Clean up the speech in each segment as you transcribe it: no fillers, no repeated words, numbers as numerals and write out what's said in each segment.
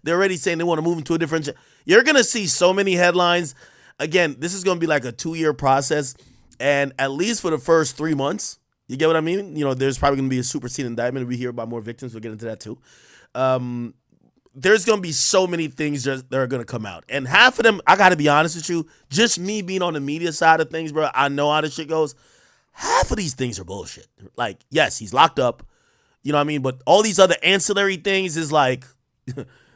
They're already saying they want to move into a different. You're gonna see so many headlines. Again, this is gonna be like a 2-year process, and at least for the first 3 months, you get what I mean. There's probably gonna be a superseding indictment. We hear about more victims. We'll get into that too. Um, there's gonna be so many things that are gonna come out, and half of them, I gotta be honest with you, just me being on the media side of things, bro. I know how this shit goes. Half of these things are bullshit. Like, yes, he's locked up. You know what I mean? But all these other ancillary things is like,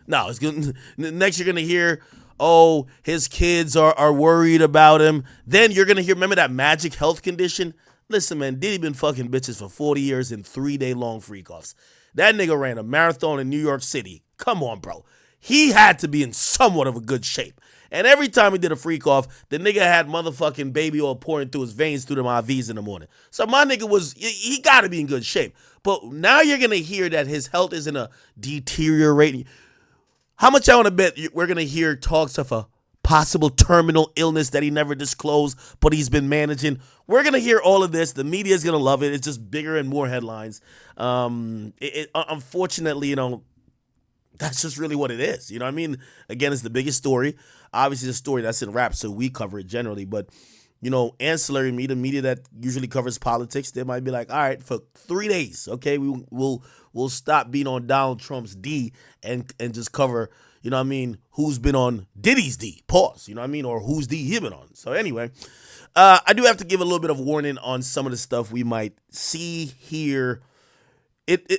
no, it's good. Next, you're gonna hear, oh, his kids are worried about him. Then you're gonna hear, remember that magic health condition? Listen, man, Diddy been fucking bitches for 40 years in 3-day long freak offs. That nigga ran a marathon in New York City. Come on, bro. He had to be in somewhat of a good shape. And every time he did a freak off, the nigga had motherfucking baby oil pouring through his veins through them IVs in the morning. So my nigga he got to be in good shape. But now you're going to hear that his health is in a deteriorating. How much I want to bet we're going to hear talks of a possible terminal illness that he never disclosed, but he's been managing. We're going to hear all of this. The media is going to love it. It's just bigger and more headlines. Unfortunately, that's just really what it is. You know what I mean? Again, it's the biggest story. Obviously, the story that's in rap, so we cover it generally. But, ancillary media that usually covers politics, they might be like, all right, for 3 days, okay, we'll stop being on Donald Trump's D and just cover, you know what I mean, who's been on Diddy's D, pause, you know what I mean, or whose D he been on. So anyway, I do have to give a little bit of warning on some of the stuff we might see here.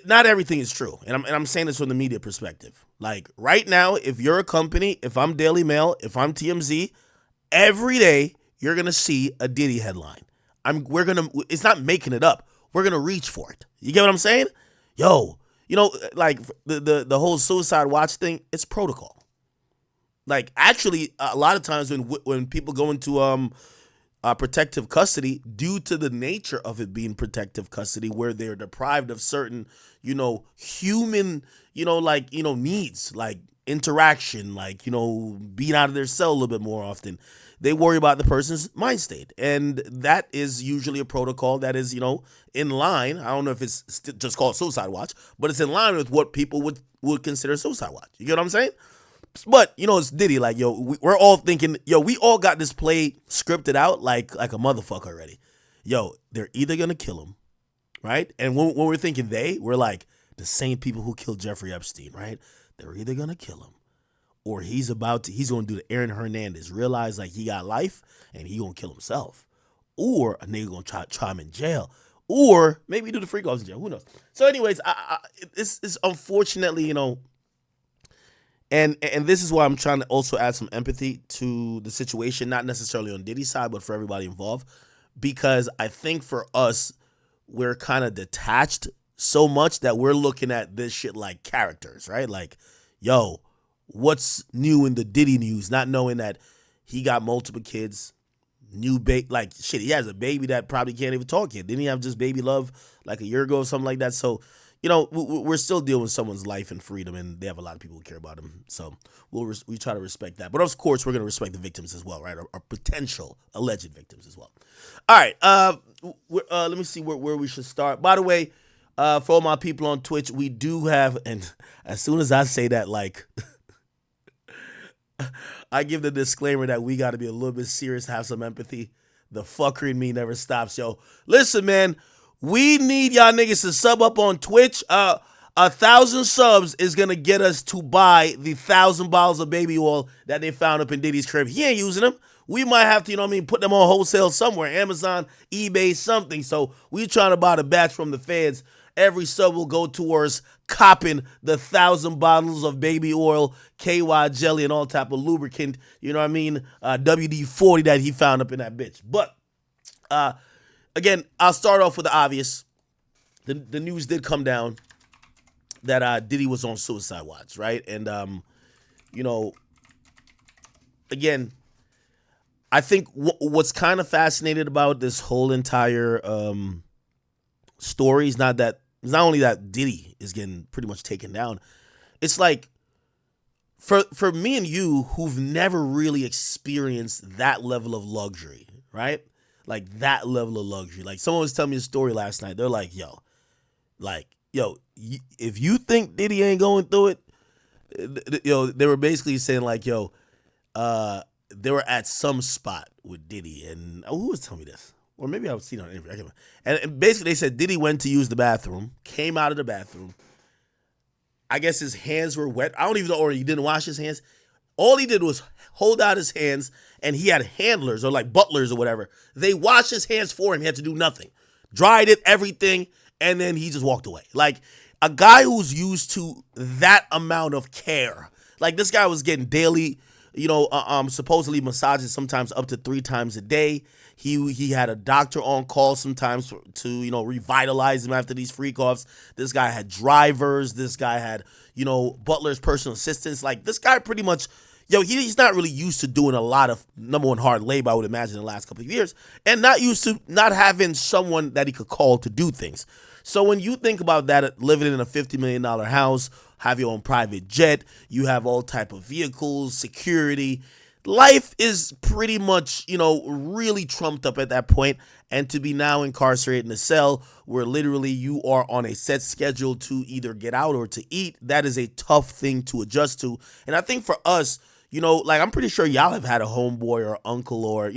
Not everything is true, and I'm saying this from the media perspective. Like right now, if you're a company, if I'm Daily Mail, if I'm TMZ, every day you're gonna see a Diddy headline. It's not making it up. We're gonna reach for it. You get what I'm saying? Yo, like the whole suicide watch thing. It's protocol. Like actually, a lot of times when people go into protective custody, due to the nature of it being protective custody, where they're deprived of certain, human, needs, like interaction, like, being out of their cell a little bit more often. They worry about the person's mind state. And that is usually a protocol that is, in line. I don't know if it's just called suicide watch, but it's in line with what people would consider suicide watch. You get what I'm saying? But, it's Diddy. Like, yo, we're all thinking, yo, we all got this play scripted out like a motherfucker already. Yo, they're either going to kill him, right? And when we're thinking we're like the same people who killed Jeffrey Epstein, right? They're either going to kill him or he's going to do the Aaron Hernandez, realize like he got life and he going to kill himself. Or a nigga going to try him in jail. Or maybe do the freak offs in jail. Who knows? So anyways, it's unfortunately, And this is why I'm trying to also add some empathy to the situation, not necessarily on Diddy's side, but for everybody involved. Because I think for us, we're kind of detached so much that we're looking at this shit like characters, right? Like, yo, what's new in the Diddy news? Not knowing that he got multiple kids, new baby, like shit, he has a baby that probably can't even talk yet. Didn't he have just baby love like a year ago or something like that? So, we're still dealing with someone's life and freedom, and they have a lot of people who care about him. So we try to respect that. But of course, we're going to respect the victims as well, right? Or potential alleged victims as well. All right. Let me see where we should start. By the way, for all my people on Twitch, we do have, and as soon as I say that, like, I give the disclaimer that we got to be a little bit serious, have some empathy. The fucker in me never stops, yo. Listen, man. We need y'all niggas to sub up on Twitch. 1,000 subs is gonna get us to buy the 1,000 bottles of baby oil that they found up in Diddy's crib. He ain't using them. We might have to, put them on wholesale somewhere, Amazon, eBay, something. So we trying to buy the batch from the feds. Every sub will go towards copping the 1,000 bottles of baby oil, KY jelly, and all type of lubricant. You know what I mean? WD-40 that he found up in that bitch. But again, I'll start off with the obvious. The news did come down that Diddy was on suicide watch, right? And, again, I think what's kind of fascinating about this whole entire story is not only that Diddy is getting pretty much taken down. It's like, for me and you who've never really experienced that level of luxury, right? Like that level of luxury. Like someone was telling me a story last night. They're like, yo, if you think Diddy ain't going through it, they were basically saying like, yo, they were at some spot with Diddy, and who was telling me this? Or maybe I've seen it on an interview. I can't remember. And basically, they said Diddy went to use the bathroom, came out of the bathroom. I guess his hands were wet. I don't even know, or he didn't wash his hands. All he did was hold out his hands, and he had handlers or like butlers or whatever. They washed his hands for him. He had to do nothing. Dried it, everything, and then he just walked away. Like a guy who's used to that amount of care. Like this guy was getting daily, supposedly massages sometimes up to 3 times a day. He had a doctor on call sometimes to revitalize him after these freak offs. This guy had drivers. This guy had butlers, personal assistants. Like this guy pretty much, he's not really used to doing a lot of number one hard labor, I would imagine, in the last couple of years, and not used to not having someone that he could call to do things. So when you think about that, living in a $50 million house, have your own private jet, you have all type of vehicles, security. Life is pretty much, really trumped up at that point. And to be now incarcerated in a cell where literally you are on a set schedule to either get out or to eat, that is a tough thing to adjust to. And I think for us, like I'm pretty sure y'all have had a homeboy or uncle or,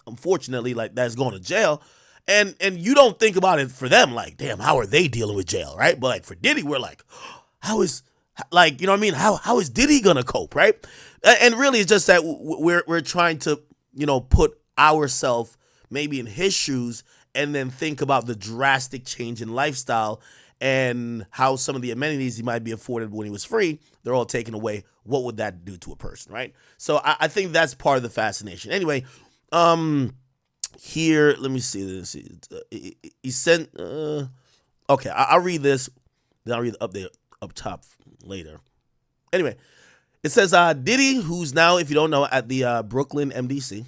unfortunately, like that's going to jail. And you don't think about it for them like, damn, how are they dealing with jail, right? But like for Diddy, we're like, how is, like, you know what I mean? How is Diddy gonna cope, right? And really, it's just that we're trying to, put ourselves maybe in his shoes and then think about the drastic change in lifestyle and how some of the amenities he might be afforded when he was free, they're all taken away. What would that do to a person, right? So I think that's part of the fascination. Anyway, here, let me see this. He sent. Okay, I'll read this. Then I'll read the update up top later. Anyway, it says Diddy, who's now, if you don't know, at the Brooklyn MDC.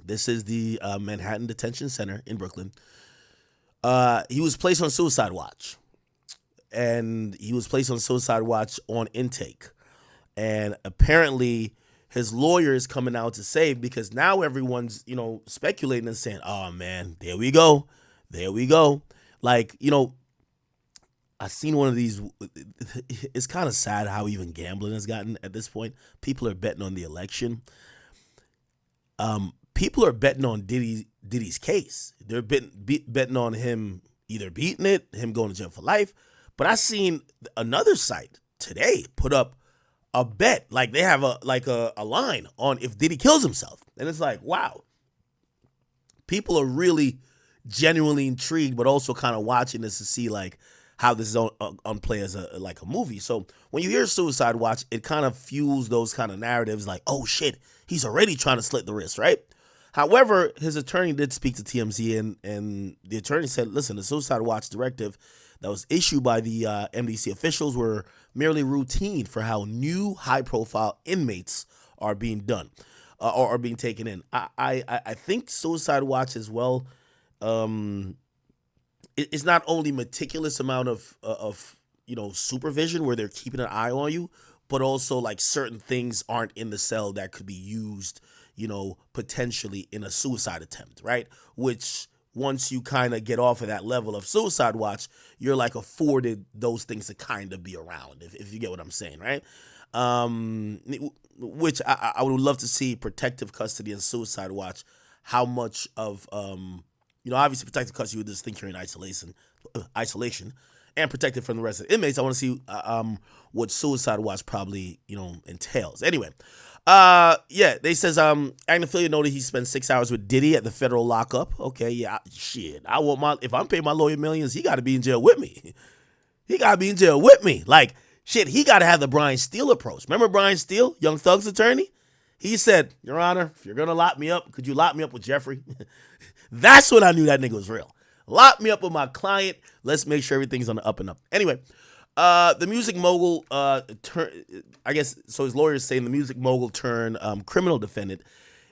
This is the Manhattan Detention Center in Brooklyn. He was placed on suicide watch, and he was placed on suicide watch on intake, and apparently his lawyer is coming out to save because now everyone's speculating and saying, oh man, there we go, like I seen one of these. It's kind of sad how even gambling has gotten at this point. People are betting on the election. People are betting on Diddy's case. They're betting on him either beating it, him going to jail for life. But I seen another site today put up a bet, like they have a line on if Diddy kills himself, and it's like, wow, people are really genuinely intrigued, but also kind of watching this to see like how this is on play as a movie. So when you hear suicide watch, it kind of fuels those kind of narratives like, oh shit, he's already trying to slit the wrist, right? However, his attorney did speak to TMZ, and the attorney said, listen, the suicide watch directive that was issued by the MDC officials were merely routine for how new high-profile inmates are being done or are being taken in. I think suicide watch as well, it's not only meticulous amount of supervision where they're keeping an eye on you, but also like certain things aren't in the cell that could be used, potentially in a suicide attempt, right? Which once you kind of get off of that level of suicide watch, you're like afforded those things to kind of be around, if you get what I'm saying, right? Which I would love to see protective custody and suicide watch. How much of obviously protective custody, you would just think you're in isolation, and protected from the rest of the inmates. I want to see what suicide watch probably entails. Anyway, they says Agnefilia noted he spent 6 hours with Diddy at the federal lockup. Okay, yeah, shit. If I'm paying my lawyer millions, he got to be in jail with me. Like shit, he got to have the Brian Steele approach. Remember Brian Steele, Young Thug's attorney? He said, Your Honor, if you're gonna lock me up, could you lock me up with Jeffrey? That's when I knew that nigga was real. Lock me up with my client. Let's make sure everything's on the up and up. Anyway, the music mogul so his lawyer is saying the music mogul turned criminal defendant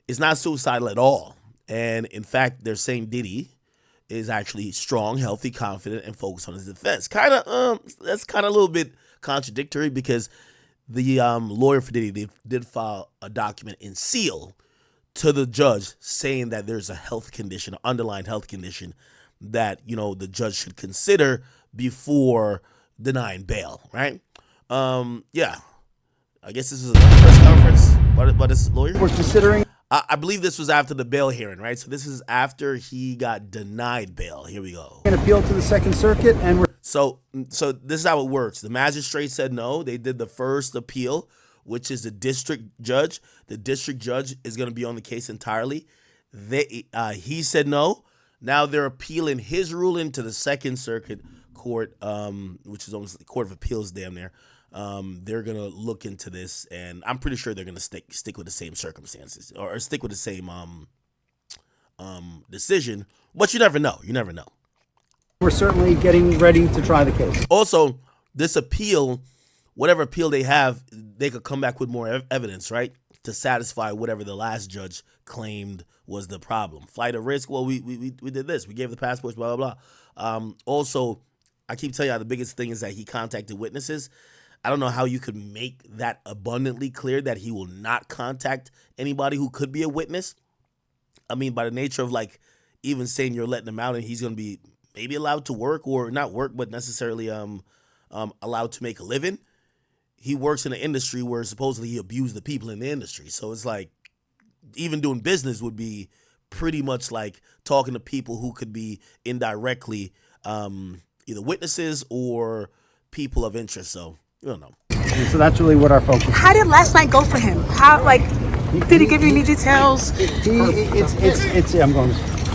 is not suicidal at all. And in fact, they're saying Diddy is actually strong, healthy, confident, and focused on his defense. That's kind of a little bit contradictory because the lawyer for Diddy did file a document in seal to the judge saying that there's a health condition, an underlying health condition that, the judge should consider before denying bail, right? Yeah. I guess this is another press conference by this lawyer. We're considering I believe this was after the bail hearing, right? So this is after he got denied bail. Here we go. an appeal to the Second Circuit, and we're So this is how it works. The magistrate said no. They did the first appeal, which is the district judge. The district judge is going to be on the case entirely. He said no. Now they're appealing his ruling to the Second Circuit Court, which is almost the Court of Appeals, damn near. They're gonna look into this, and I'm pretty sure they're gonna stick with the same circumstances or stick with the same decision. But you never know. You never know. we're certainly getting ready to try the case. Also, this appeal, whatever appeal they have, they could come back with more evidence, right, to satisfy whatever the last judge claimed was the problem. Flight of risk. Well, we did this. We gave the passports. Blah blah blah. Also, I keep telling you, the biggest thing is that he contacted witnesses. I don't know how you could make that abundantly clear that he will not contact anybody who could be a witness. I mean, by the nature of like even saying you're letting him out and he's going to be maybe allowed to work or not work, but necessarily allowed to make a living. He works in an industry where supposedly he abused the people in the industry. So it's like even doing business would be pretty much like talking to people who could be indirectly either witnesses or people of interest. So you don't know. So that's really what our focus is. How did last night go for him? How, like, did he give you any details? I'm going.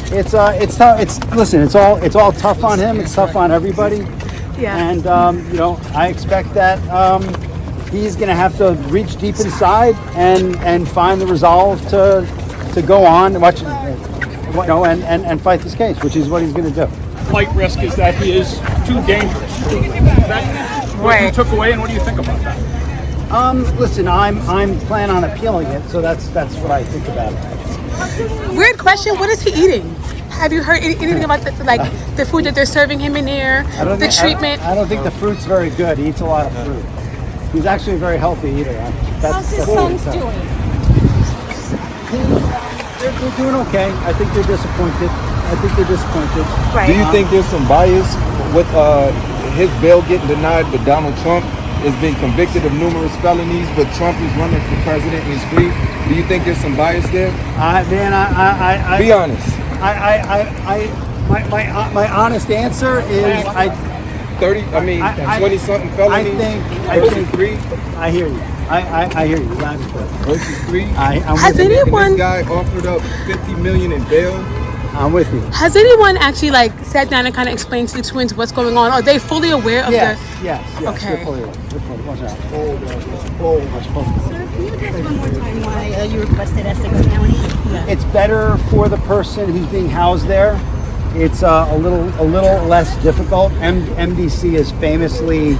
It's tough. Listen. It's all tough on him. It's tough on everybody. Yeah. And I expect that he's going to have to reach deep inside and find the resolve to go on and watch, and fight this case, which is what he's going to do. Flight risk is that he is too dangerous. That what you took away, and what do you think about that? Listen, I'm planning on appealing it, so that's what I think about it. Weird question. What is he eating? Have you heard anything about the food that they're serving him in there? The treatment? I don't think the fruit's very good. He eats a lot of fruit. He's actually a very healthy eater. How's his sons doing? They're doing okay. I think they're disappointed. Right. Do you think there's some bias with his bail getting denied, but Donald Trump has been convicted of numerous felonies, but Trump is running for president and he's free? Do you think there's some bias there? Man, Be honest. My honest answer is 20-something felonies versus 3? I hear you. I hear you. Versus 3? Has anyone? This guy offered up $50 million in bail. I'm with you. Has anyone actually sat down and kind of explained to the twins what's going on? Are they fully aware of Yes. Okay. They're fully aware. Watch out. Sir, can you tell us one more time why you requested Essex County? It's better for the person who's being housed there. It's a little less difficult. MDC is famously,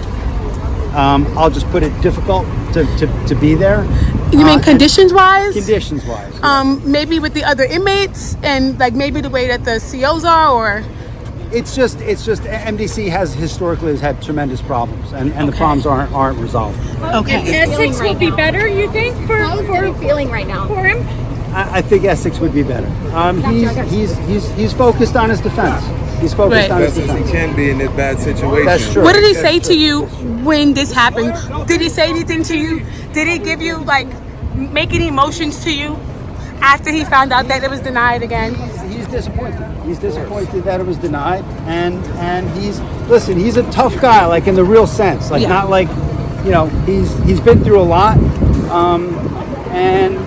I'll just put it, difficult to be there. You mean conditions-wise? Conditions-wise. Yeah. Maybe with the other inmates and maybe the way that the COs are, or It's just MDC has historically had tremendous problems, and the problems aren't resolved. okay. Essex will be better, you think, for feeling right now for him? I think Essex would be better. He's focused on his defense. He's focused on his Best as he defense. can be in this bad situation. That's true. What did he say to you when this happened? Did he say anything to you? Did he give you make any emotions to you after he found out that it was denied again? He's disappointed. He's disappointed that it was denied, and he's a tough guy, in the real sense, not he's been through a lot, and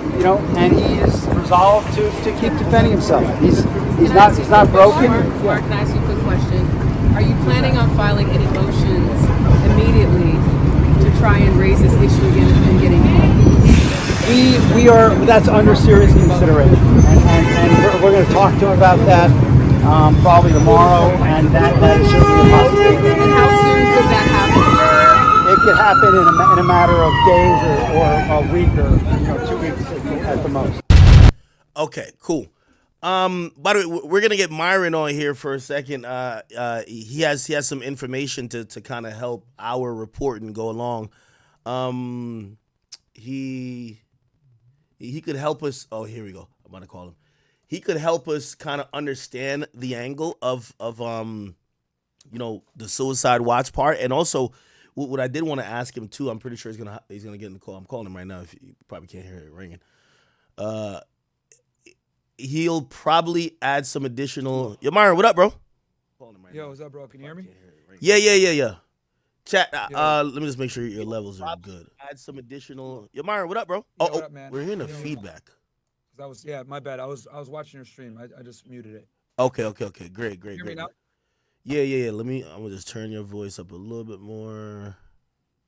he is resolved to keep defending himself. He's not broken. Mark, can I ask you a quick question? Are you planning on filing any motions immediately to try and raise this issue again and getting We are. That's under serious consideration, and we're going to talk to him about that probably tomorrow, and that is certainly a possibility. And how soon could that happen? It could happen in a matter of days or a week or 2 weeks at the most. Okay, cool. By the way, we're gonna get Myron on here for a second. He has some information to kind of help our report and go along. He could help us. Oh, here we go. I'm gonna call him. He could help us kind of understand the angle of the suicide watch part, and also what I did want to ask him too. I'm pretty sure he's gonna get in the call. I'm calling him right now. If you probably can't hear it ringing. Uh, he'll probably add some additional. Yo, Myron, what up, bro? Calling him right Yo, now. what's up, bro? Can you hear me? Yeah. Chat. Yo. Let me just make sure your levels are good. Add some additional. Yo, Myron, what up, bro? Yo, what up, man? We're hearing the Yo. feedback. That was my bad. I was watching your stream. I just muted it. Okay. Great. Hear me now? Yeah. I'm gonna just turn your voice up a little bit more.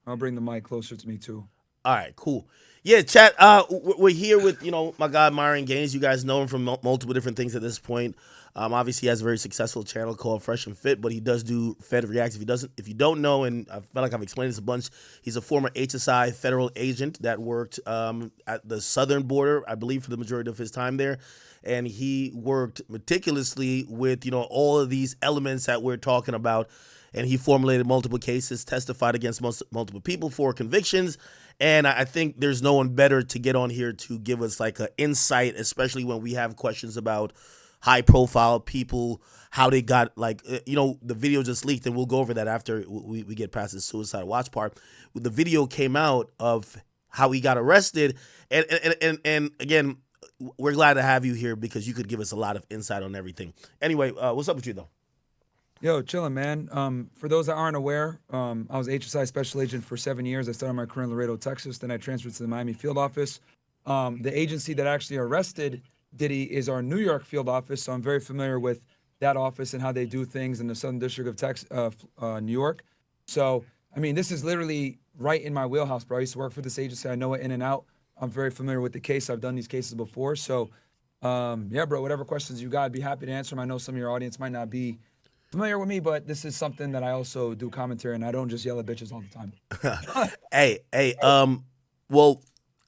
I'll bring the mic closer to me too. All right, cool. Yeah, chat. We're here with my guy Myron Gaines. You guys know him from multiple different things at this point. Obviously, he has a very successful channel called Fresh and Fit, but he does do Fed Reacts. If you don't know, and I feel like I've explained this a bunch, he's a former HSI federal agent that worked at the southern border, I believe, for the majority of his time there, and he worked meticulously with all of these elements that we're talking about. And he formulated multiple cases, testified against multiple people for convictions. And I think there's no one better to get on here to give us like an insight, especially when we have questions about high profile people, how they got the video just leaked, and we'll go over that after we get past the suicide watch part. The video came out of how he got arrested. And again, we're glad to have you here because you could give us a lot of insight on everything. Anyway, what's up with you though? Yo, chilling, man. For those that aren't aware, I was HSI special agent for 7 years. I started my career in Laredo, Texas. Then I transferred to the Miami field office. The agency that actually arrested Diddy is our New York field office. So I'm very familiar with that office and how they do things in the Southern District of New York. So, I mean, this is literally right in my wheelhouse, bro. I used to work for this agency. I know it in and out. I'm very familiar with the case. I've done these cases before. So, yeah, bro, whatever questions you got, I'd be happy to answer them. I know some of your audience might not be familiar with me, but this is something that I also do commentary, and I don't just yell at bitches all the time. Hey, well,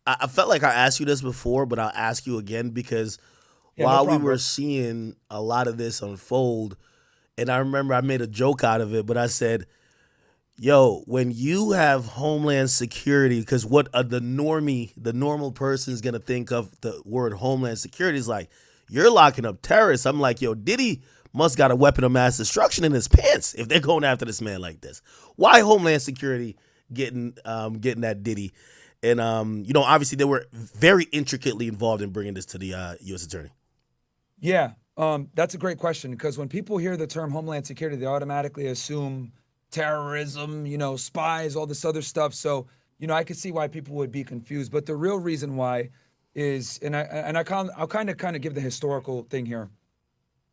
I felt like I asked you this before, but I'll ask you again because while we were seeing a lot of this unfold, and I remember I made a joke out of it, but I said, yo, when you have Homeland Security, because what the normal person is going to think of the word Homeland Security is like, you're locking up terrorists. I'm like, yo, Diddy must got a weapon of mass destruction in his pants if they're going after this man like this. Why Homeland Security getting that Diddy? And obviously they were very intricately involved in bringing this to the U.S. Attorney. Yeah, that's a great question because when people hear the term Homeland Security, they automatically assume terrorism, spies, all this other stuff. So, I could see why people would be confused. But the real reason why is, I'll kind of give the historical thing here.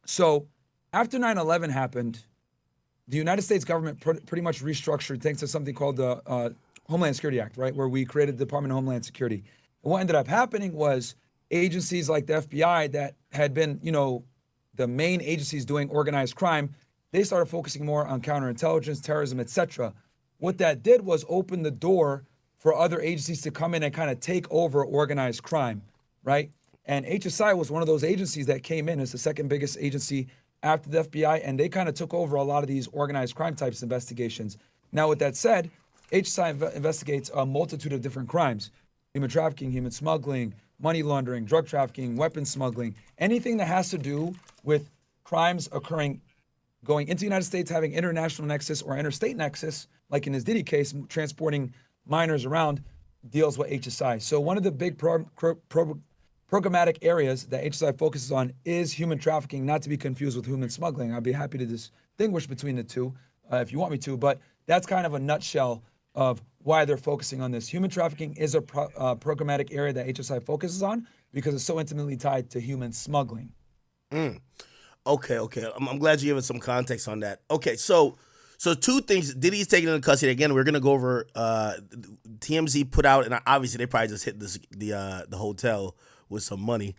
So, after 9/11 happened, the United States government pretty much restructured thanks to something called the Homeland Security Act, right, where we created the Department of Homeland Security. And what ended up happening was agencies like the FBI that had been, the main agencies doing organized crime, they started focusing more on counterintelligence, terrorism, etc. What that did was open the door for other agencies to come in and kind of take over organized crime, right? And HSI was one of those agencies that came in as the second biggest agency after the FBI, and they kind of took over a lot of these organized crime types investigations. Now, with that said, HSI investigates a multitude of different crimes: human trafficking, human smuggling, money laundering, drug trafficking, weapons smuggling, anything that has to do with crimes occurring going into the United States, having international nexus or interstate nexus, like in his Diddy case, transporting minors around, deals with HSI. So one of the big programmatic areas that HSI focuses on is human trafficking, not to be confused with human smuggling. I'd be happy to distinguish between the two if you want me to, but that's kind of a nutshell of why they're focusing on this. Human trafficking is a programmatic area that HSI focuses on because it's so intimately tied to human smuggling. Okay. I'm glad you gave us some context on that. Okay, so two things. Diddy's taken into custody. Again, we're going to go over TMZ put out, and obviously they probably just hit the hotel with some money,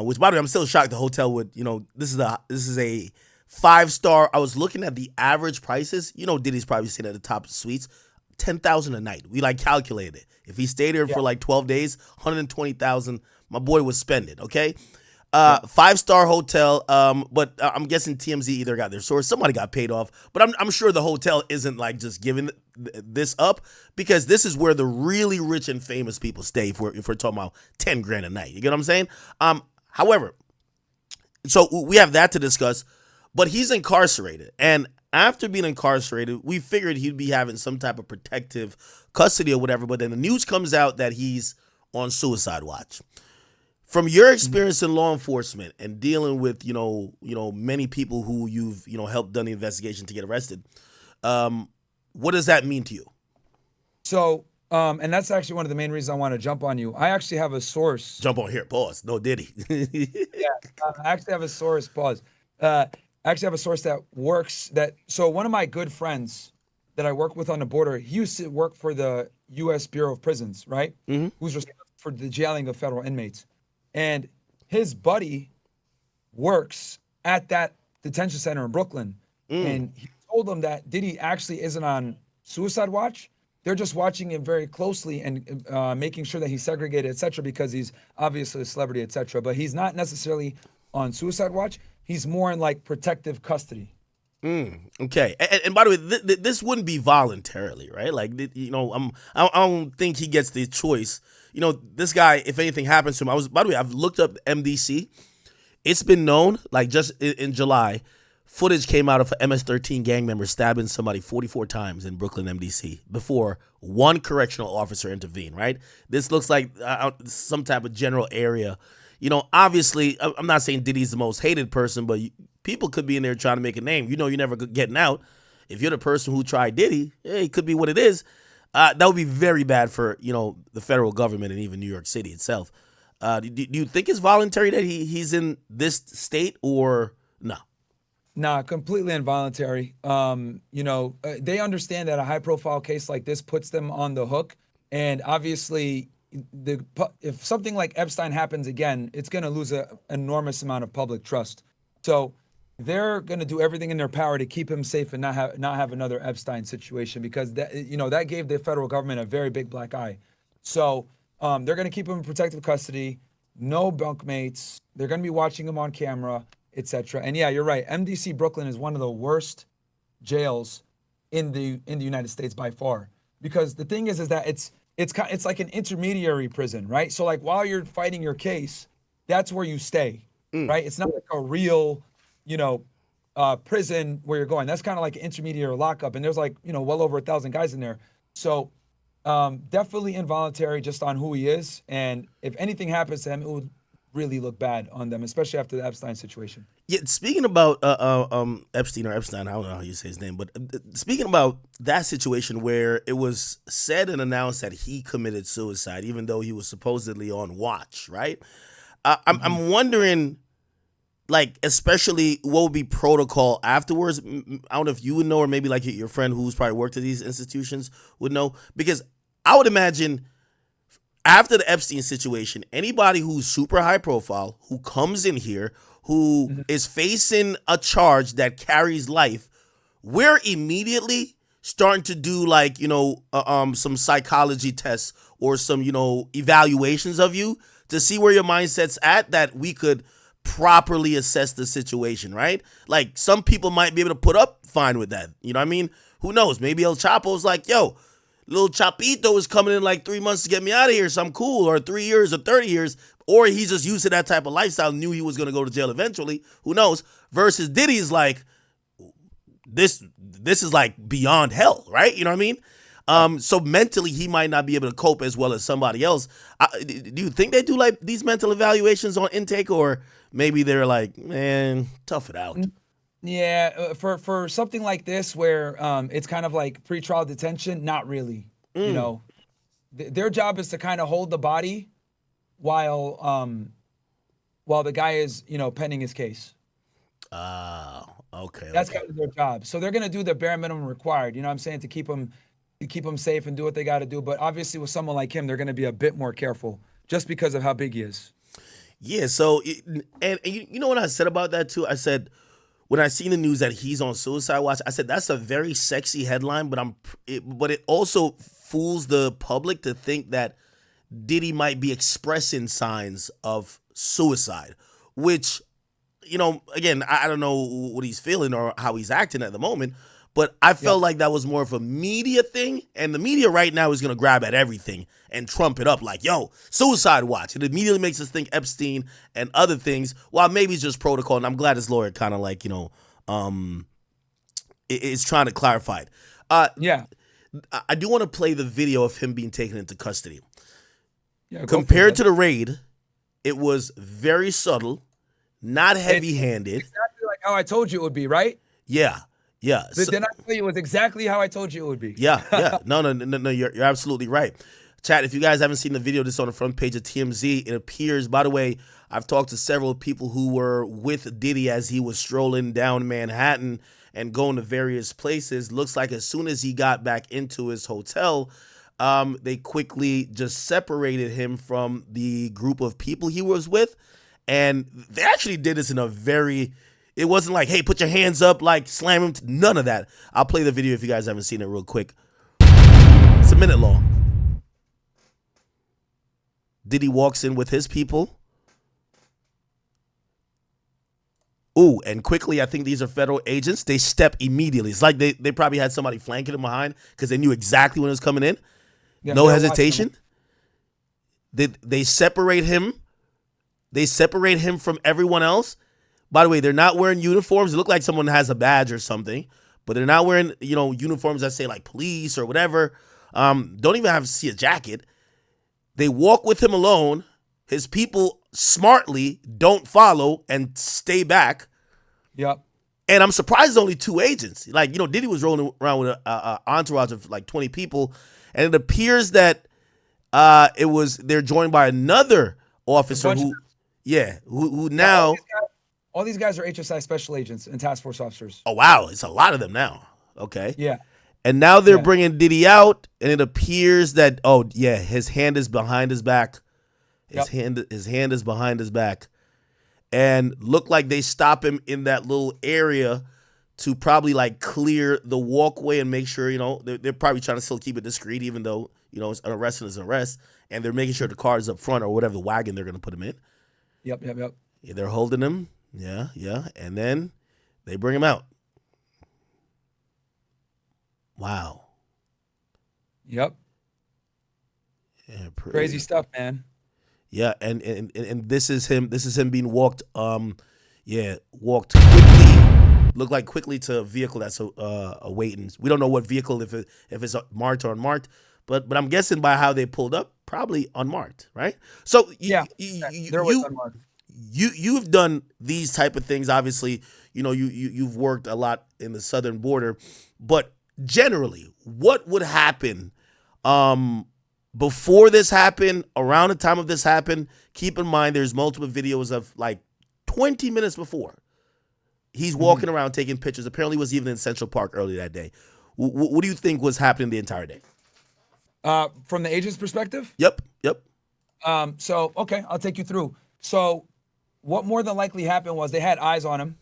which, by the way, I'm still shocked the hotel would, this is a 5-star. I was looking at the average prices. Diddy's probably sitting at the top of suites, $10,000 a night. We calculated it. If he stayed there for 12 days, $120,000, my boy was spending, okay? 5-star hotel, but I'm guessing TMZ either got their source, somebody got paid off, but I'm sure the hotel isn't just giving this up because this is where the really rich and famous people stay if we're talking about 10 grand a night. You get what I'm saying? However, so we have that to discuss, but he's incarcerated, and after being incarcerated, we figured he'd be having some type of protective custody or whatever. But then the news comes out that he's on suicide watch. From your experience in law enforcement and dealing with many people who you've helped done the investigation to get arrested, what does that mean to you? So, and that's actually one of the main reasons I want to jump on you. I actually have a source. Jump on here. Pause. No Diddy. Yeah, I actually have a source. Pause. I actually have a source that works. So one of my good friends that I work with on the border, he used to work for the U.S. Bureau of Prisons, right? Mm-hmm. Who's responsible for the jailing of federal inmates, and his buddy works at that detention center in Brooklyn, and he told him that Diddy actually isn't on suicide watch. They're just watching him very closely and making sure that he's segregated, et cetera, because he's obviously a celebrity, et cetera. But he's not necessarily on suicide watch. He's more in like protective custody. Okay. And by the way, this wouldn't be voluntarily, right? Like, I don't think he gets the choice. This guy, if anything happens to him, by the way, I've looked up MDC. It's been known, like just in July, footage came out of an MS-13 gang member stabbing somebody 44 times in Brooklyn, MDC, before one correctional officer intervened, right? This looks like some type of general area. Obviously, I'm not saying Diddy's the most hated person, but people could be in there trying to make a name. You're never getting out. If you're the person who tried Diddy, it could be what it is. That would be very bad for, the federal government and even New York City itself. Do you think it's voluntary that he's in this state or no? Nah, completely involuntary. They understand that a high-profile case like this puts them on the hook, and obviously, if something like Epstein happens again, it's going to lose an enormous amount of public trust. So they're going to do everything in their power to keep him safe and not have another Epstein situation, because that gave the federal government a very big black eye. So they're going to keep him in protective custody, no bunkmates. They're going to be watching him on camera, etc. And yeah, you're right. MDC Brooklyn is one of the worst jails in the United States by far, because the thing is that it's like an intermediary prison, right? So like while you're fighting your case, that's where you stay, right? It's not like a real, prison where you're going. That's kind of like an intermediary lockup, and there's like well over 1,000 guys in there. So definitely involuntary just on who he is, and if anything happens to him, it would really look bad on them, especially after the Epstein situation. Yeah, speaking about Epstein, I don't know how you say his name, but speaking about that situation where it was said and announced that he committed suicide, even though he was supposedly on watch, right? I'm wondering, like, especially what would be protocol afterwards. I don't know if you would know, or maybe like your friend who's probably worked at these institutions would know, because I would imagine after the Epstein situation, anybody who's super high profile, who comes in here, who is facing a charge that carries life, we're immediately starting to do like, some psychology tests or some, evaluations of you to see where your mindset's at, that we could properly assess the situation, right? Like some people might be able to put up fine with that. You know what I mean? Who knows? Maybe El Chapo's like, yo, little Chapito is coming in like 3 months to get me out of here, so I'm cool, or 3 years or 30 years, or he's just used to that type of lifestyle, knew he was going to go to jail eventually. Who knows? Versus Diddy's like, this is like beyond hell, right? You know what I mean? So mentally, he might not be able to cope as well as somebody else. Do you think they do like these mental evaluations on intake, or maybe they're like, man, tough it out? Yeah, for something like this where it's kind of like pretrial detention, not really. Their job is to kind of hold the body while the guy is pending his case. Okay. That's kind of their job. So they're gonna do the bare minimum required. You know what I'm saying, to keep them safe and do what they got to do. But obviously, with someone like him, they're gonna be a bit more careful just because of how big he is. Yeah. So and you know what I said about that too? I said, when I seen the news that he's on suicide watch, I said that's a very sexy headline, but it also fools the public to think that Diddy might be expressing signs of suicide, which, again, I don't know what he's feeling or how he's acting at the moment, but I felt like that was more of a media thing, and the media right now is going to grab at everything and trump it up like, yo, suicide watch. It immediately makes us think Epstein and other things, while maybe it's just protocol, and I'm glad his lawyer kind of like, is trying to clarify it. Yeah. I do want to play the video of him being taken into custody. Yeah. Go for it, Compared to brother. the raid, it was very subtle, not heavy-handed. Exactly like how I told you it would be, right? Yeah, yeah. Did I tell you it was exactly how I told you it would be? Yeah, yeah. No. You're absolutely right. Chat, if you guys haven't seen the video, this is on the front page of TMZ. It appears, by the way, I've talked to several people who were with Diddy as he was strolling down Manhattan and going to various places. Looks like as soon as he got back into his hotel, they quickly just separated him from the group of people he was with. And they actually did this in a very, it wasn't like, hey, put your hands up, like slam him. None of that. I'll play the video if you guys haven't seen it real quick. It's a minute long. Diddy walks in with his people. Ooh, and quickly, I think these are federal agents. They step immediately. It's like they probably had somebody flanking him behind because they knew exactly when it was coming in. Yeah, No they're hesitation. They separate him. They separate him from everyone else. By the way, they're not wearing uniforms. It look like someone has a badge or something, but they're not wearing, uniforms that say like police or whatever. Don't even have to see a jacket. They walk with him alone. His people smartly don't follow and stay back. Yep. And I'm surprised only 2 agents. Like, Diddy was rolling around with an entourage of like 20 people. And it appears that they're joined by another officer who now. All these guys are HSI special agents and task force officers. Oh, wow. It's a lot of them now. Okay. Yeah. And now they're bringing Diddy out, and it appears that, his hand is behind his back. His hand is behind his back. And look like they stop him in that little area to probably like clear the walkway and make sure, they're probably trying to still keep it discreet, even though, it's an arrest is an arrest. And they're making sure the car is up front or whatever the wagon they're going to put him in. Yep. Yeah, they're holding him. Yeah. And then they bring him out. Wow. Yep. Yeah, Crazy stuff, man. Yeah, and this is him. This is him being walked. Walked quickly. Looked like quickly to a vehicle that's awaiting. We don't know what vehicle, if it's marked or unmarked, but I'm guessing by how they pulled up, probably unmarked, right? So you've done these type of things. Obviously, you've worked a lot in the southern border, but generally, what would happen before this happened, around the time of this happened? Keep in mind, there's multiple videos of like 20 minutes before. He's walking around taking pictures. Apparently, was even in Central Park early that day. What do you think was happening the entire day? From the agent's perspective? Yep. So, okay, I'll take you through. So what more than likely happened was they had eyes on him.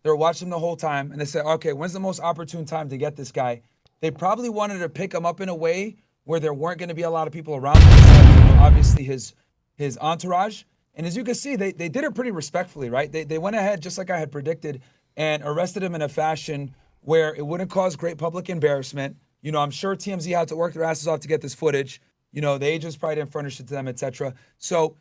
They were watching him the whole time, and they said, okay, when's the most opportune time to get this guy? They probably wanted to pick him up in a way where there weren't going to be a lot of people around him, besides, obviously his entourage. And as you can see, they did it pretty respectfully, right? They went ahead, just like I had predicted, and arrested him in a fashion where it wouldn't cause great public embarrassment. I'm sure TMZ had to work their asses off to get this footage. The agents probably didn't furnish it to them, etc. So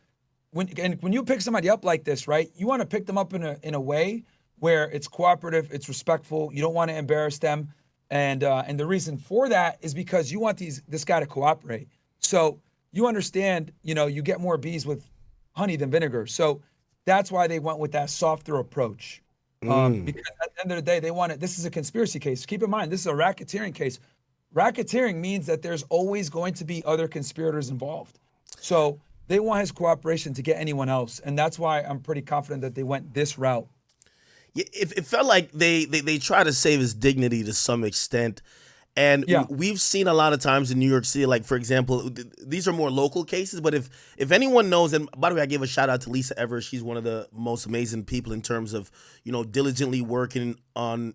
when you pick somebody up like this, right, you want to pick them up in a way where it's cooperative, it's respectful. You don't want to embarrass them, and the reason for that is because you want this guy to cooperate. So you understand, you get more bees with honey than vinegar. So that's why they went with that softer approach. Because at the end of the day, this is a conspiracy case. Keep in mind, this is a racketeering case. Racketeering means that there's always going to be other conspirators involved. So they want his cooperation to get anyone else. And that's why I'm pretty confident that they went this route. Yeah, it felt like they try to save his dignity to some extent. And we've seen a lot of times in New York City, like, for example, these are more local cases. But if anyone knows, and by the way, I gave a shout out to Lisa Evers. She's one of the most amazing people in terms of, diligently working on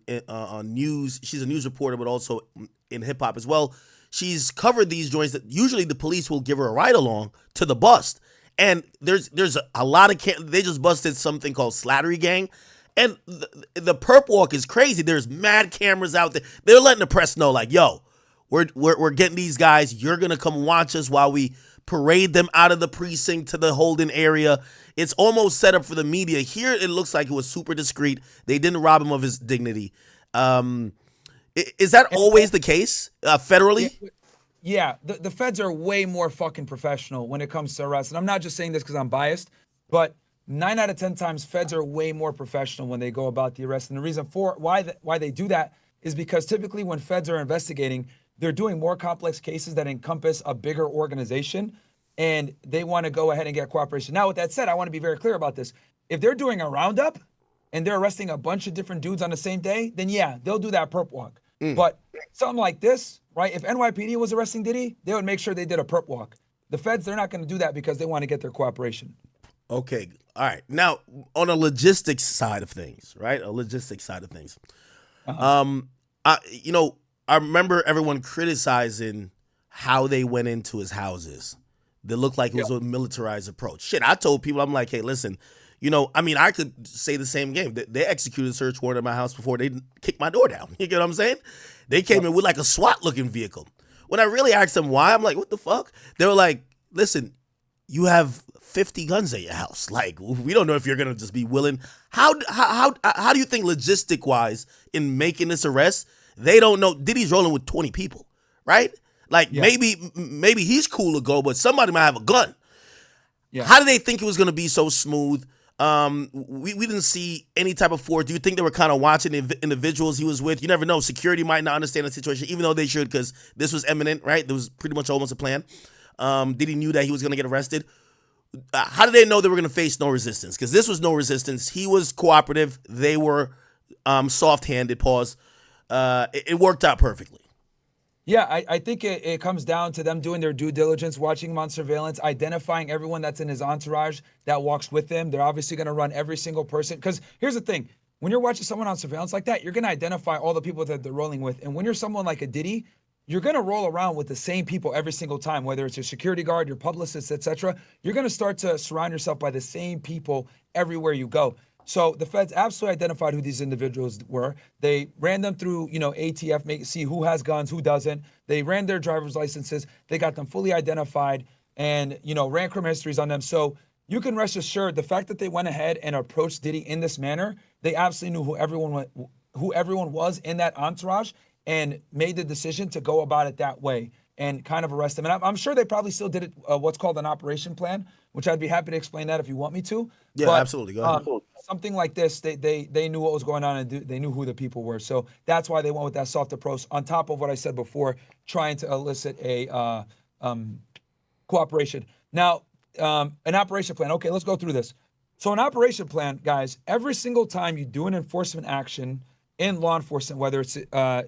news. She's a news reporter, but also in hip hop as well. She's covered these joints that usually the police will give her a ride along to the bust. And there's a lot of they just busted something called Slattery Gang. And the perp walk is crazy. There's mad cameras out there. They're letting the press know, like, yo, we're getting these guys. You're going to come watch us while we parade them out of the precinct to the holding area. It's almost set up for the media. Here, it looks like it was super discreet. They didn't rob him of his dignity. Is that And always the case federally? yeah, the feds are way more fucking professional when it comes to arrests. And I'm not just saying this because I'm biased, but 9 out of 10 times feds are way more professional when they go about the arrest. And the reason for why they do that is because typically when feds are investigating, they're doing more complex cases that encompass a bigger organization, and they want to go ahead and get cooperation. Now, with that said, I want to be very clear about this. If they're doing a roundup and they're arresting a bunch of different dudes on the same day, then yeah, they'll do that perp walk. But something like this, right? If NYPD was arresting Diddy, they would make sure they did a perp walk. The feds, they're not going to do that because they want to get their cooperation. Okay. All right. Now, on a logistics side of things, right? A logistics side of things. I remember everyone criticizing how they went into his houses. They looked like it was a militarized approach. Shit, I told people, I'm like, hey, listen, I could say the same game. They executed a search warrant at my house before they kicked my door down. You get what I'm saying? They came in with like a SWAT-looking vehicle. When I really asked them why, I'm like, what the fuck? They were like, listen, you have 50 guns at your house. Like, we don't know if you're gonna just be willing. How do you think logistic-wise in making this arrest? They don't know. Diddy's rolling with 20 people, right? Like maybe he's cool to go, but somebody might have a gun. Yeah. How did they think it was gonna be so smooth? We didn't see any type of force. Do you think they were kind of watching the individuals he was with? You never know. Security might not understand the situation, even though they should, because this was imminent, right? There was pretty much almost a plan. Diddy knew that he was going to get arrested. How did they know they were going to face no resistance? Because this was no resistance. He was cooperative. They were soft-handed. Pause. It worked out perfectly. Yeah, I think it comes down to them doing their due diligence, watching him on surveillance, identifying everyone that's in his entourage that walks with him. They're obviously going to run every single person. Because here's the thing. When you're watching someone on surveillance like that, you're going to identify all the people that they're rolling with. And when you're someone like a Diddy, you're going to roll around with the same people every single time, whether it's your security guard, your publicist, etc. You're going to start to surround yourself by the same people everywhere you go. So the feds absolutely identified who these individuals were. They ran them through, ATF, see who has guns, who doesn't. They ran their driver's licenses. They got them fully identified and, ran criminal histories on them. So you can rest assured the fact that they went ahead and approached Diddy in this manner, they absolutely knew who everyone was in that entourage and made the decision to go about it that way and kind of arrest him. And I'm sure they probably still did it, what's called an operation plan, which I'd be happy to explain that if you want me to. Yeah, but, absolutely. Go ahead. Something like this, they knew what was going on and they knew who the people were. So that's why they went with that soft approach on top of what I said before, trying to elicit a cooperation. Now, an operation plan. Okay, let's go through this. So an operation plan, guys, every single time you do an enforcement action in law enforcement, whether it's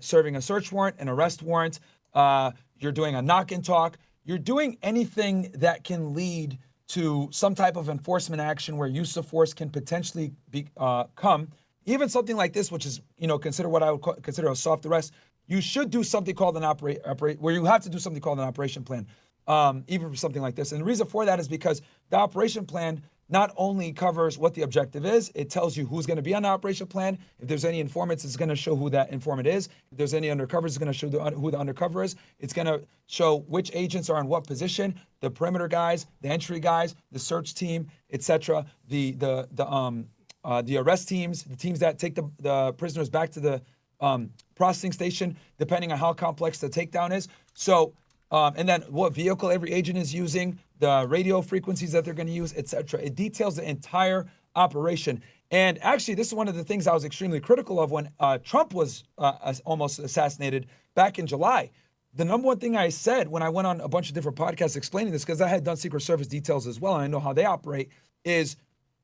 serving a search warrant, an arrest warrant, you're doing a knock and talk, you're doing anything that can lead to some type of enforcement action where use of force can potentially come, even something like this, which is, consider what I would consider a soft arrest, you should do something called an where you have to do something called an operation plan, even for something like this. And the reason for that is because the operation plan not only covers what the objective is, it tells you who's going to be on the operation plan. If there's any informants, it's going to show who that informant is. If there's any undercovers, it's going to show who the undercover is. It's going to show which agents are in what position, the perimeter guys, the entry guys, the search team, etc. The arrest teams, the teams that take the prisoners back to the processing station, depending on how complex the takedown is. So, and then what vehicle every agent is using, the radio frequencies that they're going to use, etc. It details the entire operation. And actually, this is one of the things I was extremely critical of when Trump was almost assassinated back in July. The number one thing I said when I went on a bunch of different podcasts explaining this, because I had done Secret Service details as well, and I know how they operate, is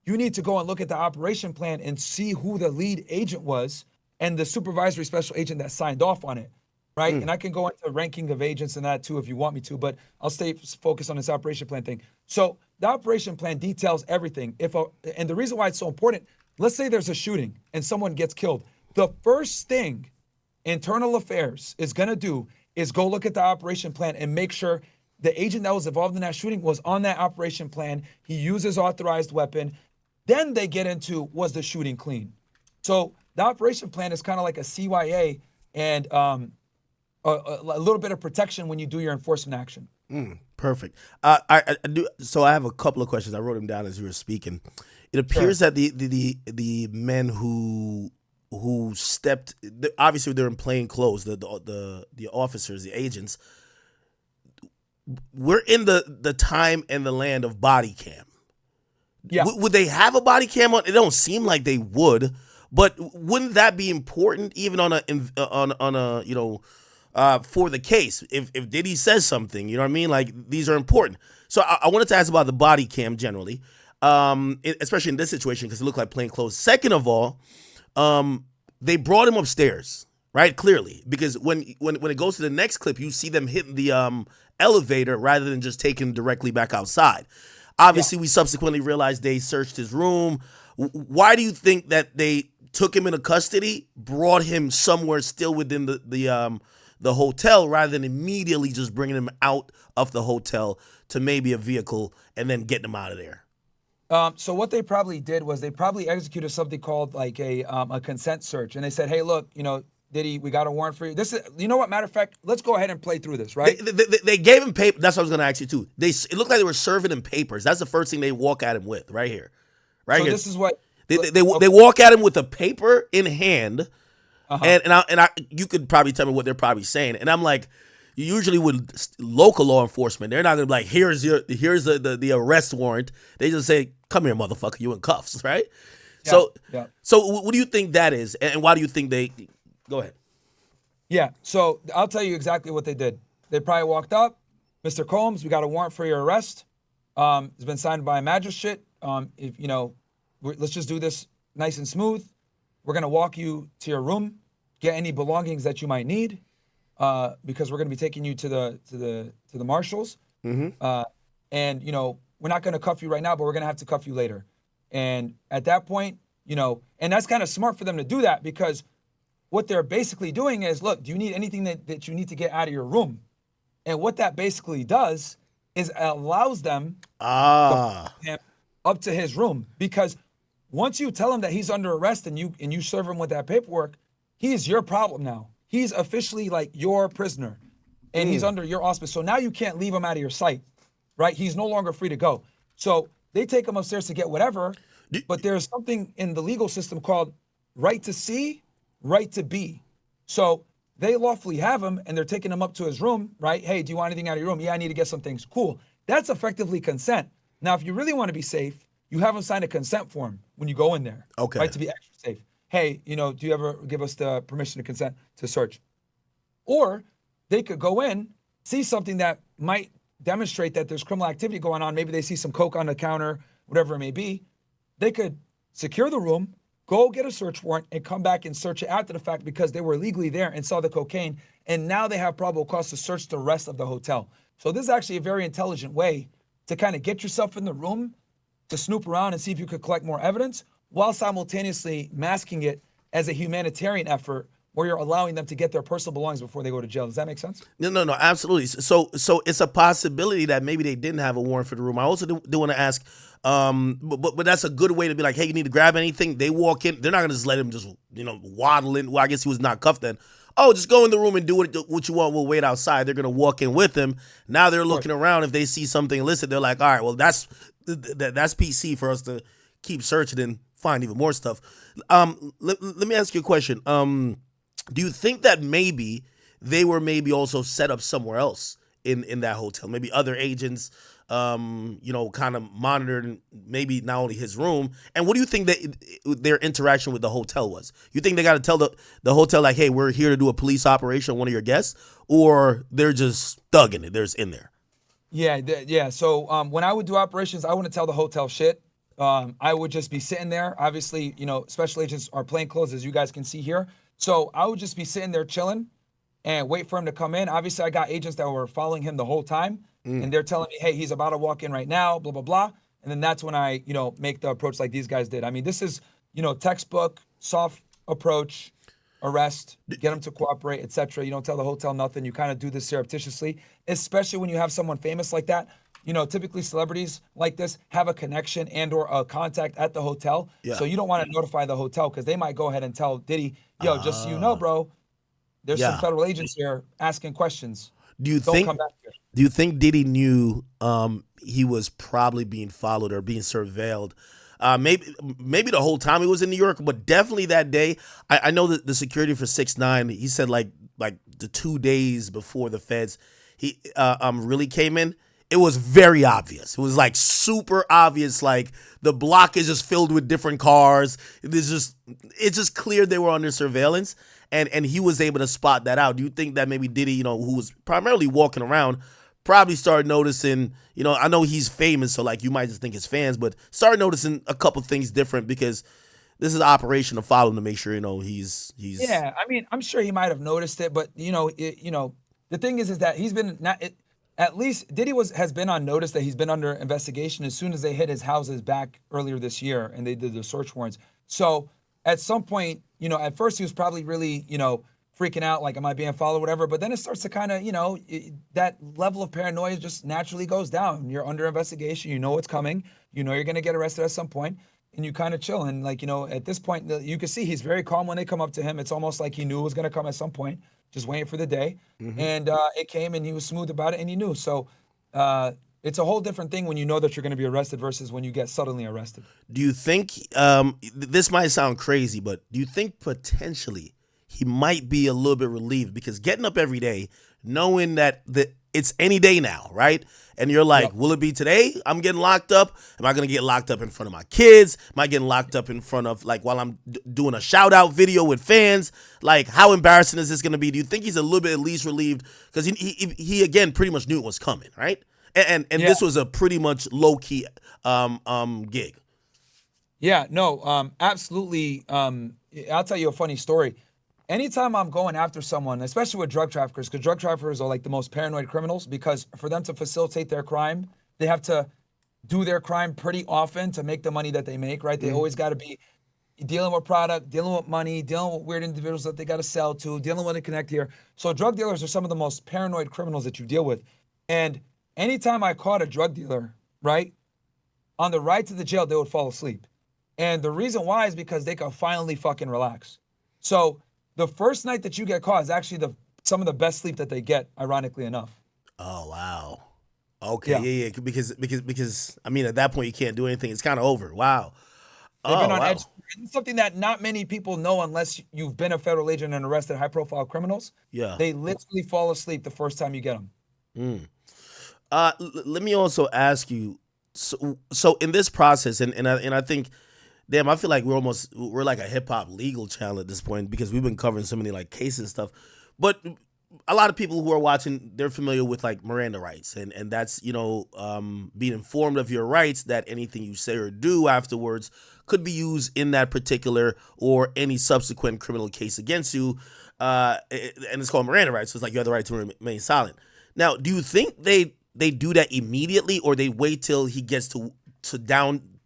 you need to go and look at the operation plan and see who the lead agent was and the supervisory special agent that signed off on it. Right. And I can go into ranking of agents and that too if you want me to, but I'll stay focused on this operation plan thing. So the operation plan details everything. And the reason why it's so important, let's say there's a shooting and someone gets killed. The first thing internal affairs is going to do is go look at the operation plan and make sure the agent that was involved in that shooting was on that operation plan. He uses authorized weapon. Then they get into, was the shooting clean? So the operation plan is kind of like a CYA and a little bit of protection when you do your enforcement action. Perfect. I do. So I have a couple of questions. I wrote them down as you were speaking. It appears that the men who who stepped. Obviously, they're in plain clothes. The officers, the agents. We're in the time and the land of body cam. Yeah. Would they have a body cam on? It don't seem like they would, but wouldn't that be important even on a for the case? If Diddy says something, you know what I mean? Like, these are important. So I wanted to ask about the body cam generally, especially in this situation because it looked like plain clothes. Second of all, they brought him upstairs, right? Clearly, because when it goes to the next clip, you see them hitting the elevator rather than just taking him directly back outside. Obviously, we subsequently realized they searched his room. Why do you think that they took him into custody, brought him somewhere still within the hotel, rather than immediately just bringing him out of the hotel to maybe a vehicle and then getting him out of there? So what they probably did was they probably executed something called like a consent search, and they said, "Hey, look, Diddy, we got a warrant for you. This is, you know what? Matter of fact, let's go ahead and play through this, right?" They gave him paper. That's what I was going to ask you too. It looked like they were serving him papers. That's the first thing they walk at him with, right here, right So here. this is what They walk at him with a paper in hand, and you could probably tell me what they're probably saying, and I'm like, usually with local law enforcement, they're not gonna be like, here's the arrest warrant. They just say, come here, motherfucker, you in cuffs, right? So what do you think that is, and why do you think they? Go ahead. Yeah, so I'll tell you exactly what they did. They probably walked up, Mr. Combs, we got a warrant for your arrest. It's been signed by a magistrate. Let's just do this nice and smooth. We're gonna walk you to your room, get any belongings that you might need, because we're gonna be taking you to the marshals. And we're not gonna cuff you right now, but we're gonna have to cuff you later. And at that point, and that's kind of smart for them to do that because what they're basically doing is, look, do you need anything that you need to get out of your room? And what that basically does is allows them to him up to his room, because once you tell him that he's under arrest and you serve him with that paperwork, he's your problem now. He's officially like your prisoner, and he's under your auspice. So now you can't leave him out of your sight, right? He's no longer free to go. So they take him upstairs to get whatever, but there's something in the legal system called right to see, right to be. So they lawfully have him, and they're taking him up to his room, right? Hey, do you want anything out of your room? Yeah, I need to get some things. Cool. That's effectively consent. Now, if you really want to be safe, you have him sign a consent form when you go in there. Okay. Right, to be extra safe. Hey, do you ever give us the permission to consent to search? Or they could go in, see something that might demonstrate that there's criminal activity going on. Maybe they see some coke on the counter, whatever it may be. They could secure the room, go get a search warrant, and come back and search it after the fact because they were legally there and saw the cocaine. And now they have probable cause to search the rest of the hotel. So this is actually a very intelligent way to kind of get yourself in the room, to snoop around and see if you could collect more evidence, while simultaneously masking it as a humanitarian effort where you're allowing them to get their personal belongings before they go to jail. Does that make sense? No, absolutely. So it's a possibility that maybe they didn't have a warrant for the room. I also do want to ask, but that's a good way to be like, hey, you need to grab anything. They walk in, they're not gonna just let him just waddle in. Well, I guess he was not cuffed then. Oh, just go in the room and do what you want. We'll wait outside. They're gonna walk in with him. Now they're looking around. If they see something illicit, they're like, all right, well that's PC for us to keep searching and find even more stuff. Let me ask you a question. Do you think that maybe they were also set up somewhere else in that hotel? Maybe other agents, kind of monitored maybe not only his room. And what do you think that their interaction with the hotel was? You think they got to tell the hotel like, hey, we're here to do a police operation on one of your guests, or they're just thugging it? There's in there. Yeah. So when I would do operations, I wouldn't tell the hotel shit. I would just be sitting there. Obviously, special agents are plainclothes, as you guys can see here. So I would just be sitting there chilling and wait for him to come in. Obviously, I got agents that were following him the whole time, and they're telling me, hey, he's about to walk in right now, blah, blah, blah. And then that's when I, make the approach like these guys did. I mean, this is, textbook, soft approach, arrest, get him to cooperate, etc. You don't tell the hotel nothing. You kind of do this surreptitiously, especially when you have someone famous like that. Typically celebrities like this have a connection and or a contact at the hotel. Yeah. So you don't want to notify the hotel because they might go ahead and tell Diddy, yo, just so you know, bro, there's some federal agents here asking questions. Don't come back here. Do you think Diddy knew he was probably being followed or being surveilled Maybe the whole time he was in New York, but definitely that day. I know that the security for 6ix9ine. He said like the 2 days before the feds, he really came in. It was very obvious. It was like super obvious. Like the block is just filled with different cars. It's just clear they were under surveillance, and he was able to spot that out. Do you think that maybe Diddy, who was primarily walking around, probably started noticing? I know he's famous, so like you might just think it's fans, but started noticing a couple things different because this is an operation to follow him to make sure he's. Yeah, I mean, I'm sure he might have noticed it, but the thing is that he's been not. At least Diddy has been on notice that he's been under investigation as soon as they hit his houses back earlier this year and they did the search warrants. So at some point, at first he was probably really, freaking out, like, am I being followed, whatever. But then it starts to kind of, that level of paranoia just naturally goes down. You're under investigation. You know what's coming. You know you're going to get arrested at some point, and you kind of chill. And like, at this point, you can see he's very calm when they come up to him. It's almost like he knew it was going to come at some point, just waiting for the day. And it came, and he was smooth about it, and he knew. So it's a whole different thing when you know that you're going to be arrested versus when you get suddenly arrested. Do you think this might sound crazy, but do you think potentially he might be a little bit relieved because getting up every day, knowing that it's any day now, right? And you're like, will it be today? I'm getting locked up. Am I going to get locked up in front of my kids? Am I getting locked up in front of, like, while I'm doing a shout out video with fans? Like, how embarrassing is this going to be? Do you think he's a little bit at least relieved? Because he again pretty much knew it was coming, right? And this was a pretty much low key gig. Yeah, no, absolutely. I'll tell you a funny story. Anytime I'm going after someone, especially with drug traffickers, because drug traffickers are like the most paranoid criminals, because for them to facilitate their crime, they have to do their crime pretty often to make the money that they make, right? They always got to be dealing with product, dealing with money, dealing with weird individuals that they got to sell to, dealing with a connect here. So drug dealers are some of the most paranoid criminals that you deal with. And anytime I caught a drug dealer, right, on the ride to the jail, they would fall asleep. And the reason why is because they could finally fucking relax. So the first night that you get caught is actually some of the best sleep that they get, ironically enough. Oh wow. Okay, yeah. Because I mean, at that point you can't do anything. It's kind of over. Wow. They've been on edge. It's something that not many people know unless you've been a federal agent and arrested high-profile criminals. Yeah. They literally fall asleep the first time you get them. Let me also ask you. So in this process, and I think. Damn, I feel like we're like a hip hop legal channel at this point because we've been covering so many like cases and stuff. But a lot of people who are watching, they're familiar with like Miranda rights, and that's being informed of your rights, that anything you say or do afterwards could be used in that particular or any subsequent criminal case against you. And it's called Miranda rights. So it's like you have the right to remain silent. Now, do you think they do that immediately, or they wait till he gets to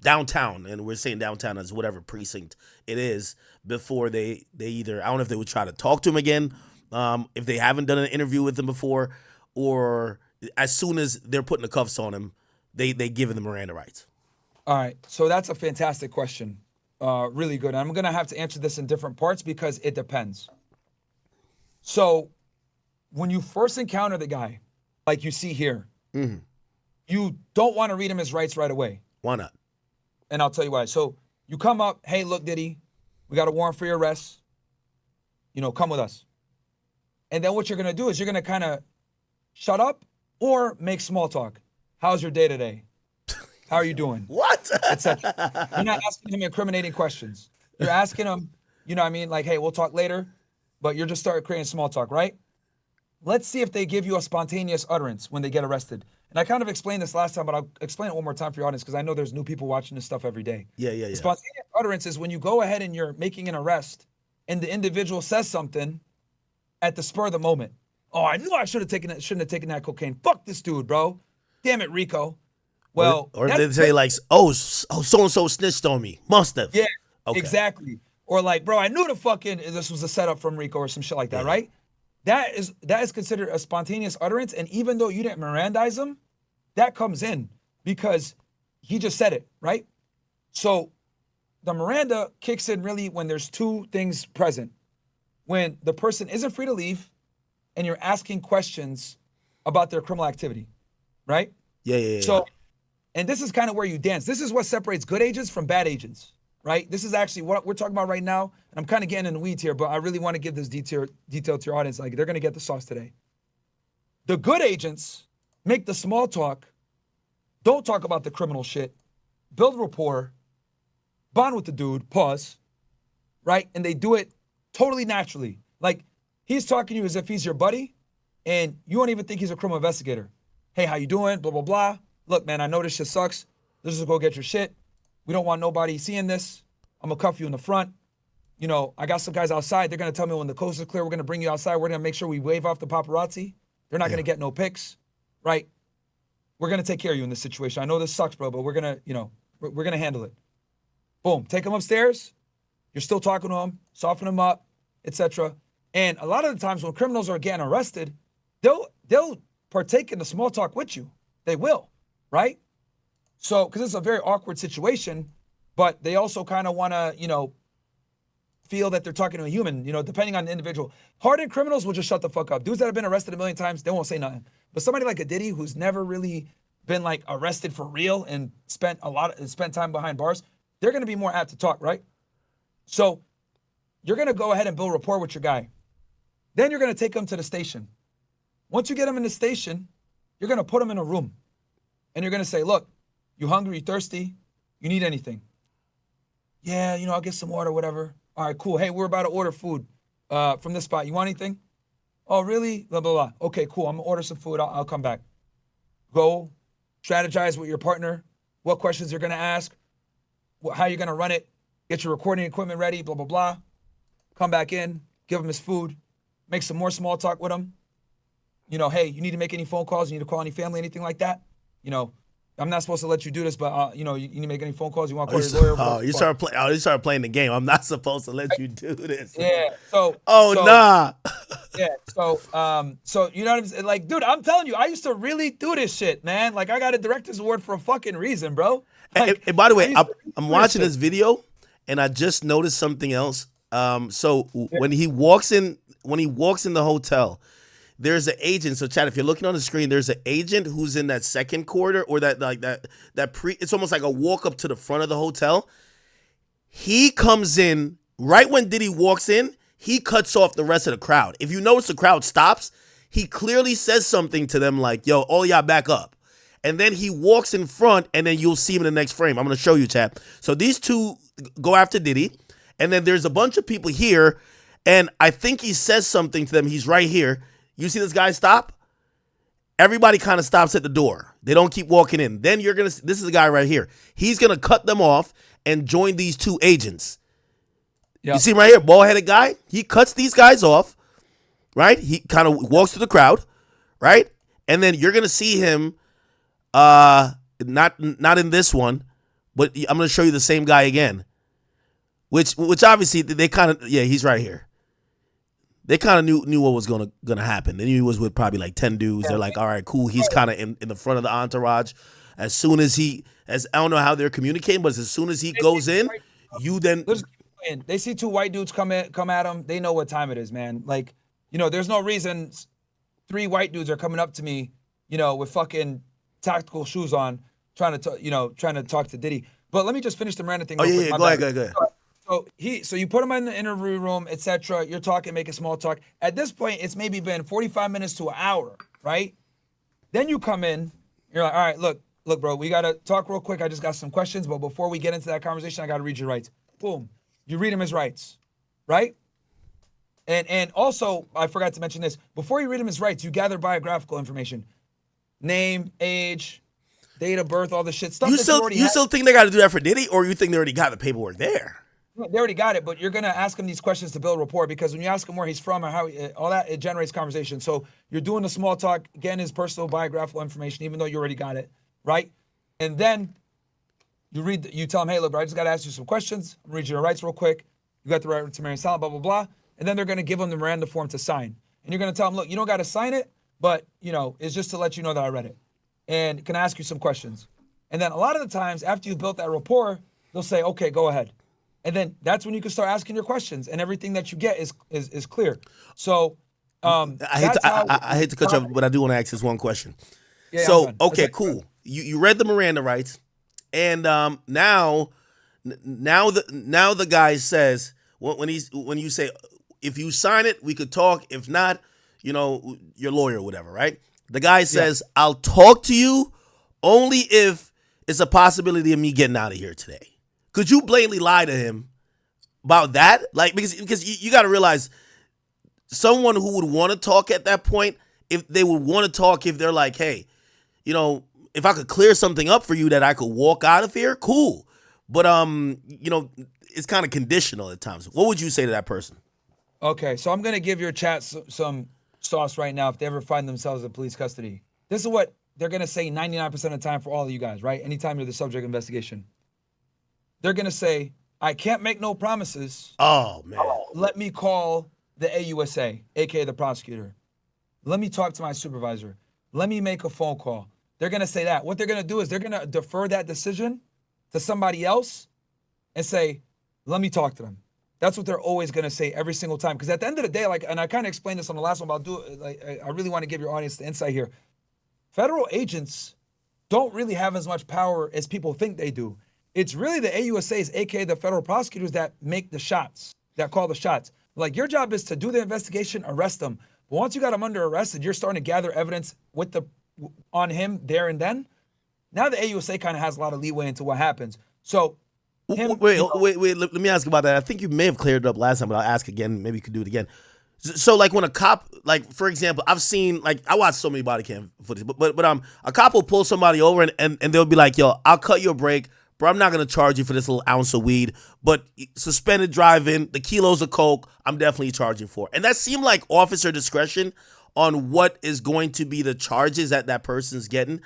downtown, and we're saying downtown as whatever precinct it is, before they either, I don't know if they would try to talk to him again, if they haven't done an interview with him before, or as soon as they're putting the cuffs on him, they give him the Miranda rights? All right, so that's a fantastic question. Really good. I'm going to have to answer this in different parts because it depends. So when you first encounter the guy, like you see here, you don't want to read him his rights right away. Why not? And I'll tell you why. So you come up, hey, look, Diddy, we got a warrant for your arrest. Come with us. And then what you're going to do is you're going to kind of shut up or make small talk. How's your day today? How are you doing? What? Etc. You're not asking him incriminating questions. You're asking him, like, hey, we'll talk later. But you're just starting creating small talk, right? Let's see if they give you a spontaneous utterance when they get arrested. And I kind of explained this last time, but I'll explain it one more time for your audience because I know there's new people watching this stuff every day. Yeah. The spontaneous utterance is when you go ahead and you're making an arrest and the individual says something at the spur of the moment. Oh, I knew I shouldn't have taken that cocaine. Fuck this dude, bro. Damn it, Rico. Well, or they say like, so-and-so snitched on me. Must have. Yeah, okay. Exactly. Or like, bro, I knew this was a setup from Rico or some shit like that, right? That is considered a spontaneous utterance, and even though you didn't Mirandize him, that comes in because he just said it, right? So the Miranda kicks in really when there's two things present. When the person isn't free to leave and you're asking questions about their criminal activity, right? Yeah. So And this is kind of where you dance. This is what separates good agents from bad agents, right? This is actually what we're talking about right now. And I'm kind of getting in the weeds here, but I really want to give this detail to your audience. Like, they're going to get the sauce today. The good agents make the small talk, don't talk about the criminal shit, build rapport, bond with the dude, pause, right? And they do it totally naturally. Like, he's talking to you as if he's your buddy, and you don't even think he's a criminal investigator. Hey, how you doing? Blah, blah, blah. Look, man, I know this shit sucks. Let's just go get your shit. We don't want nobody seeing this. I'm going to cuff you in the front. You know, I got some guys outside. They're going to tell me when the coast is clear, we're going to bring you outside. We're going to make sure we wave off the paparazzi. They're not going to get no pics, right? We're going to take care of you in this situation. I know this sucks, bro, but we're going to, you know, we're going to handle it. Boom. Take them upstairs. You're still talking to them, soften them up, etc. And a lot of the times when criminals are getting arrested, they'll partake in the small talk with you. They will, right? So, because it's a very awkward situation, but they also kind of want to, you know, feel that they're talking to a human, you know, depending on the individual. Hardened criminals will just shut the fuck up. Dudes that have been arrested a million times, they won't say nothing. But somebody like a Diddy, who's never really been like arrested for real and spent time behind bars, they're going to be more apt to talk, right? So you're going to go ahead and build rapport with your guy. Then you're going to take him to the station. Once you get him in the station, you're going to put him in a room. And you're going to say, look, you hungry, you thirsty, you need anything? Yeah, you know, I'll get some water, whatever. All right, cool. Hey, we're about to order food from this spot. You want anything? Oh, really? Blah, blah, blah. Okay, cool. I'm going to order some food. I'll come back. Go strategize with your partner, what questions you're going to ask, how you're going to run it, get your recording equipment ready, blah, blah, blah. Come back in, give him his food, make some more small talk with him. You know, hey, you need to make any phone calls? You need to call any family, anything like that? You know, I'm not supposed to let you do this, but, you know, you need to make any phone calls? You want to call your lawyer? You started playing the game. I'm not supposed to let you do this. Yeah. Nah. Yeah. So you know what I'm saying? Like, dude, I'm telling you, I used to really do this shit, man. Like, I got a director's award for a fucking reason, bro. Like, and by the way, I'm watching this video, and I just noticed something else. When he walks in the hotel, there's an agent. So, Chad, if you're looking on the screen, there's an agent who's in that second corridor, or it's almost like a walk up to the front of the hotel. He comes in right when Diddy walks in. He cuts off the rest of the crowd. If you notice, the crowd stops. He clearly says something to them like, yo, all y'all back up. And then he walks in front, and then you'll see him in the next frame. I'm going to show you, Chad. So these two go after Diddy, and then there's a bunch of people here, and I think he says something to them. He's right here. You see this guy stop? Everybody kind of stops at the door. They don't keep walking in. Then this is the guy right here. He's going to cut them off and join these two agents. Yep. You see him right here, bald-headed guy? He cuts these guys off, right? He kind of walks through the crowd, right? And then you're going to see him, not in this one, but I'm going to show you the same guy again, which obviously they kind of, yeah, he's right here. They kind of knew what was gonna happen. They knew he was with probably like 10 dudes. They're like, all right, cool. He's kind of in the front of the entourage. As soon as I don't know how they're communicating, but as soon as he goes in, you then. They see two white dudes come at him. They know what time it is, man. Like, you know, there's no reason 3 white dudes are coming up to me, you know, with fucking tactical shoes on, trying to talk to Diddy. But let me just finish the random thing. Oh yeah, go ahead. So you put him in the interview room, etc. You're talking, making small talk. At this point, it's maybe been 45 minutes to an hour, right? Then you come in, you're like, all right, look, bro, we gotta talk real quick. I just got some questions, but before we get into that conversation, I gotta read your rights. Boom, you read him his rights, right? And also, I forgot to mention this. Before you read him his rights, you gather biographical information, name, age, date of birth, all the shit stuff. You still think they got to do that for Diddy, or you think they already got the paperwork there? They already got it, but you're going to ask him these questions to build rapport, because when you ask him where he's from or how all that, it generates conversation. So you're doing the small talk, getting his personal biographical information, even though you already got it, right? And then you tell him, hey, look, bro, I just got to ask you some questions. I'm read your rights real quick. You got the right to marry and silent, blah, blah, blah. And then they're going to give him the Miranda form to sign. And you're going to tell him, look, you don't got to sign it, but, you know, it's just to let you know that I read it. And can I ask you some questions? And then a lot of the times, after you've built that rapport, they'll say, okay, go ahead. And then that's when you can start asking your questions, and everything that you get is clear. So I hate to cut you off, but I do want to ask this one question. Yeah, so, okay, cool. you read the Miranda rights, and now the guy says when you say if you sign it we could talk, if not, your lawyer or whatever, right? The guy says I'll talk to you only if it's a possibility of me getting out of here today. Could you blatantly lie to him about that? Like, because you got to realize someone who would want to talk at that point, if they would want to talk, if they're like, hey, if I could clear something up for you that I could walk out of here, cool. But it's kind of conditional at times. What would you say to that person? Okay, so I'm gonna give your chat some sauce right now if they ever find themselves in police custody. This is what they're gonna say 99% of the time for all of you guys, right? Anytime you're the subject of investigation, they're gonna say, "I can't make no promises. Oh man, Let me call the AUSA, aka the prosecutor. Let me talk to my supervisor. Let me make a phone call." They're gonna say that. What they're gonna do is they're gonna defer that decision to somebody else and say, "Let me talk to them." That's what they're always gonna say every single time. Because at the end of the day, and I kind of explained this on the last one, but I'll do it. I really want to give your audience the insight here. Federal agents don't really have as much power as people think they do. It's really the AUSAs, aka the federal prosecutors, that make the shots, that call the shots. Like, your job is to do the investigation, arrest them. But once you got him under arrest and you're starting to gather evidence on him there and then, now the AUSA kind of has a lot of leeway into what happens. So, wait. Let me ask about that. I think you may have cleared it up last time, but I'll ask again. Maybe you could do it again. So, like, when a cop, like, for example, I've seen, like, I watch so many body cam footage, but a cop will pull somebody over and they'll be like, "Yo, I'll cut your break, bro. I'm not gonna charge you for this little ounce of weed, but suspended driving, the kilos of coke, I'm definitely charging for." And that seemed like officer discretion on what is going to be the charges that person's getting.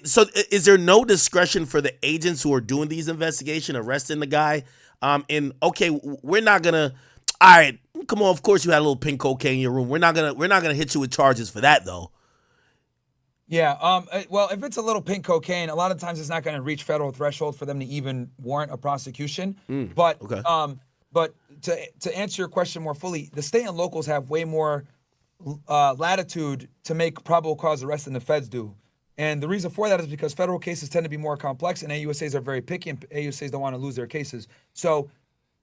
So is there no discretion for the agents who are doing these investigations, arresting the guy? Okay, we're not gonna. All right, come on. Of course, you had a little pink cocaine in your room. We're not gonna hit you with charges for that, though. Yeah. Well, if it's a little pink cocaine, a lot of times it's not going to reach federal threshold for them to even warrant a prosecution. But okay. But to answer your question more fully, the state and locals have way more latitude to make probable cause arrest than the feds do. And the reason for that is because federal cases tend to be more complex, and AUSAs are very picky, and AUSAs don't want to lose their cases. So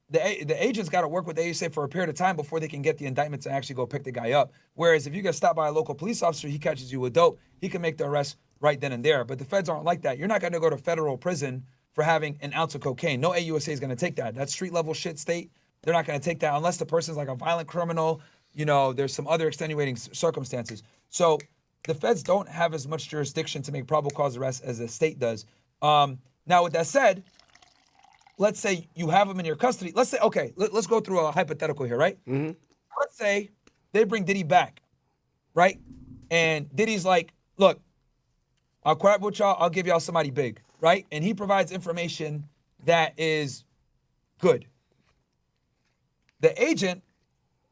the agents got to work with the AUSA for a period of time before they can get the indictments and actually go pick the guy up. Whereas if you get stopped by a local police officer, he catches you with dope, he can make the arrest right then and there. But the feds aren't like that. You're not going to go to federal prison for having an ounce of cocaine. No AUSA is going to take that. That's street level shit state. They're not going to take that unless the person's like a violent criminal. There's some other extenuating circumstances. So the feds don't have as much jurisdiction to make probable cause arrests as the state does. Now, with that said, let's say you have them in your custody. Let's say, okay, let's go through a hypothetical here, right? Mm-hmm. Let's say they bring Diddy back, right? And Diddy's like, "Look, I'll cooperate with y'all. I'll give y'all somebody big," right? And he provides information that is good. The agent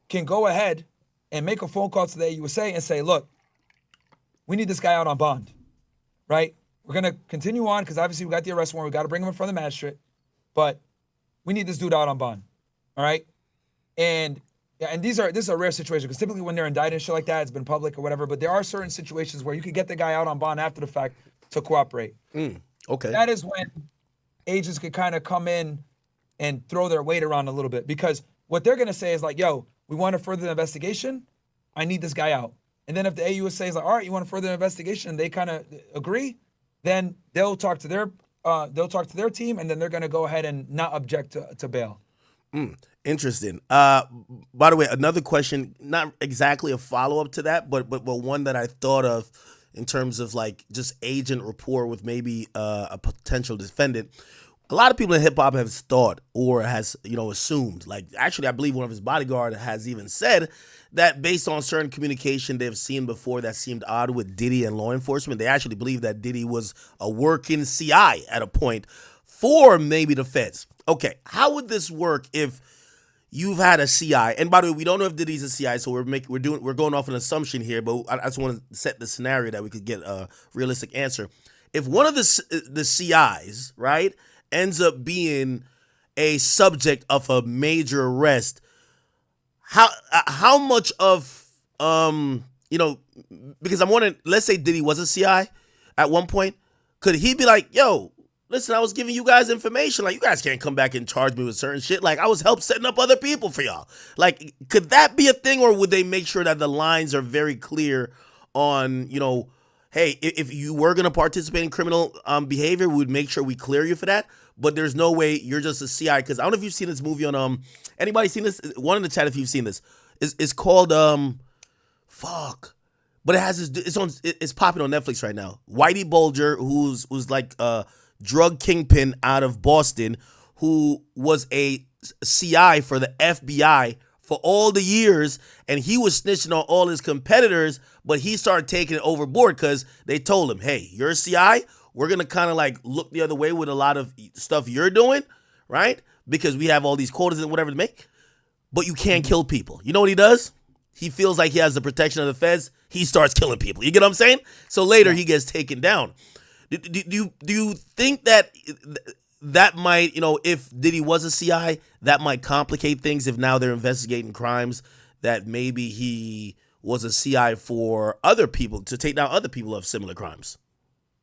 can go ahead and make a phone call to the AUSA and say, "Look, we need this guy out on bond," right? We're going to continue on because obviously we got the arrest warrant. We got to bring him in front of the magistrate, but we need this dude out on bond, all right? And this is a rare situation because typically when they're indicted and shit like that, it's been public or whatever, but there are certain situations where you could get the guy out on bond after the fact to cooperate. Okay. That is when agents could kind of come in and throw their weight around a little bit because what they're going to say is like, "Yo, we want to further the investigation. I need this guy out." And then if the AUSA is like, "All right, you want to further the investigation," and they kind of agree, then they'll talk to their team, and then they're going to go ahead and not object to bail. Interesting. By the way, another question, not exactly a follow-up to that, but one that I thought of in terms of like just agent rapport with maybe a potential defendant. A lot of people in hip hop have thought or has assumed, like, actually I believe one of his bodyguard has even said that based on certain communication they've seen before that seemed odd with Diddy and law enforcement, they actually believe that Diddy was a working CI at a point for maybe the feds. Okay, how would this work if you've had a CI? And by the way, we don't know if Diddy's a CI, so we're going off an assumption here, but I just want to set the scenario that we could get a realistic answer. If one of the CIs, right, ends up being a subject of a major arrest, how much of because I'm wondering, let's say Diddy was a CI at one point, Could he be like, yo, listen, I was giving you guys information. Like, you guys can't come back and charge me with certain shit. Like, I was help setting up other people for y'all. Like, could that be a thing, or would they make sure that the lines are very clear on, hey, if you were gonna participate in criminal behavior, we would make sure we clear you for that. But there's no way you're just a CI. Because I don't know if you've seen this movie on anybody seen this? One in the chat if you've seen this. It's called fuck. But it's popping on Netflix right now. Whitey Bulger, who's like a drug kingpin out of Boston, who was a CI for the FBI for all the years, and he was snitching on all his competitors, but he started taking it overboard because they told him, hey, you're a CI, we're going to kind of like look the other way with a lot of stuff you're doing, right? Because we have all these quotas and whatever to make, but you can't kill people. You know what he does? He feels like he has the protection of the feds. He starts killing people. You get what I'm saying? So later he gets taken down. Do you think that might, if Diddy was a CI, that might complicate things if now they're investigating crimes that maybe he was a CI for other people to take down other people of similar crimes?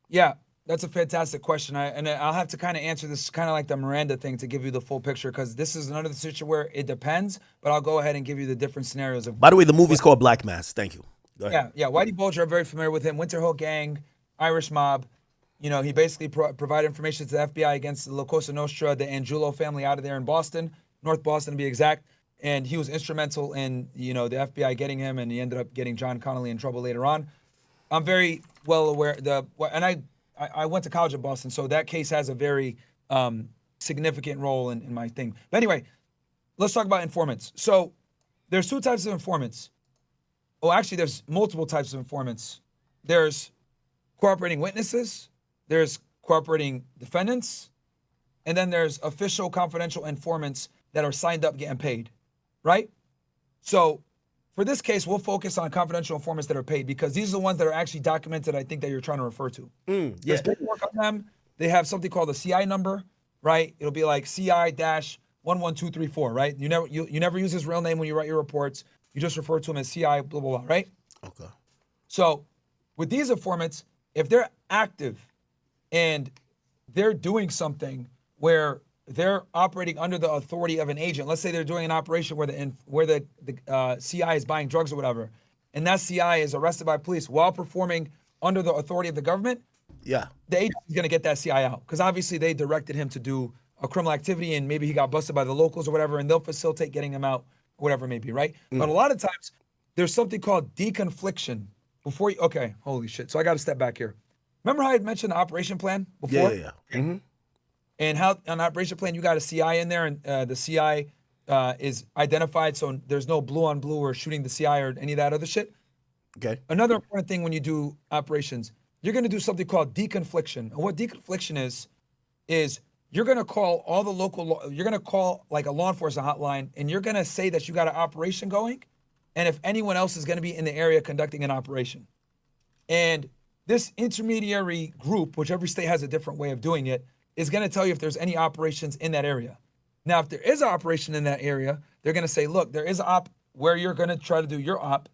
Yeah, that's a fantastic question. I'll have to kind of answer this kind of like the Miranda thing to give you the full picture, because this is another situation where it depends, but I'll go ahead and give you the different scenarios. By the way, the movie's called Black Mass. Thank you. Go ahead. Yeah. Whitey Bulger, I'm very familiar with him. Winter Hill Gang, Irish Mob. He basically provided information to the FBI against the La Cosa Nostra, the Angiulo family out of there in Boston, North Boston to be exact. And he was instrumental in, the FBI getting him, and he ended up getting John Connolly in trouble later on. I'm very well aware, and I went to college in Boston, so that case has a very significant role in my thing. But anyway, let's talk about informants. So there's two types of informants. Oh, actually, there's multiple types of informants. There's cooperating witnesses, there's cooperating defendants, and then there's official confidential informants that are signed up getting paid, right? So for this case, we'll focus on confidential informants that are paid, because these are the ones that are actually documented, I think, that you're trying to refer to. There's paperwork on them. They have something called the CI number, right? It'll be like CI-11234, right? You never use his real name when you write your reports. You just refer to him as CI, blah, blah, blah, right? Okay. So with these informants, if they're active and they're doing something where they're operating under the authority of an agent, let's say they're doing an operation where the CI is buying drugs or whatever, and that CI is arrested by police while performing under the authority of the government, the agent is going to get that CI out, because obviously they directed him to do a criminal activity, and maybe he got busted by the locals or whatever, and they'll facilitate getting him out, whatever it may be, right? But a lot of times there's something called deconfliction. Okay, holy shit. So I got to step back here. Remember how I mentioned the operation plan before? Yeah. Mm-hmm. And how on the operation plan you got a CI in there, and the CI is identified, so there's no blue on blue or shooting the CI or any of that other shit. Okay. Another important thing when you do operations, you're going to do something called deconfliction. And what deconfliction is you're going to call all the you're going to call like a law enforcement hotline, and you're going to say that you got an operation going, and if anyone else is going to be in the area conducting an operation. And this intermediary group, which every state has a different way of doing it, is going to tell you if there's any operations in that area. Now, if there is an operation in that area, they're going to say, look, there is an op where you're going to try to do your op.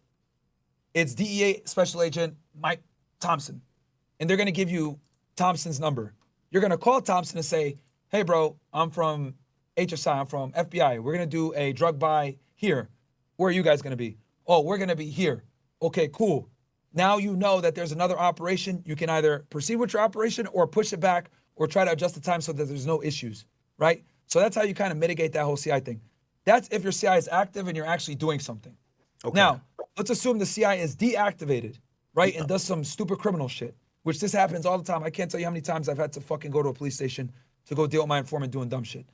It's DEA Special Agent Mike Thompson. And they're going to give you Thompson's number. You're going to call Thompson and say, hey, bro, I'm from HSI, I'm from FBI. We're going to do a drug buy here. Where are you guys going to be? Oh, we're going to be here. Okay, cool. Now you know that there's another operation. You can either proceed with your operation or push it back or try to adjust the time so that there's no issues, right? So that's how you kind of mitigate that whole CI thing. That's if your CI is active and you're actually doing something. Okay. Now, let's assume the CI is deactivated, right, and does some stupid criminal shit, which this happens all the time. I can't tell you how many times I've had to fucking go to a police station to go deal with my informant doing dumb shit.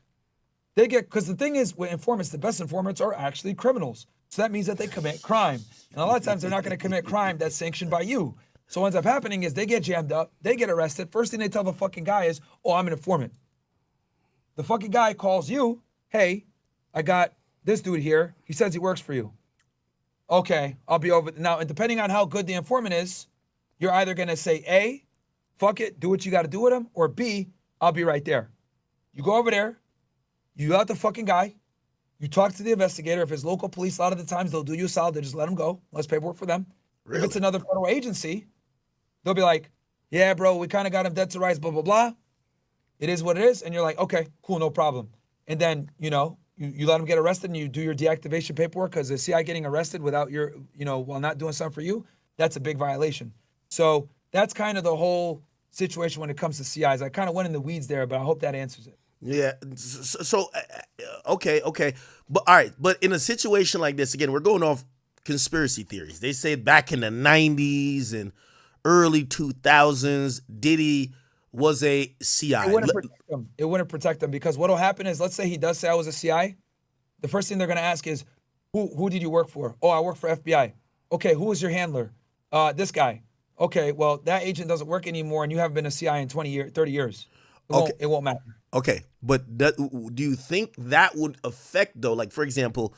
Because the thing is, with informants, the best informants are actually criminals. So that means that they commit crime. And a lot of times they're not going to commit crime that's sanctioned by you. So what ends up happening is they get jammed up, they get arrested. First thing they tell the fucking guy is, oh, I'm an informant. The fucking guy calls you, hey, I got this dude here. He says he works for you. Okay, I'll be over. Now, and depending on how good the informant is, you're either going to say, A, fuck it, do what you got to do with him, or B, I'll be right there. You go over there, you got the fucking guy, you talk to the investigator. If it's local police, a lot of the times they'll do you a solid, they just let him go. Less paperwork for them. Really? If it's another federal agency, they'll be like, yeah, bro, we kind of got him dead to rights, blah, blah, blah. It is what it is. And you're like, okay, cool, no problem. And then, you let him get arrested and you do your deactivation paperwork because the CI getting arrested without your, while not doing something for you, that's a big violation. So that's kind of the whole situation when it comes to CIs. I kind of went in the weeds there, but I hope that answers it. Yeah. Okay. But all right. But in a situation like this, again, we're going off conspiracy theories. They say back in the 90s and early 2000s, Diddy was a CI. It wouldn't protect them. It wouldn't protect them because what'll happen is, let's say he does say I was a CI. The first thing they're gonna ask is, who did you work for? Oh, I work for FBI. Okay, who was your handler? This guy. Okay, well that agent doesn't work anymore, and you haven't been a CI in 20 years, 30 years. It won't matter. Okay, but do you think that would affect, though? Like, for example,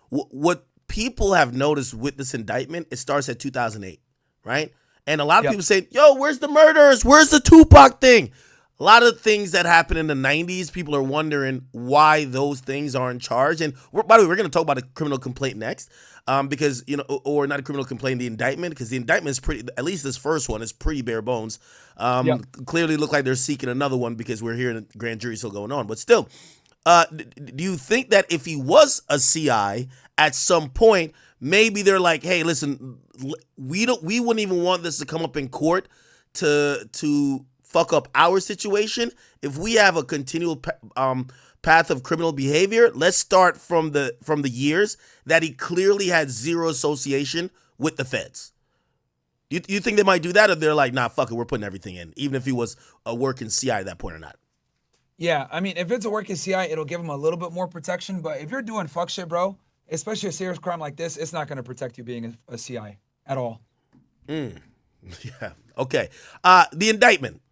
what people have noticed with this indictment, it starts at 2008, right? And a lot of people say, yo, where's the murders? Where's the Tupac thing? A lot of things that happened in the 90s, people are wondering why those things aren't charged. And by the way, we're going to talk about a criminal complaint next, because, or not a criminal complaint, the indictment, because the indictment is pretty, at least this first one is pretty bare bones. Clearly look like they're seeking another one because we're hearing the grand jury still going on. But still, do you think that if he was a CI at some point, maybe they're like, hey, listen, we wouldn't even want this to come up in court to fuck up our situation. If we have a continual path of criminal behavior, let's start from the years that he clearly had zero association with the feds. You think they might do that, or they're like, nah, fuck it, we're putting everything in, even if he was a working CI at that point or not? Yeah, I mean, if it's a working CI, it'll give him a little bit more protection. But if you're doing fuck shit, bro, especially a serious crime like this, it's not going to protect you being a CI at all. Yeah. Okay. The indictment.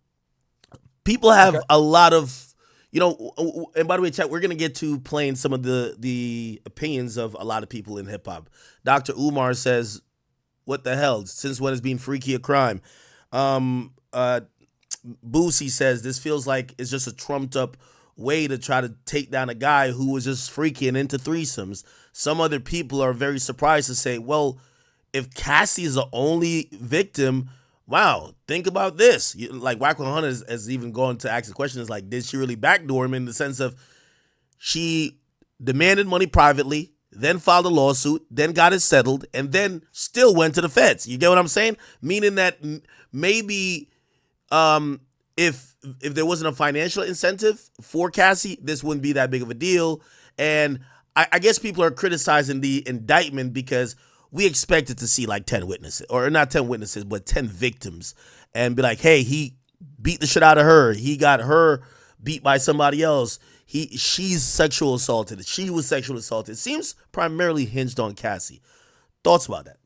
People have a lot of, and by the way, chat, we're going to get to playing some of the opinions of a lot of people in hip hop. Dr. Umar says, what the hell? Since when is being freaky a crime? Boosie says, this feels like it's just a trumped up way to try to take down a guy who was just freaky and into threesomes. Some other people are very surprised to say, well, if Cassie is the only victim, wow, think about this. Like, Wack 100 has even gone to ask the question, is like, did she really backdoor him, in the sense of she demanded money privately, then filed a lawsuit, then got it settled, and then still went to the feds. You get what I'm saying? Meaning that maybe if there wasn't a financial incentive for Cassie, this wouldn't be that big of a deal. And I guess people are criticizing the indictment because we expected to see like 10 witnesses, or not 10 witnesses, but 10 victims, and be like, hey, he beat the shit out of her. He got her beat by somebody else. She's sexual assaulted. She was sexually assaulted. It seems primarily hinged on Cassie. Thoughts about that?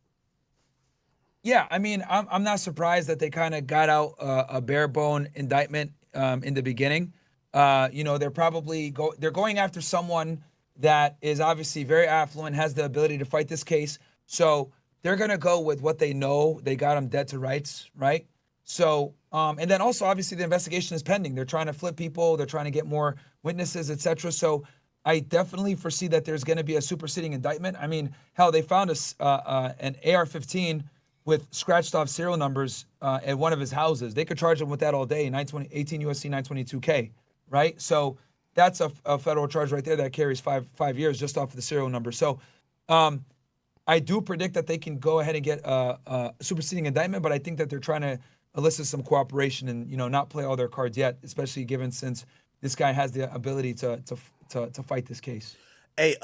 Yeah, I mean, I'm not surprised that they kind of got out a bare bone indictment in the beginning. They're probably they're going after someone that is obviously very affluent, has the ability to fight this case. So they're gonna go with what they know. They got him dead to rights, right? So, and then also obviously the investigation is pending. They're trying to flip people. They're trying to get more witnesses, etc. So I definitely foresee that there's going to be a superseding indictment. I mean, hell, they found an AR-15 with scratched off serial numbers at one of his houses. They could charge him with that all day, 18 U.S.C. 922K, right? So that's a federal charge right there that carries five years just off of the serial number. So I do predict that they can go ahead and get a superseding indictment, but I think that they're trying to elicit some cooperation and not play all their cards yet, especially given since this guy has the ability to fight this case. Hey,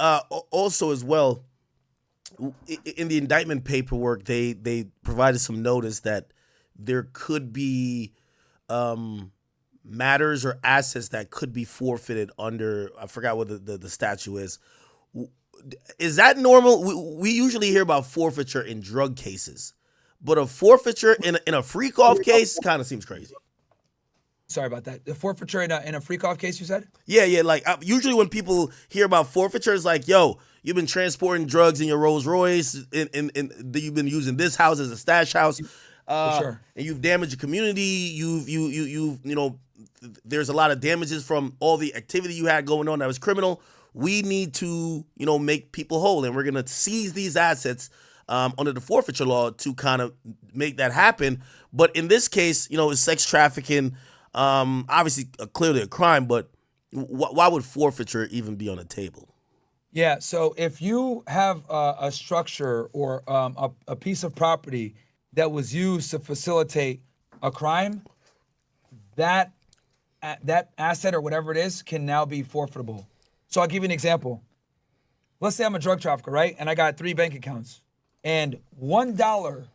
also as well, in the indictment paperwork, they provided some notice that there could be matters or assets that could be forfeited under, I forgot what the statute is. Is that normal? We usually hear about forfeiture in drug cases, but a forfeiture in a freak off case kind of seems crazy. Sorry about that. The forfeiture in a freak off case, you said? Yeah. Like usually when people hear about forfeiture, it's like, yo, you've been transporting drugs in your Rolls Royce, and you've been using this house as a stash house, sure. And you've damaged your community. You've there's a lot of damages from all the activity you had going on that was criminal. We need to make people whole, and we're gonna seize these assets under the forfeiture law to kind of make that happen. But in this case, it's sex trafficking, obviously clearly a crime, but why would forfeiture even be on the table? Yeah. So if you have a structure or a piece of property that was used to facilitate a crime, that that asset or whatever it is can now be forfeitable. So I'll give you an example. Let's say I'm a drug trafficker, right? And I got 3 bank accounts, and $1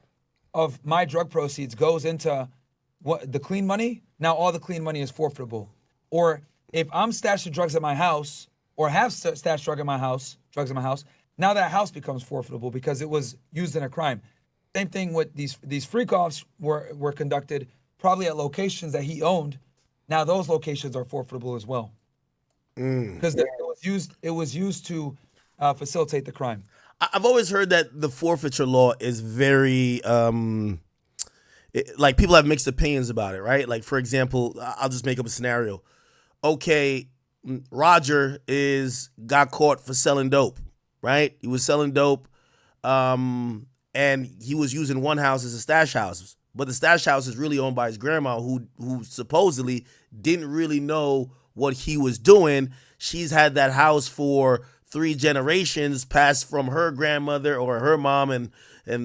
of my drug proceeds goes into the clean money. Now all the clean money is forfeitable. Or if I'm stashing drugs at my house or have stashed drugs in my house, now that house becomes forfeitable because it was used in a crime. Same thing with these freak-offs were conducted probably at locations that he owned. Now those locations are forfeitable as well because it was used to facilitate the crime. I've always heard that the forfeiture law is very like people have mixed opinions about it, right? Like for example, I'll just make up a scenario. Okay, Roger got caught for selling dope, right? He was selling dope, and he was using one house as a stash house, but the stash house is really owned by his grandma, who supposedly didn't really know what he was doing. She's had that house for 3 generations, passed from her grandmother or her mom and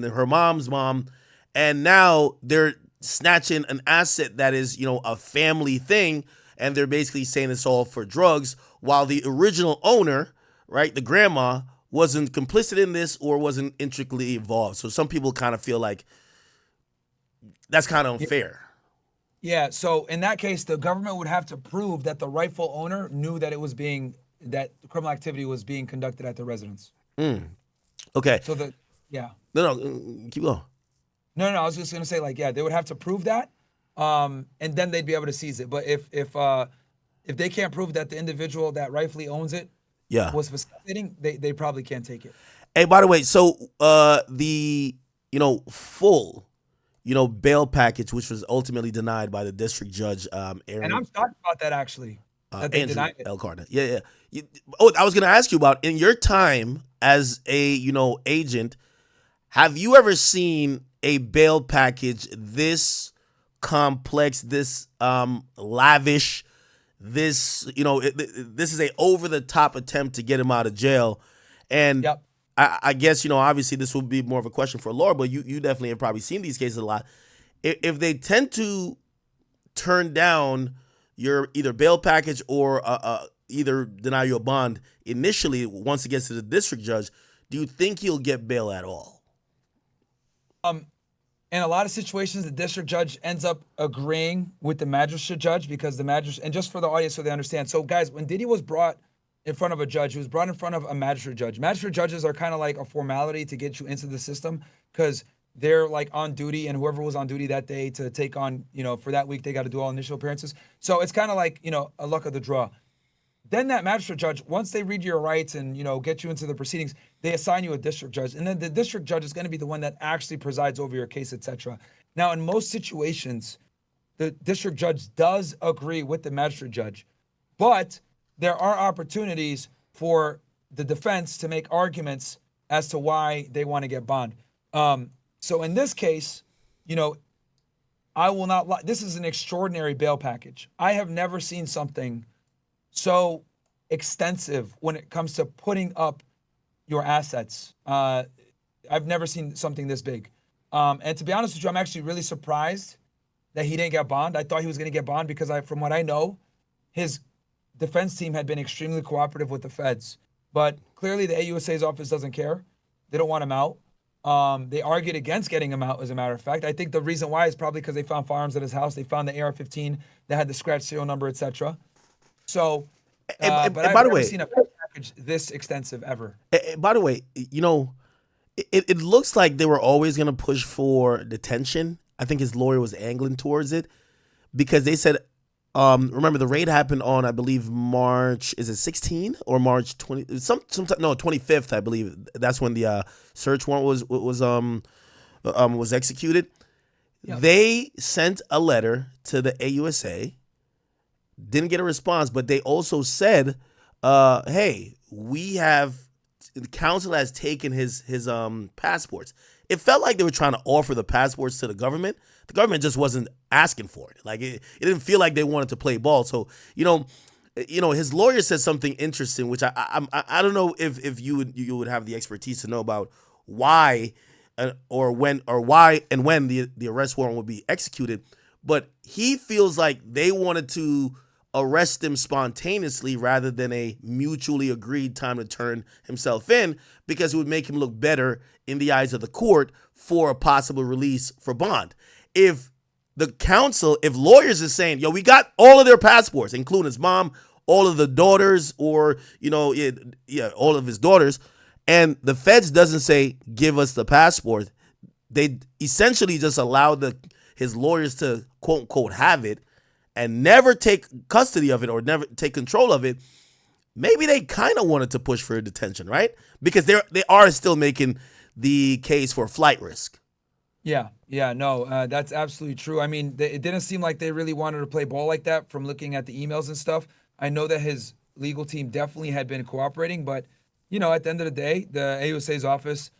her mom's mom, and now they're snatching an asset that is a family thing, and they're basically saying it's all for drugs, while the original owner, right, the grandma, wasn't complicit in this or wasn't intricately involved. So some people kind of feel like that's kind of unfair. Yeah, so in that case, the government would have to prove that the rightful owner knew that that criminal activity was being conducted at the residence. Okay. So No, keep going. No, I was just gonna say they would have to prove that, and then they'd be able to seize it. But if they can't prove that the individual that rightfully owns it was facilitating, they probably can't take it. Hey, by the way, so the full bail package, which was ultimately denied by the district judge, Aaron. And I'm shocked about that actually. That they Andrew denied it. L. Carter. Yeah. I was gonna ask you about in your time as a agent, have you ever seen a bail package this complex, this lavish, this this is a over the top attempt to get him out of jail, and Yep. I guess obviously this would be more of a question for Laura, but you definitely have probably seen these cases a lot. If they tend to turn down your either bail package or either deny you a bond initially once it gets to the district judge, do you think he'll get bail at all? In a lot of situations, the district judge ends up agreeing with the magistrate judge because the magistrate, and just for the audience so they understand. So guys, when Diddy was brought in front of a judge, he was brought in front of a magistrate judge. Magistrate judges are kind of like a formality to get you into the system because they're like on duty, and whoever was on duty that day to take on, for that week, they got to do all initial appearances. So it's kind of like, a luck of the draw. Then that magistrate judge, once they read your rights and, get you into the proceedings, they assign you a district judge. And then the district judge is going to be the one that actually presides over your case, etc. Now, in most situations, the district judge does agree with the magistrate judge, but there are opportunities for the defense to make arguments as to why they want to get bond. So in this case, I will not lie. This is an extraordinary bail package. I have never seen something so extensive when it comes to putting up your assets. I've never seen something this big. And to be honest with you, I'm actually really surprised that he didn't get bond. I thought he was going to get bond because from what I know, his defense team had been extremely cooperative with the feds. But clearly the AUSA's office doesn't care. They don't want him out. They argued against getting him out, as a matter of fact. I think the reason why is probably because they found firearms at his house. They found the AR-15 that had the scratch serial number, etc. So, but I've never seen a package this extensive ever. By the way, it looks like they were always going to push for detention. I think his lawyer was angling towards it because they said, remember the raid happened on, I believe, March, is it 16 or March 20? Sometime, no, 25th, I believe. That's when the search warrant was executed. Yep. They sent a letter to the AUSA, didn't get a response, but they also said, hey, we have the council has taken his passports. It felt like they were trying to offer the passports to the government. The government just wasn't asking for it. Like it didn't feel like they wanted to play ball. So his lawyer said something interesting, which I don't know if you would have the expertise to know about why or when the arrest warrant would be executed. But he feels like they wanted to arrest him spontaneously rather than a mutually agreed time to turn himself in, because it would make him look better in the eyes of the court for a possible release for bond. If lawyers is saying, yo, we got all of their passports, including his mom, all of the daughters, or all of his daughters, and the feds doesn't say give us the passport, they essentially just allow his lawyers to quote unquote have it and never take custody of it or never take control of it. Maybe they kind of wanted to push for detention, right? Because they are still making the case for flight risk. Yeah, no, that's absolutely true. I mean, it didn't seem like they really wanted to play ball like that from looking at the emails and stuff. I know that his legal team definitely had been cooperating, but, at the end of the day, the AUSA's office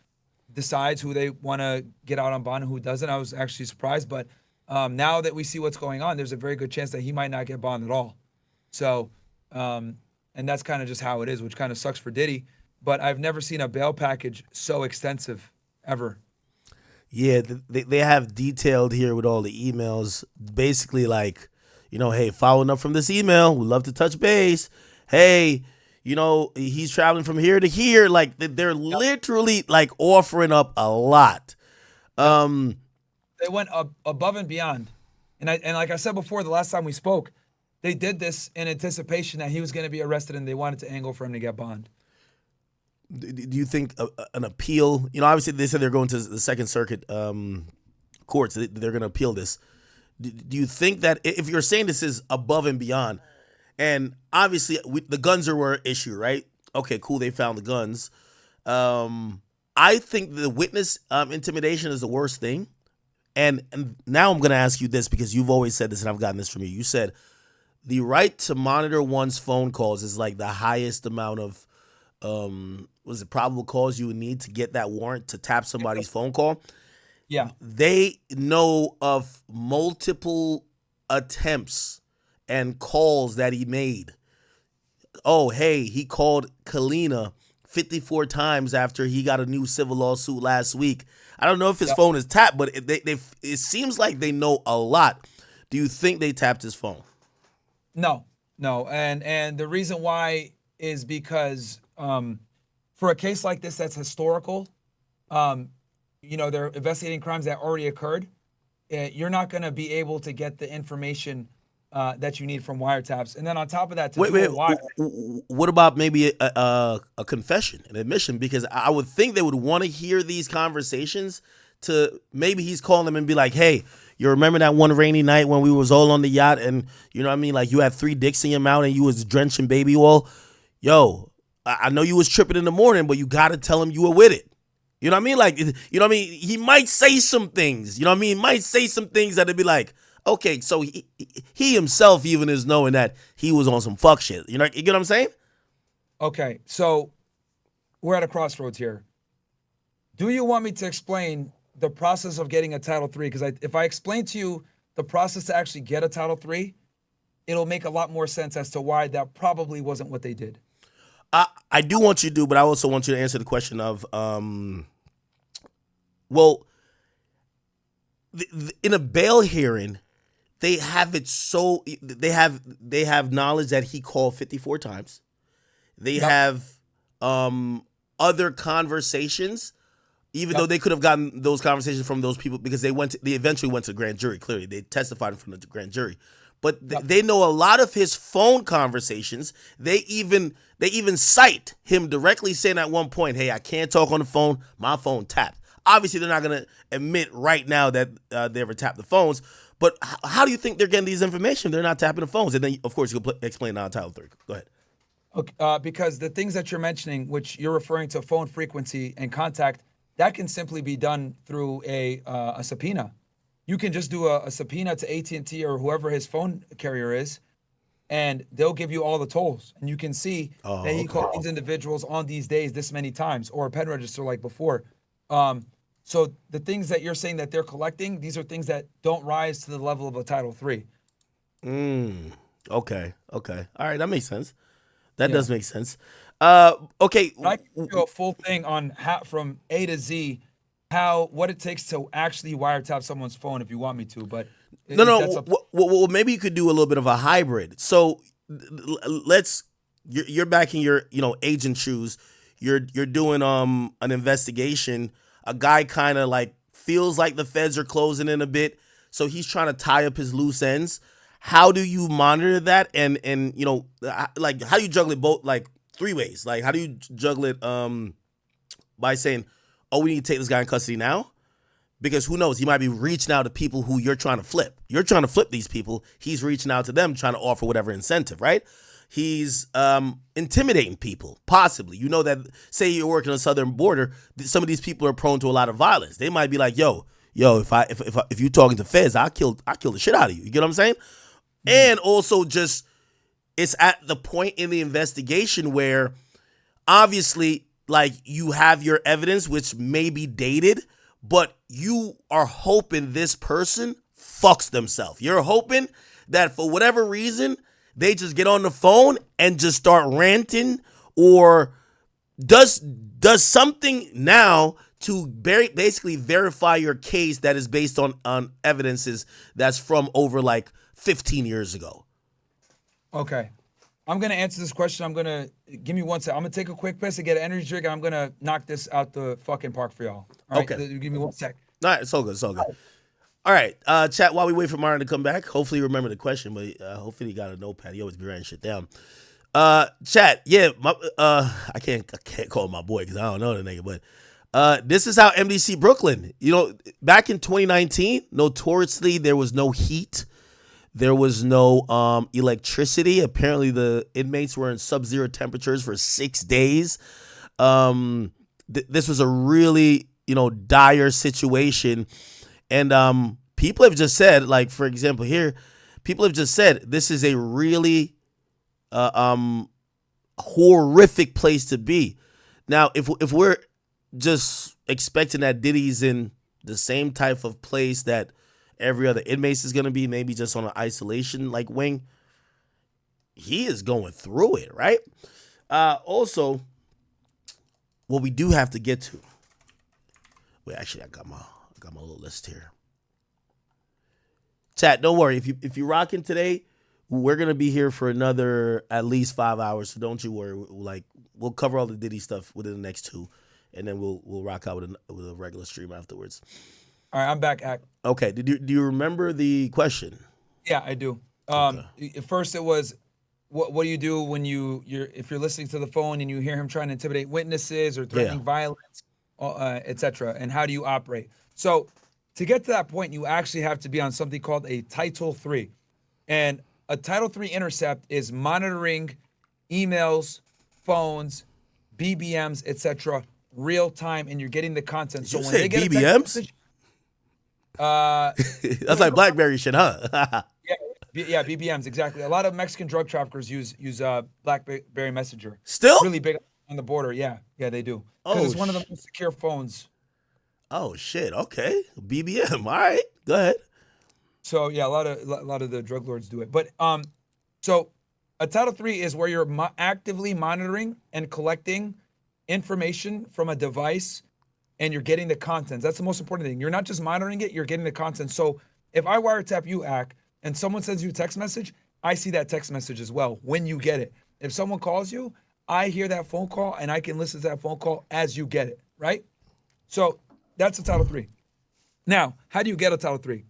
decides who they want to get out on bond and who doesn't. I was actually surprised, but now that we see what's going on, there's a very good chance that he might not get bond at all. So, and that's kind of just how it is, which kind of sucks for Diddy. But I've never seen a bail package so extensive ever. Yeah, they have detailed here with all the emails, basically like, hey, following up from this email, we'd love to touch base. Hey, he's traveling from here to here. Like they're literally like offering up a lot. They went above and beyond. And like I said before, the last time we spoke, they did this in anticipation that he was going to be arrested and they wanted to angle for him to get bond. Do you think an appeal, obviously they said they're going to the Second Circuit courts, they're going to appeal this. Do you think that if you're saying this is above and beyond, and obviously the guns were an issue, right? Okay, cool, they found the guns. I think the witness intimidation is the worst thing. And now I'm going to ask you this, because you've always said this and I've gotten this from you. You said the right to monitor one's phone calls is like the highest amount of probable cause you would need to get that warrant to tap somebody's phone call. Yeah. They know of multiple attempts and calls that he made. Oh, hey, he called Kalina 54 times after he got a new civil lawsuit last week. I don't know if his phone is tapped, but it seems like they know a lot. Do you think they tapped his phone? No. And the reason why is because for a case like this that's historical, they're investigating crimes that already occurred. You're not going to be able to get the information that you need from wiretaps. And then on top of that, what about maybe a confession, an admission? Because I would think they would want to hear these conversations. To maybe he's calling them and be like, hey, you remember that one rainy night when we was all on the yacht and like you had 3 dicks in your mouth and you was drenching baby oil? Yo, I know you was tripping in the morning, but you got to tell him you were with it. You know what I mean? Like, he might say some things, He might say some things that'd be like, okay, so he himself even is knowing that he was on some fuck shit. You get what I'm saying? Okay, so we're at a crossroads here. Do you want me to explain the process of getting a Title III? Because if I explain to you the process to actually get a Title III, it'll make a lot more sense as to why that probably wasn't what they did. I do want you to do, but I also want you to answer the question of, in a bail hearing, they have it so they have knowledge that he called 54 times. They have other conversations, even though they could have gotten those conversations from those people, because they eventually went to grand jury. Clearly, they testified in front of the grand jury. But they know a lot of his phone conversations. They even cite him directly saying at one point, hey, I can't talk on the phone. My phone tapped. Obviously, they're not going to admit right now that they ever tapped the phones. But how do you think they're getting these information? They're not tapping the phones. And then, of course, you can explain now Title III. Go ahead. Okay, because the things that you're mentioning, which you're referring to phone frequency and contact, that can simply be done through a subpoena. You can just do a subpoena to AT&T or whoever his phone carrier is, and they'll give you all the tolls, and you can see Oh, that he okay. called these individuals on these days this many times, or a pen register like before. So the things that you're saying that they're collecting, these are things that don't rise to the level of a Title III. Okay. Okay. All right. That makes sense. That Yeah. does make sense. Okay. I can do a full thing on how, from A to Z, what it takes to actually wiretap someone's phone if you want me to, but No, no. that's up. Well, maybe you could do a little bit of a hybrid. So let's. You're back in your agent shoes. You're doing an investigation. A guy kind of like feels like the feds are closing in a bit, so he's trying to tie up his loose ends. How do you monitor that? And like how do you juggle it both like three ways? Like how do you juggle it by saying, oh, we need to take this guy in custody now? Because who knows, he might be reaching out to people who you're trying to flip. You're trying to flip these people. He's reaching out to them, trying to offer whatever incentive, right? He's intimidating people, possibly. You know that, say you're working on the southern border, some of these people are prone to a lot of violence. They might be like, yo, if you talking to feds, I'll kill the shit out of you. You get what I'm saying? And also just, it's at the point in the investigation where obviously, like, you have your evidence, which may be dated, but you are hoping this person fucks themselves. You're hoping that for whatever reason, they just get on the phone and just start ranting, or does something now to basically verify your case that is based on evidences that's from over like 15 years ago. Okay. I'm going to answer this question. Give me 1 second. I'm going to take a quick piss and get an energy drink, and I'm going to knock this out the fucking park for y'all. All right? Okay. Give me 1 sec. All right, it's all good. It's all good. All right, chat. While we wait for Martin to come back, hopefully you remember the question, but hopefully he got a notepad. He always be writing shit down. Chat. Yeah, I can't call him my boy because I don't know the nigga, but this is how MDC Brooklyn. Back in 2019, notoriously there was no heat. There was no electricity. Apparently, the inmates were in sub-zero temperatures for 6 days. This was a really, dire situation. And people have just said, like, for example, here, people have just said this is a really horrific place to be. Now, if we're just expecting that Diddy's in the same type of place that every other inmate is going to be, maybe just on an isolation like wing, he is going through it, right? Also, what we do have to get to. Wait, actually, I got my little list here. Chat, don't worry. If you're rocking today, we're gonna be here for another at least 5 hours. So don't you worry. We'll cover all the Diddy stuff within the next 2, and then we'll rock out with a regular stream afterwards. All right, I'm back. Ak. Okay. Do you remember the question? Yeah, I do. At first it was, what do you do when if you're listening to the phone and you hear him trying to intimidate witnesses or threatening violence, etc., and how do you operate? So to get to that point, you actually have to be on something called a Title III. And a Title III intercept is monitoring emails, phones, BBMs, etc., real time, and you're getting the content. Did so you when say they get BBMs? a text message, That's like BlackBerry shit, huh? yeah, BBMs, exactly. A lot of Mexican drug traffickers use BlackBerry Messenger. Still? It's really big on the border. Yeah, they do. Because it's one of the most secure phones. Oh shit. Okay. BBM. All right. Go ahead. So yeah, a lot of the drug lords do it. But so a Title III is where you're actively monitoring and collecting information from a device, and you're getting the contents. That's the most important thing. You're not just monitoring it; you're getting the content. So if I wiretap you, Ak, and someone sends you a text message, I see that text message as well when you get it. If someone calls you, I hear that phone call and I can listen to that phone call as you get it, right? So that's a Title III. Now, how do you get a Title III?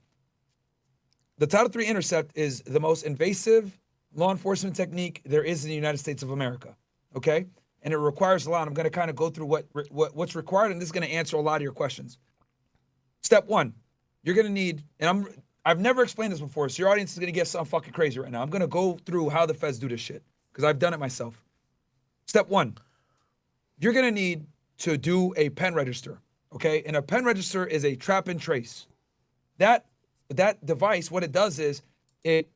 The Title III intercept is the most invasive law enforcement technique there is in the United States of America, okay? And it requires a lot. I'm going to kind of go through what's required, and this is going to answer a lot of your questions. Step one, you're going to need, and I've never explained this before, so your audience is going to get something fucking crazy right now. I'm going to go through how the feds do this shit, because I've done it myself. Step one, you're going to need to do a pen register, okay? And a pen register is a trap and trace. That device, what it does is it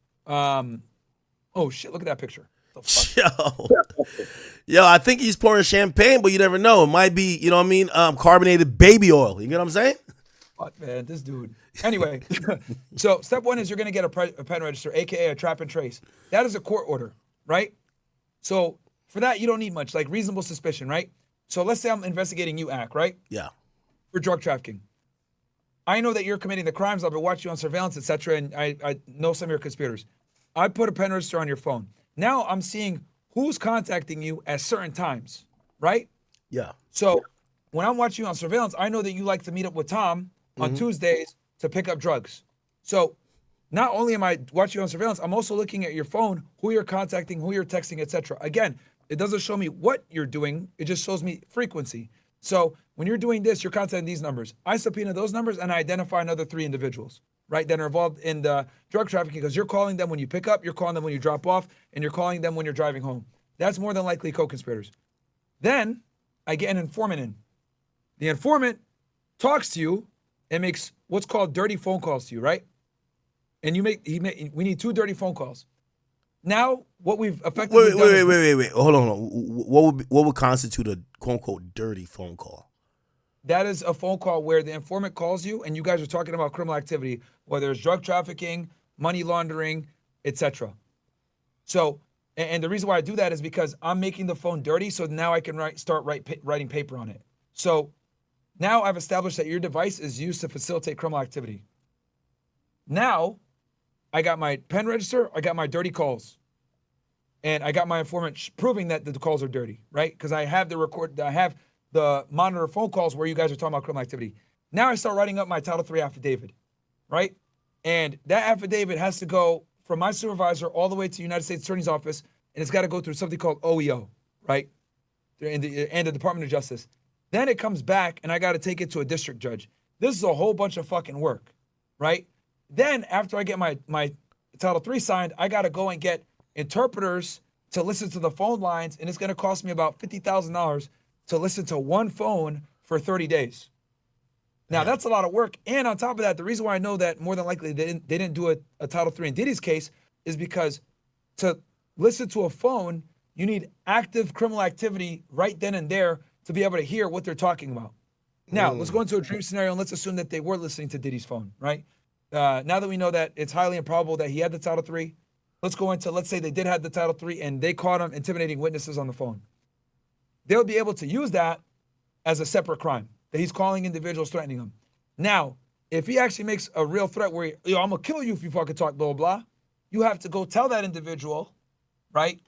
Oh shit! Look at that picture. The fuck? Yo, I think he's pouring champagne, but you never know. It might be, you know what I mean, carbonated baby oil. You get what I'm saying? Fuck, man, this dude. Anyway, so step one is you're gonna get a pen register, aka a trap and trace. That is a court order, right? So for that, you don't need much, like reasonable suspicion, right? So let's say I'm investigating you, Ack, right? Yeah. For drug trafficking. I know that you're committing the crimes. I've been watching you on surveillance, etc., and I know some of your conspirators. I put a pen register on your phone. Now I'm seeing who's contacting you at certain times, right? Yeah. So when I'm watching you on surveillance, I know that you like to meet up with Tom on Tuesdays to pick up drugs. So not only am I watching you on surveillance, I'm also looking at your phone, who you're contacting, who you're texting, etc. Again, it doesn't show me what you're doing. It just shows me frequency. So when you're doing this, you're contacting these numbers. I subpoena those numbers and I identify another 3 individuals, right, that are involved in the drug trafficking because you're calling them when you pick up, you're calling them when you drop off, and you're calling them when you're driving home. That's more than likely co-conspirators. Then I get an informant in. The informant talks to you and makes what's called dirty phone calls to you, right? And we need 2 dirty phone calls. Now, what we've effectively done Wait. Hold on. What would constitute a quote unquote dirty phone call? That is a phone call where the informant calls you and you guys are talking about criminal activity, whether it's drug trafficking, money laundering, etc. So, and the reason why I do that is because I'm making the phone dirty, so now I can start writing paper on it. So now I've established that your device is used to facilitate criminal activity. Now, I got my pen register, I got my dirty calls, and I got my informant proving that the calls are dirty, right? Because I have the monitor phone calls where you guys are talking about criminal activity. Now I start writing up my Title III affidavit, right? And that affidavit has to go from my supervisor all the way to the United States Attorney's Office, and it's got to go through something called OEO, right? And the Department of Justice. Then it comes back, and I got to take it to a district judge. This is a whole bunch of fucking work, right? Then after I get my Title III signed, I got to go and get interpreters to listen to the phone lines, and it's going to cost me about $50,000 to listen to one phone for 30 days. Now, that's a lot of work. And on top of that, the reason why I know that more than likely they didn't do a Title III in Diddy's case is because to listen to a phone, you need active criminal activity right then and there to be able to hear what they're talking about. Now, let's go into a dream scenario and let's assume that they were listening to Diddy's phone, right? Now that we know that it's highly improbable that he had the Title III, let's say they did have the Title III and they caught him intimidating witnesses on the phone. They'll be able to use that as a separate crime, that he's calling individuals, threatening them. Now, if he actually makes a real threat where, I'm going to kill you if you fucking talk, blah, blah, blah, you have to go tell that individual, right?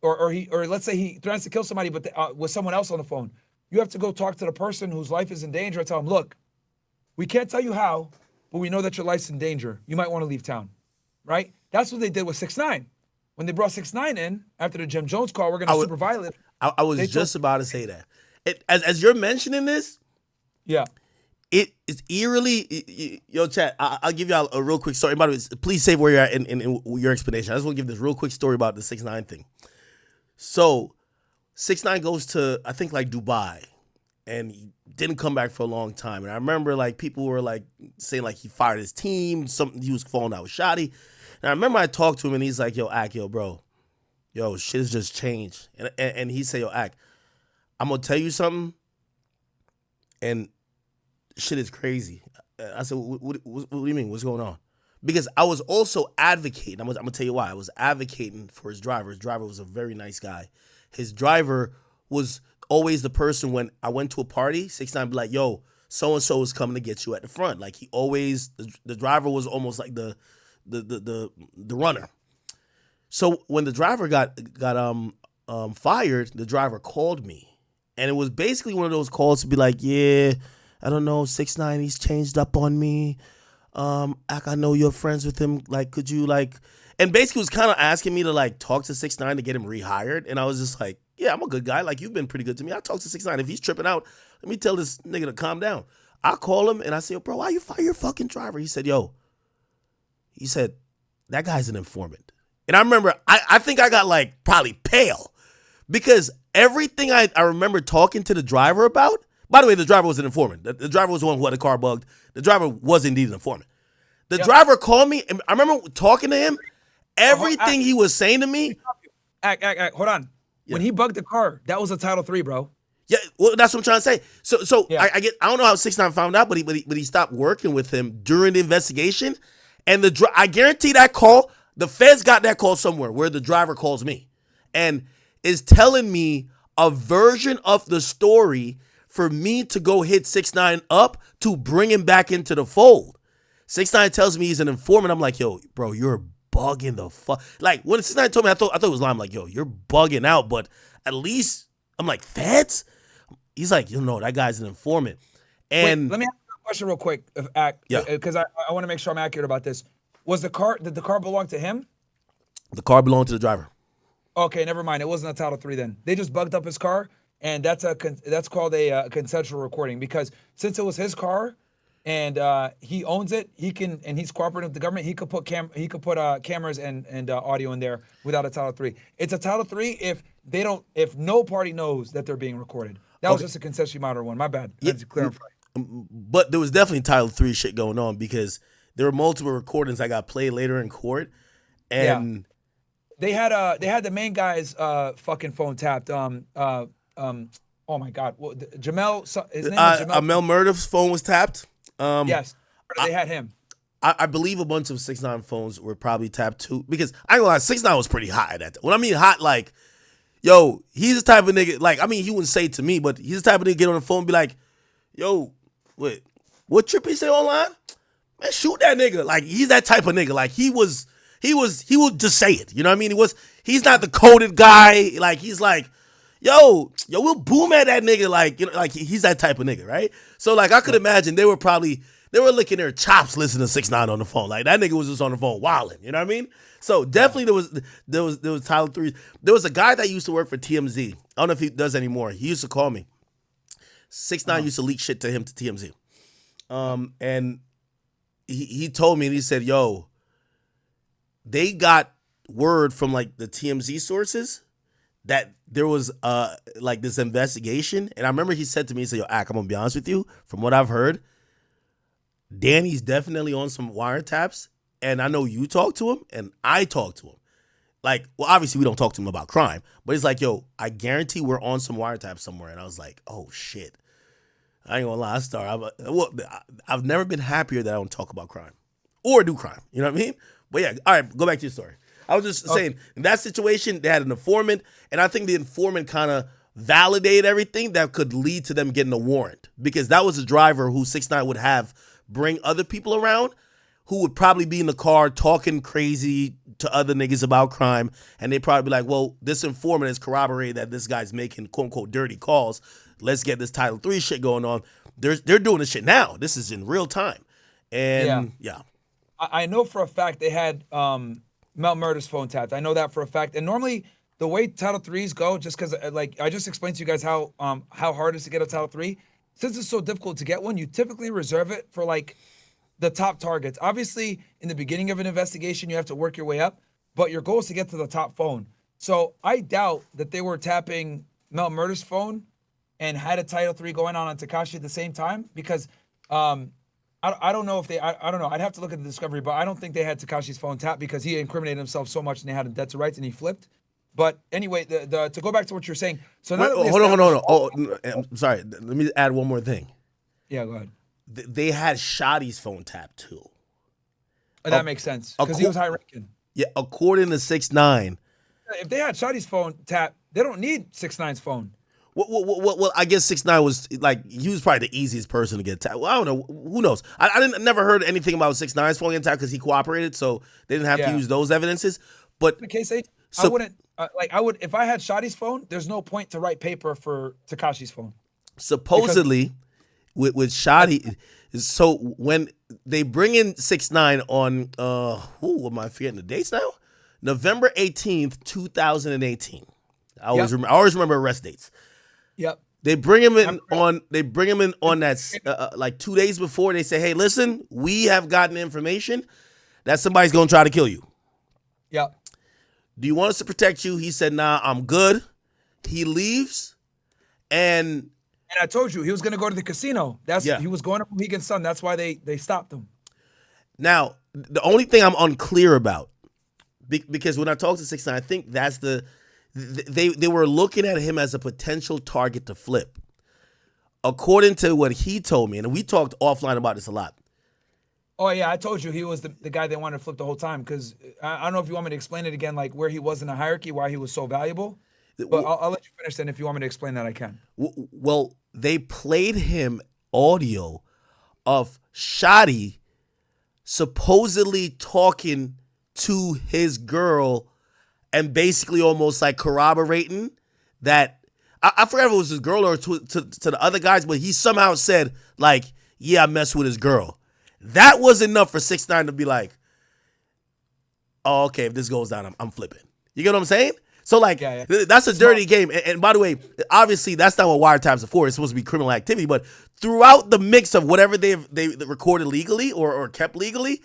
Or let's say he threatens to kill somebody but with someone else on the phone. You have to go talk to the person whose life is in danger and tell him, look, we can't tell you how, but we know that your life's in danger. You might want to leave town, right? That's what they did with 6ix9ine. When they brought 6ix9ine in after the Jim Jones call, we're going to super violate. I was just about to say that. As you're mentioning this, yeah, it is eerily. Yo, chat. I'll give you a real quick story. By the way, please save where you're at in your explanation. I just want to give this real quick story about the 6ix9ine thing. So, 6ix9ine goes to, I think, like Dubai, and he didn't come back for a long time. And I remember like people were like saying like he fired his team, something he was falling out with Shotty. And I remember I talked to him and he's like, yo, Ak, yo, bro, yo, shit has just changed. And he said, yo, Ak, I'm gonna tell you something, and shit is crazy. I said, what do you mean? What's going on? Because I was also advocating. I'm gonna tell you why. I was advocating for his driver. His driver was a very nice guy. His driver was always the person when I went to a party, 6ix9ine be like, yo, so-and-so is coming to get you at the front. Like he always, the driver was almost like the runner. So when the driver got fired, the driver called me. And it was basically one of those calls to be like, yeah, I don't know, 6ix9ine, he's changed up on me. I know you're friends with him. Like, could you like, and basically was kind of asking me to like talk to 6ix9ine to get him rehired. And I was just like, yeah, I'm a good guy. Like, you've been pretty good to me. I'll talk to 6ix9ine. If he's tripping out, let me tell this nigga to calm down. I call him and I say, yo, bro, why you fire your fucking driver? He said, that guy's an informant. And I remember, I think I got like probably pale because everything I remember talking to the driver about, by the way, the driver was an informant. The driver was the one who had the car bugged. The driver was indeed an informant. The driver called me, and I remember talking to him, everything he was saying to me. Hold on. When he bugged the car, that was a Title III, bro. Yeah, well, that's what I'm trying to say. So Yeah. I don't know how 6ix9ine found out, but he stopped working with him during the investigation, and I guarantee that call, the feds got that call somewhere where the driver calls me, and is telling me a version of the story for me to go hit 6ix9ine up to bring him back into the fold. 6ix9ine tells me he's an informant. I'm like, yo, bro, you're bugging the fuck. Like when 6ix9ine told me, I thought it was lying. I'm like, yo, you're bugging out, but at least I'm like, feds? He's like, that guy's an informant. And wait, let me ask you a question real quick, because I want to make sure I'm accurate about this. Did the car belong to him? The car belonged to the driver. Okay, never mind. It wasn't a Title III then. They just bugged up his car, and that's called a consensual recording, because since it was his car and he owns it, and he's cooperating with the government. He could put cameras and audio in there without a Title III. It's a Title III if no party knows that they're being recorded. That was just a consensually monitored one. My bad. That's clarify. But there was definitely Title III shit going on, because there were multiple recordings that got played later in court, and they had the main guy's fucking phone tapped. Oh my God, Jamel. His name was Jamel. Mel Murdoch's phone was tapped. Yes, they had him. I believe a bunch of 6ix9ine phones were probably tapped too, because I ain't gonna lie, 6ix9ine was pretty hot at that. When I mean hot, like, yo, he's the type of nigga, like, I mean, he wouldn't say it to me, but he's the type of nigga get on the phone and be like, yo, what trip he say online? Man, shoot that nigga. Like, he's that type of nigga. Like, he would just say it. You know what I mean? He's not the coded guy. Like, he's like, yo, we'll boom at that nigga. Like, like he's that type of nigga, right? So, like, I could imagine they were licking their chops listening to 6ix9ine on the phone. Like, that nigga was just on the phone wilding. You know what I mean? So definitely there was Title III. There was a guy that used to work for TMZ. I don't know if he does anymore. He used to call me. 6ix9ine used to leak shit to him to TMZ. And he told me, and he said, yo, they got word from like the TMZ sources that there was like this investigation. And I remember he said to me, he said, yo, Ak, I'm gonna be honest with you, from what I've heard, Danny's definitely on some wiretaps, and I know you talked to him and I talked to him. Like, well, obviously we don't talk to him about crime, but he's like, yo, I guarantee we're on some wiretaps somewhere. And I was like, oh shit. I ain't gonna lie, I've never been happier that I don't talk about crime or do crime. You know what I mean? But yeah, all right, go back to your story. I was just saying, in that situation, they had an informant, and I think the informant kind of validated everything that could lead to them getting a warrant, because that was a driver who 6ix9ine would have bring other people around who would probably be in the car talking crazy to other niggas about crime, and they'd probably be like, well, this informant has corroborated that this guy's making quote-unquote dirty calls. Let's get this Title III shit going on. They're doing this shit now. This is in real time. And yeah. I know for a fact they had Mel Murder's phone tapped. I know that for a fact. And normally the way Title IIIs go, just because like I just explained to you guys how hard it is to get a Title III, since it's so difficult to get one, you typically reserve it for like the top targets. Obviously, in the beginning of an investigation, you have to work your way up, but your goal is to get to the top phone. So I doubt that they were tapping Mel Murder's phone and had a Title III going on Tekashi at the same time, because I don't know if I don't know. I'd have to look at the discovery, but I don't think they had Tekashi's phone tapped because he incriminated himself so much and they had him dead to rights and he flipped. But anyway, to go back to what you're saying. So now hold on. Oh, I'm sorry. Let me add one more thing. Yeah, go ahead. They had Shotty's phone tapped too. That makes sense because he was high ranking. Yeah, according to 6ix9ine. If they had Shotty's phone tapped, they don't need 6ix9ine's phone. Well, I guess 6ix9ine was like, he was probably the easiest person to get tapped. Well, I don't know. Who knows? I never heard anything about 6ix9ine's phone getting tapped because he cooperated, so they didn't have to use those evidences. But in the case, I wouldn't I would if I had Shotty's phone. There's no point to write paper for Tekashi's phone. Supposedly, with Shotty, so when they bring in 6ix9ine on am I forgetting the dates now? November 18th, 2018. I always remember arrest dates. Yep. They bring him in on that like 2 days before. They say, hey, listen, we have gotten information that somebody's gonna try to kill you. Yep. Do you want us to protect you? He said, nah, I'm good. He leaves, and I told you he was gonna go to the casino. He was going to Mohegan Sun. That's why they stopped him. Now, the only thing I'm unclear about, because when I talked to 6ix9ine, I think that's they were looking at him as a potential target to flip. According to what he told me, and we talked offline about this a lot. Oh yeah, I told you he was the guy they wanted to flip the whole time. Because I don't know if you want me to explain it again, like where he was in the hierarchy, why he was so valuable. But I'll let you finish. Then, if you want me to explain that, I can. Well, they played him audio of Shotty supposedly talking to his girl and basically almost like corroborating that. I forget if it was his girl or to the other guys, but he somehow said, like, yeah, I messed with his girl. That was enough for 6ix9ine to be like, oh, okay, if this goes down, I'm flipping. You get what I'm saying? So, like, that's a dirty game. And by the way, obviously, that's not what wiretaps are for. It's supposed to be criminal activity. But throughout the mix of whatever they recorded legally or kept legally,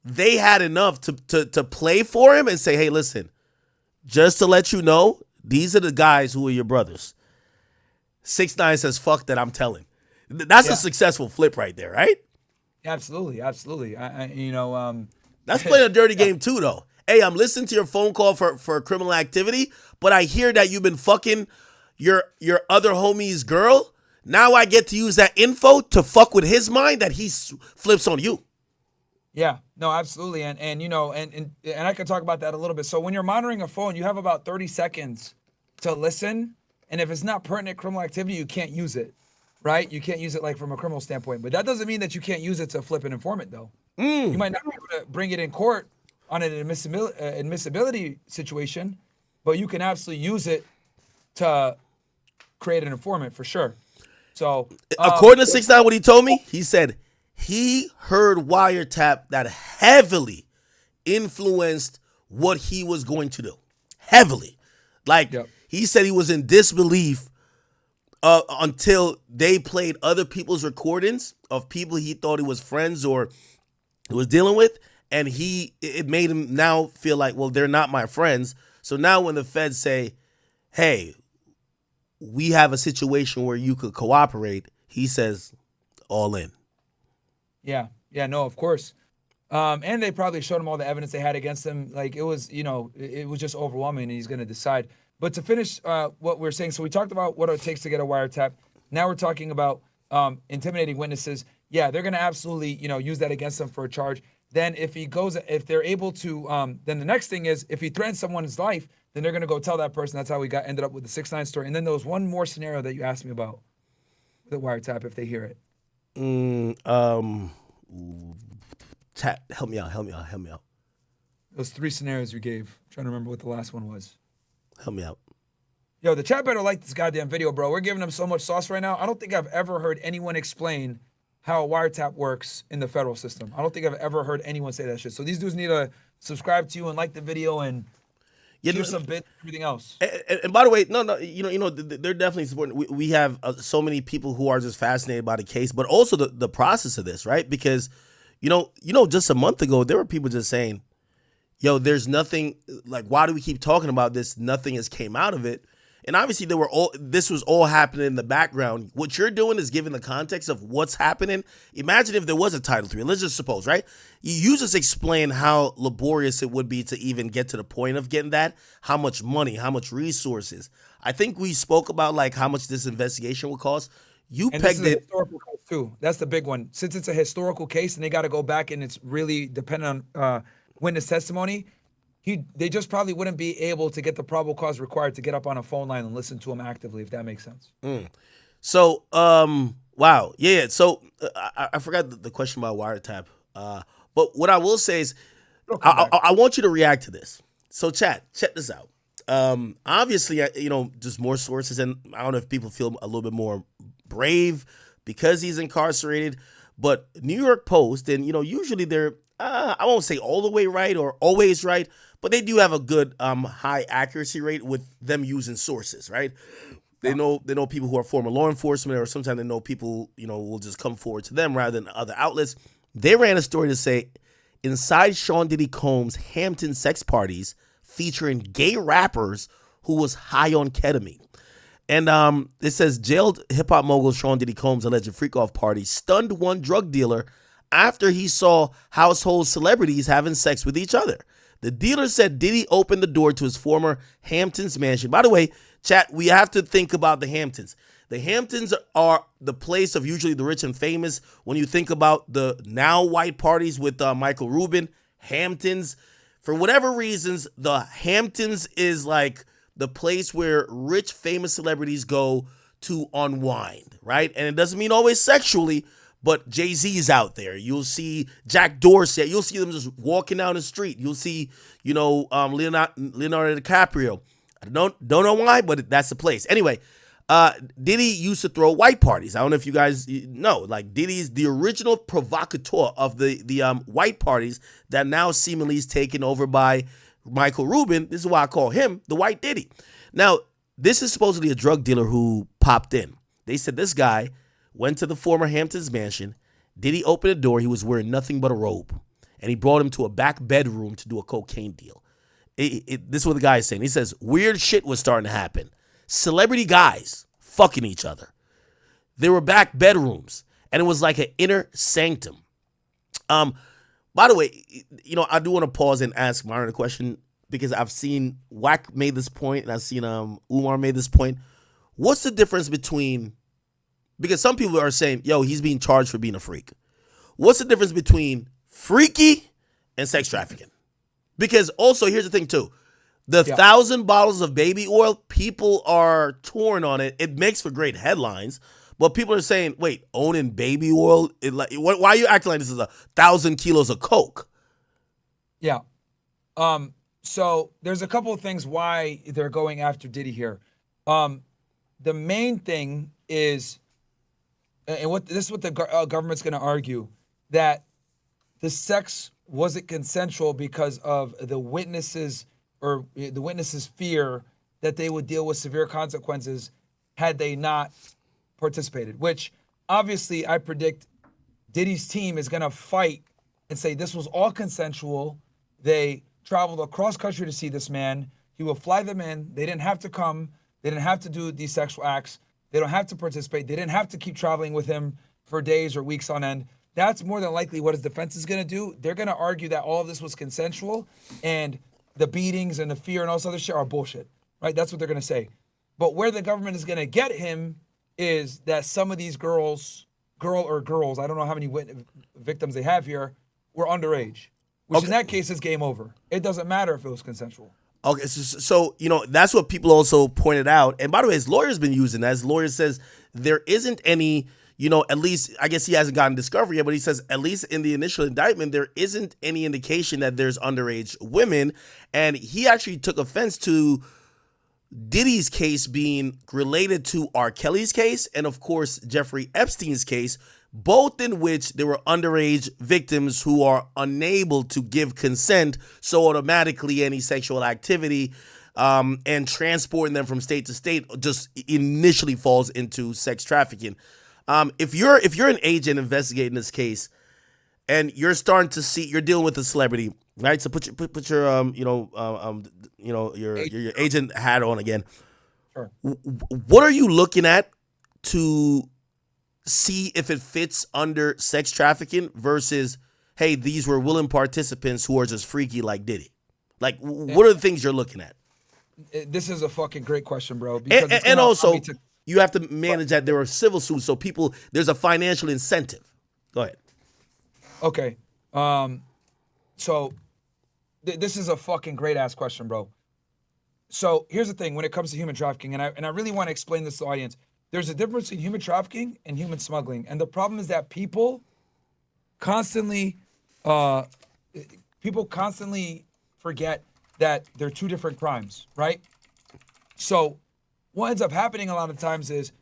they had enough to play for him and say, hey, listen, just to let you know, these are the guys who are your brothers. 6ix9ine says, fuck that, I'm telling. That's a successful flip right there, right? Absolutely. That's playing a dirty game too, though. Hey, I'm listening to your phone call for criminal activity, but I hear that you've been fucking your other homie's girl. Now I get to use that info to fuck with his mind that he flips on you. Yeah, no, absolutely. And I can talk about that a little bit. So when you're monitoring a phone, you have about 30 seconds to listen. And if it's not pertinent criminal activity, you can't use it, right? You can't use it like from a criminal standpoint. But that doesn't mean that you can't use it to flip an informant, though. You might not be able to bring it in court on an admissibility situation, but you can absolutely use it to create an informant for sure. So according to 6ix9ine, what he told me, he said he heard wiretap that heavily influenced what he was going to do. Heavily. Like, he said he was in disbelief until they played other people's recordings of people he thought he was friends or was dealing with, and it made him now feel like, well, they're not my friends. So now when the feds say, hey, we have a situation where you could cooperate, he says, all in. Yeah, no, of course. And they probably showed him all the evidence they had against him. Like, it was, it was just overwhelming, and he's going to decide. But to finish what we're saying, so we talked about what it takes to get a wiretap. Now we're talking about intimidating witnesses. Yeah, they're going to absolutely, use that against them for a charge. Then if they're able to, then the next thing is if he threatens someone's life, then they're going to go tell that person. That's how we ended up with the 6ix9ine story. And then there was one more scenario that you asked me about the wiretap if they hear it. Help me out. Those 3 scenarios you gave. I'm trying to remember what the last one was. Help me out. Yo, the chat better like this goddamn video, bro. We're giving them so much sauce right now. I don't think I've ever heard anyone explain how a wiretap works in the federal system. I don't think I've ever heard anyone say that shit. So these dudes need to subscribe to you and like the video and hear some bit everything else. And by the way, no, they're definitely supporting. We have so many people who are just fascinated by the case, but also the process of this, right? Because just a month ago there were people just saying, yo, there's nothing, like, why do we keep talking about this? Nothing has came out of it. And obviously this was all happening in the background. What you're doing is giving the context of what's happening. Imagine if there was a Title III. Let's just suppose, right? You just explain how laborious it would be to even get to the point of getting that, how much money, how much resources. I think we spoke about like how much this investigation would cost. You and pegged this is a it. historical case too. That's the big one. Since it's a historical case and they got to go back and it's really dependent on witness testimony, they just probably wouldn't be able to get the probable cause required to get up on a phone line and listen to him actively, if that makes sense. So, wow. Yeah. So I forgot the question about wiretap. But what I will say is I want you to react to this. So chat, check this out. Obviously, just more sources, and I don't know if people feel a little bit more brave because he's incarcerated, but New York Post, and usually they're I won't say all the way right or always right, but they do have a good high accuracy rate with them using sources, right? They know people who are former law enforcement, or sometimes they know people will just come forward to them rather than other outlets. They ran a story to say inside Sean Diddy Combs' Hampton sex parties featuring gay rappers who was high on ketamine. And it says jailed hip-hop mogul Sean Diddy Combs' alleged freak-off party stunned one drug dealer after he saw household celebrities having sex with each other. The dealer said Diddy opened the door to his former Hamptons mansion. By the way, chat, we have to think about the Hamptons. The Hamptons are the place of usually the rich and famous. When you think about the now white parties with Michael Rubin, Hamptons, for whatever reasons, the Hamptons is like the place where rich, famous celebrities go to unwind, right? And it doesn't mean always sexually, but Jay-Z's out there. You'll see Jack Dorsey. You'll see them just walking down the street. You'll see, Leonardo DiCaprio. I don't know why, but that's the place. Anyway, Diddy used to throw white parties. I don't know if you guys know. Like, Diddy's the original provocateur of the white parties that now seemingly is taken over by Michael Rubin. This is why I call him the White Diddy. Now, this is supposedly a drug dealer who popped in. They said this guy went to the former Hamptons mansion. Diddy opened the door. He was wearing nothing but a robe. And he brought him to a back bedroom to do a cocaine deal. This is what the guy is saying. He says, weird shit was starting to happen. Celebrity guys fucking each other. There were back bedrooms. And it was like an inner sanctum. By the way, I do want to pause and ask Myron a question, because I've seen Wack made this point and I've seen Umar made this point. What's the difference between, because some people are saying, yo, he's being charged for being a freak. What's the difference between freaky and sex trafficking? Because also, here's the thing too. The 1,000 bottles of baby oil, people are torn on it. It makes for great headlines. But people are saying, wait, owning baby oil? Why are you acting like this is 1,000 kilos of coke? Yeah. So there's a couple of things why they're going after Diddy here. The main thing is, and this is what the government's going to argue, that the sex wasn't consensual because of the witnesses' fear that they would deal with severe consequences had they not participated, which obviously I predict Diddy's team is going to fight and say this was all consensual. They traveled across country to see this man. He will fly them in. They didn't have to come. They didn't have to do these sexual acts. They don't have to participate. They didn't have to keep traveling with him for days or weeks on end. That's more than likely what his defense is going to do. They're going to argue that all of this was consensual and the beatings and the fear and all this other shit are bullshit, right? That's what they're going to say. But where the government is going to get him is that some of these girls, I don't know how many victims they have here, were underage, which in that case is game over. It doesn't matter if it was consensual. Okay, so that's what people also pointed out. And by the way, his lawyer's been using that. His lawyer says there isn't any, at least, I guess he hasn't gotten discovery yet, but he says at least in the initial indictment, there isn't any indication that there's underage women. And he actually took offense to Diddy's case being related to R. Kelly's case and, of course, Jeffrey Epstein's case, both in which there were underage victims who are unable to give consent, so automatically any sexual activity and transporting them from state to state just initially falls into sex trafficking. If you're an agent investigating this case and you're starting to see, you're dealing with a celebrity, right? So put your your agent hat on again. Sure. What are you looking at to see if it fits under sex trafficking versus, hey, these were willing participants who are just freaky like Diddy? Like, what are the things you're looking at? This is a fucking great question, bro. Because and also, you have to manage that there are civil suits, so there's a financial incentive. Go ahead. Okay. So this is a fucking great ass question, bro. So here's the thing when it comes to human trafficking, and I really want to explain this to the audience. There's a difference between human trafficking and human smuggling. And the problem is that people constantly forget that they're two different crimes, right? So what ends up happening a lot of times is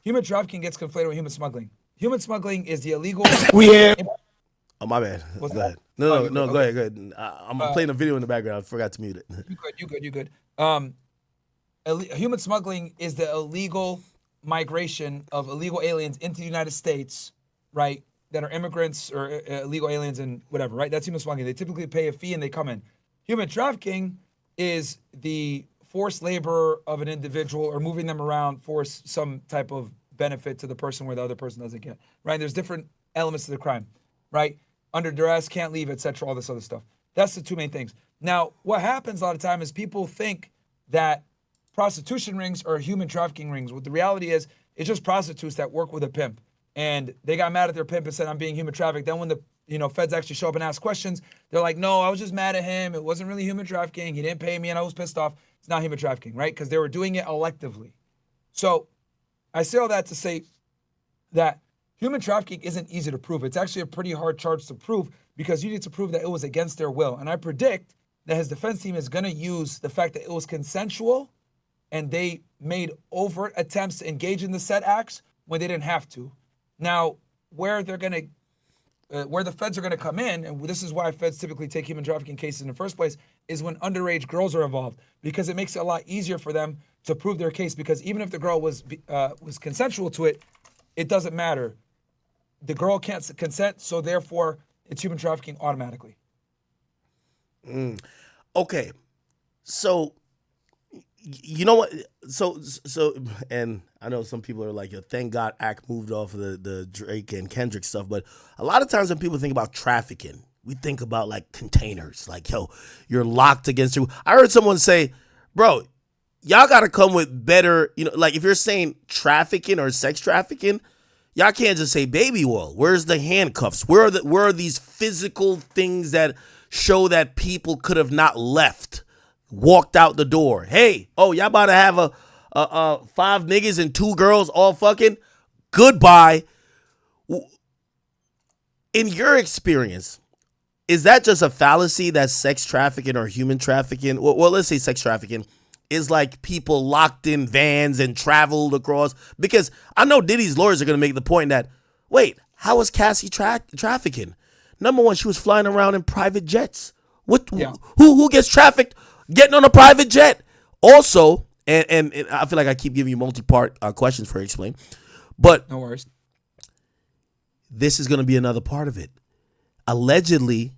human trafficking gets conflated with human smuggling. Human smuggling is the illegal. Oh, my bad. What's go that? ahead. No, Okay. go ahead. I'm playing a video in the background. I forgot to mute it. You good. Human smuggling is the illegal migration of illegal aliens into the United States, right? That are immigrants or illegal aliens and whatever, right? That's human smuggling. They typically pay a fee and they come in. Human trafficking is the forced labor of an individual or moving them around for some type of benefit to the person where the other person doesn't get, right? There's different elements to the crime, right? Under duress, can't leave, etc., all this other stuff. That's the two main things. Now, what happens a lot of time is people think that prostitution rings are human trafficking rings. What the reality is, it's just prostitutes that work with a pimp. And they got mad at their pimp and said, I'm being human trafficked. Then when the feds actually show up and ask questions, they're like, no, I was just mad at him. It wasn't really human trafficking. He didn't pay me and I was pissed off. It's not human trafficking, right? Because they were doing it electively. So I say all that to say that human trafficking isn't easy to prove. It's actually a pretty hard charge to prove because you need to prove that it was against their will. And I predict that his defense team is going to use the fact that it was consensual and they made overt attempts to engage in the said acts when they didn't have to. Now, where the feds are going to come in, and this is why feds typically take human trafficking cases in the first place, is when underage girls are involved, because it makes it a lot easier for them to prove their case. Because even if the girl was consensual to it, it doesn't matter. The girl can't consent, so therefore it's human trafficking automatically. Okay, so you know what? So, and I know some people are like, "Yo, thank God Act moved off of the Drake and Kendrick stuff." But a lot of times when people think about trafficking, we think about like containers, like, "Yo, you're locked against your." I heard someone say, "Bro, y'all got to come with better." Like if you're saying trafficking or sex trafficking, y'all can't just say baby oil. Where's the handcuffs? Where are these physical things that show that people could have not left? Walked out the door. Hey, y'all about to have a 5 niggas and 2 girls all fucking? Goodbye. In your experience, is that just a fallacy that sex trafficking or human trafficking, well, let's say sex trafficking, is like people locked in vans and traveled across? Because I know Diddy's lawyers are going to make the point that, wait, how was Cassie trafficking? Number one, she was flying around in private jets. Who gets trafficked getting on a private jet? Also, and I feel like I keep giving you multi-part questions for explain, but No worries. this is going to be another part of it. Allegedly,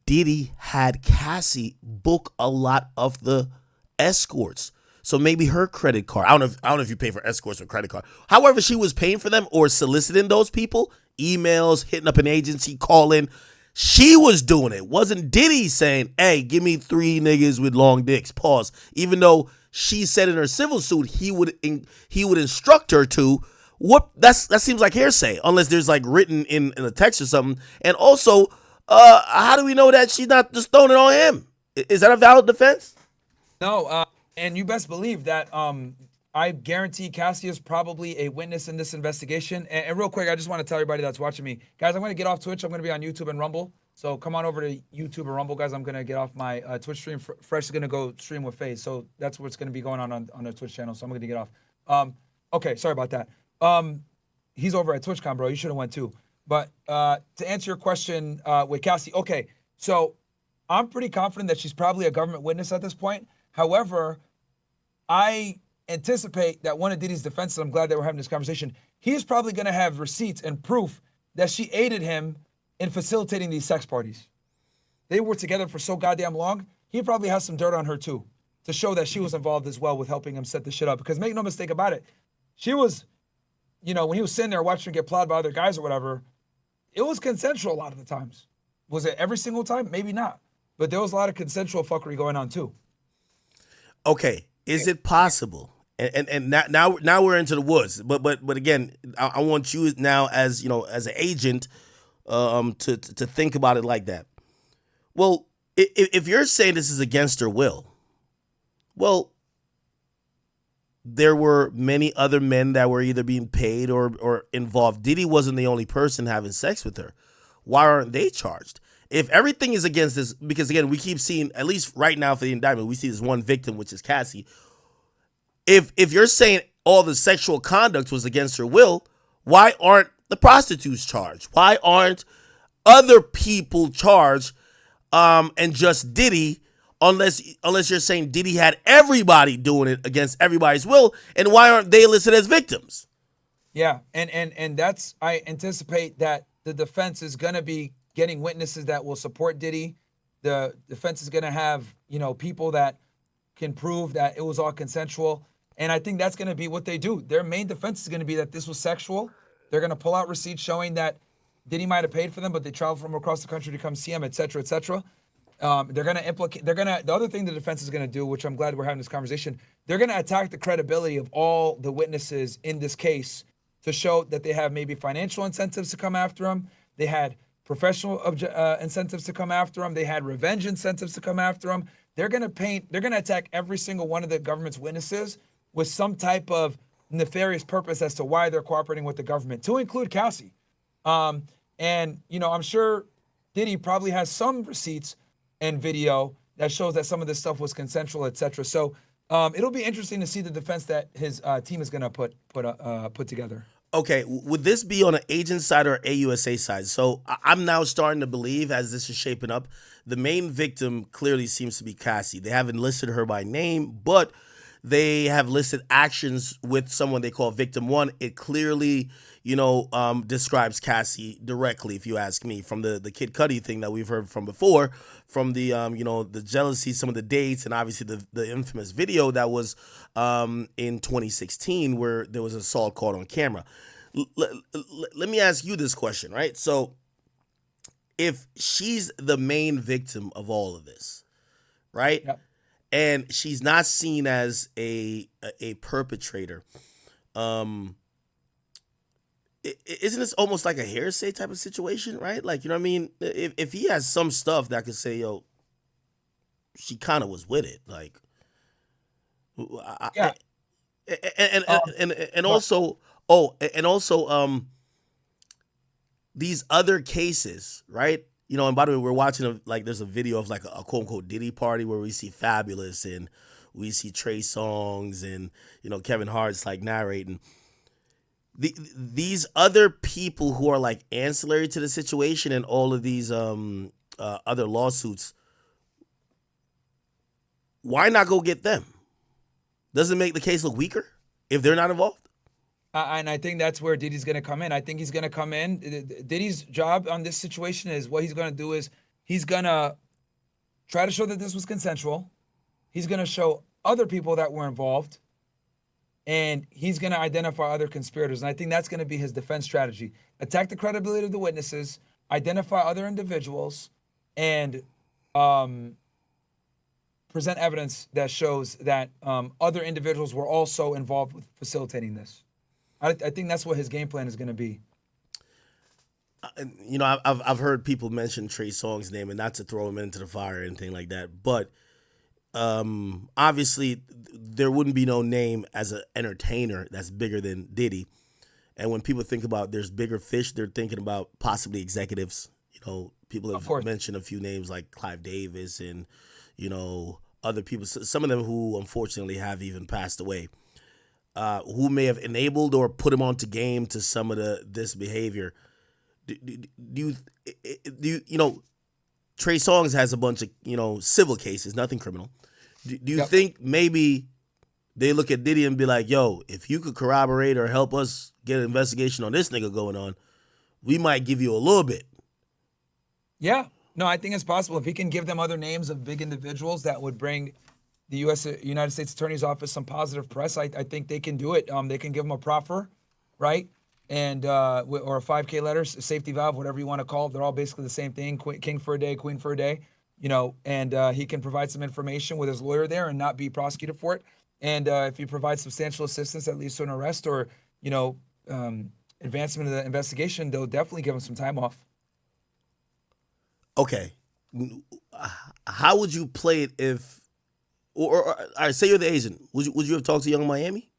Diddy had Cassie book a lot of the escorts. So maybe her credit card. I don't know if you pay for escorts or credit card. However, she was paying for them or soliciting those people, emails, hitting up an agency, calling. She was doing it. Wasn't Diddy saying, hey, give me 3 niggas with long dicks, pause. Even though she said in her civil suit he would instruct her to. That seems like hearsay, unless there's like written in a text or something. And also, how do we know that she's not just throwing it on him? Is that a valid defense? No, and you best believe that I guarantee Cassie is probably a witness in this investigation. And real quick, I just want to tell everybody that's watching me, guys, I'm going to get off Twitch. I'm going to be on YouTube and Rumble. So come on over to YouTube and Rumble, guys. I'm going to get off my Twitch stream. Fresh is going to go stream with FaZe. So that's what's going to be going on the Twitch channel. So I'm going to get off. Okay, sorry about that. He's over at TwitchCon, bro. You should have went too. But to answer your question with Cassie, okay, so I'm pretty confident that she's probably a government witness at this point. However, I anticipate that one of Diddy's defenses, I'm glad that we're having this conversation, he's probably going to have receipts and proof that she aided him in facilitating these sex parties. They were together for so goddamn long, he probably has some dirt on her too, to show that she was involved as well with helping him set this shit up. Because make no mistake about it, she was, when he was sitting there watching her get plowed by other guys or whatever, it was consensual a lot of the times. Was it every single time? Maybe not. But there was a lot of consensual fuckery going on too. Okay, is it possible? And now we're into the woods. But again, I want you now as as an agent, to think about it like that. Well, if you're saying this is against her will, well, there were many other men that were either being paid or involved. Diddy wasn't the only person having sex with her. Why aren't they charged? If everything is against this, because again, we keep seeing, at least right now for the indictment, we see this one victim, which is Cassie. If you're saying all the sexual conduct was against her will, why aren't the prostitutes charged? Why aren't other people charged, and just Diddy, unless you're saying Diddy had everybody doing it against everybody's will, and why aren't they listed as victims? Yeah, and that's, I anticipate that the defense is going to be getting witnesses that will support Diddy. The defense is going to have, people that can prove that it was all consensual. And I think that's going to be what they do. Their main defense is going to be that this was sexual. They're going to pull out receipts showing that Diddy might have paid for them, but they traveled from across the country to come see him, et cetera, et cetera. They're going to implicate. The other thing the defense is going to do, which I'm glad we're having this conversation. They're going to attack the credibility of all the witnesses in this case to show that they have maybe financial incentives to come after him. They had professional incentives to come after him. They had revenge incentives to come after him. They're going to attack every single one of the government's witnesses with some type of nefarious purpose as to why they're cooperating with the government, to include Cassie. And, I'm sure Diddy probably has some receipts and video that shows that some of this stuff was consensual, etc. So it'll be interesting to see the defense that his team is going to put together. Okay, would this be on an agent side or AUSA side? So I'm now starting to believe, as this is shaping up, the main victim clearly seems to be Cassie. They haven't listed her by name, but they have listed actions with someone they call victim one. It clearly, describes Cassie directly, if you ask me, from the Kid Cudi thing that we've heard from before, from the, the jealousy, some of the dates, and obviously the infamous video that was in 2016 where there was assault caught on camera. Let me ask you this question, right? So if she's the main victim of all of this, right? Yep. And she's not seen as a perpetrator, isn't this almost like a hearsay type of situation, right? Like, you know what I mean? If he has some stuff that could say, yo, she kind of was with it, like, Yeah. and also, these other cases, right? And by the way, we're watching there's a video of like a quote unquote Diddy party where we see Fabulous and we see Trey Songz and Kevin Hart's like narrating. These other people who are like ancillary to the situation and all of these other lawsuits, why not go get them? Doesn't it make the case look weaker if they're not involved? And I think that's where Diddy's going to come in. I think he's going to come in. Diddy's job on this situation is what he's going to do is he's going to try to show that this was consensual. He's going to show other people that were involved. And he's going to identify other conspirators. And I think that's going to be his defense strategy. Attack the credibility of the witnesses, identify other individuals, and present evidence that shows that other individuals were also involved with facilitating this. I think that's what his game plan is going to be. I've heard people mention Trey Songz's name, and not to throw him into the fire or anything like that, but obviously there wouldn't be no name as an entertainer that's bigger than Diddy. And when people think about there's bigger fish, they're thinking about possibly executives. People have mentioned a few names like Clive Davis and, other people, some of them who unfortunately have even passed away, who may have enabled or put him onto game to some of this behavior. Do you Trey Songz has a bunch of, civil cases, nothing criminal. Do you think maybe they look at Diddy and be like, yo, if you could corroborate or help us get an investigation on this nigga going on, we might give you a little bit? Yeah. No, I think it's possible. If he can give them other names of big individuals that would bring the United States Attorney's Office some positive press, I think they can do it. They can give him a proffer, right? And or a 5K letter, safety valve, whatever you want to call it. They're all basically the same thing, king for a day, queen for a day. And he can provide some information with his lawyer there and not be prosecuted for it. And if he provides substantial assistance that leads to an arrest or, advancement of the investigation, they'll definitely give him some time off. Okay. How would you play it if, or all right, say you're the agent. Would you have talked to Young Miami?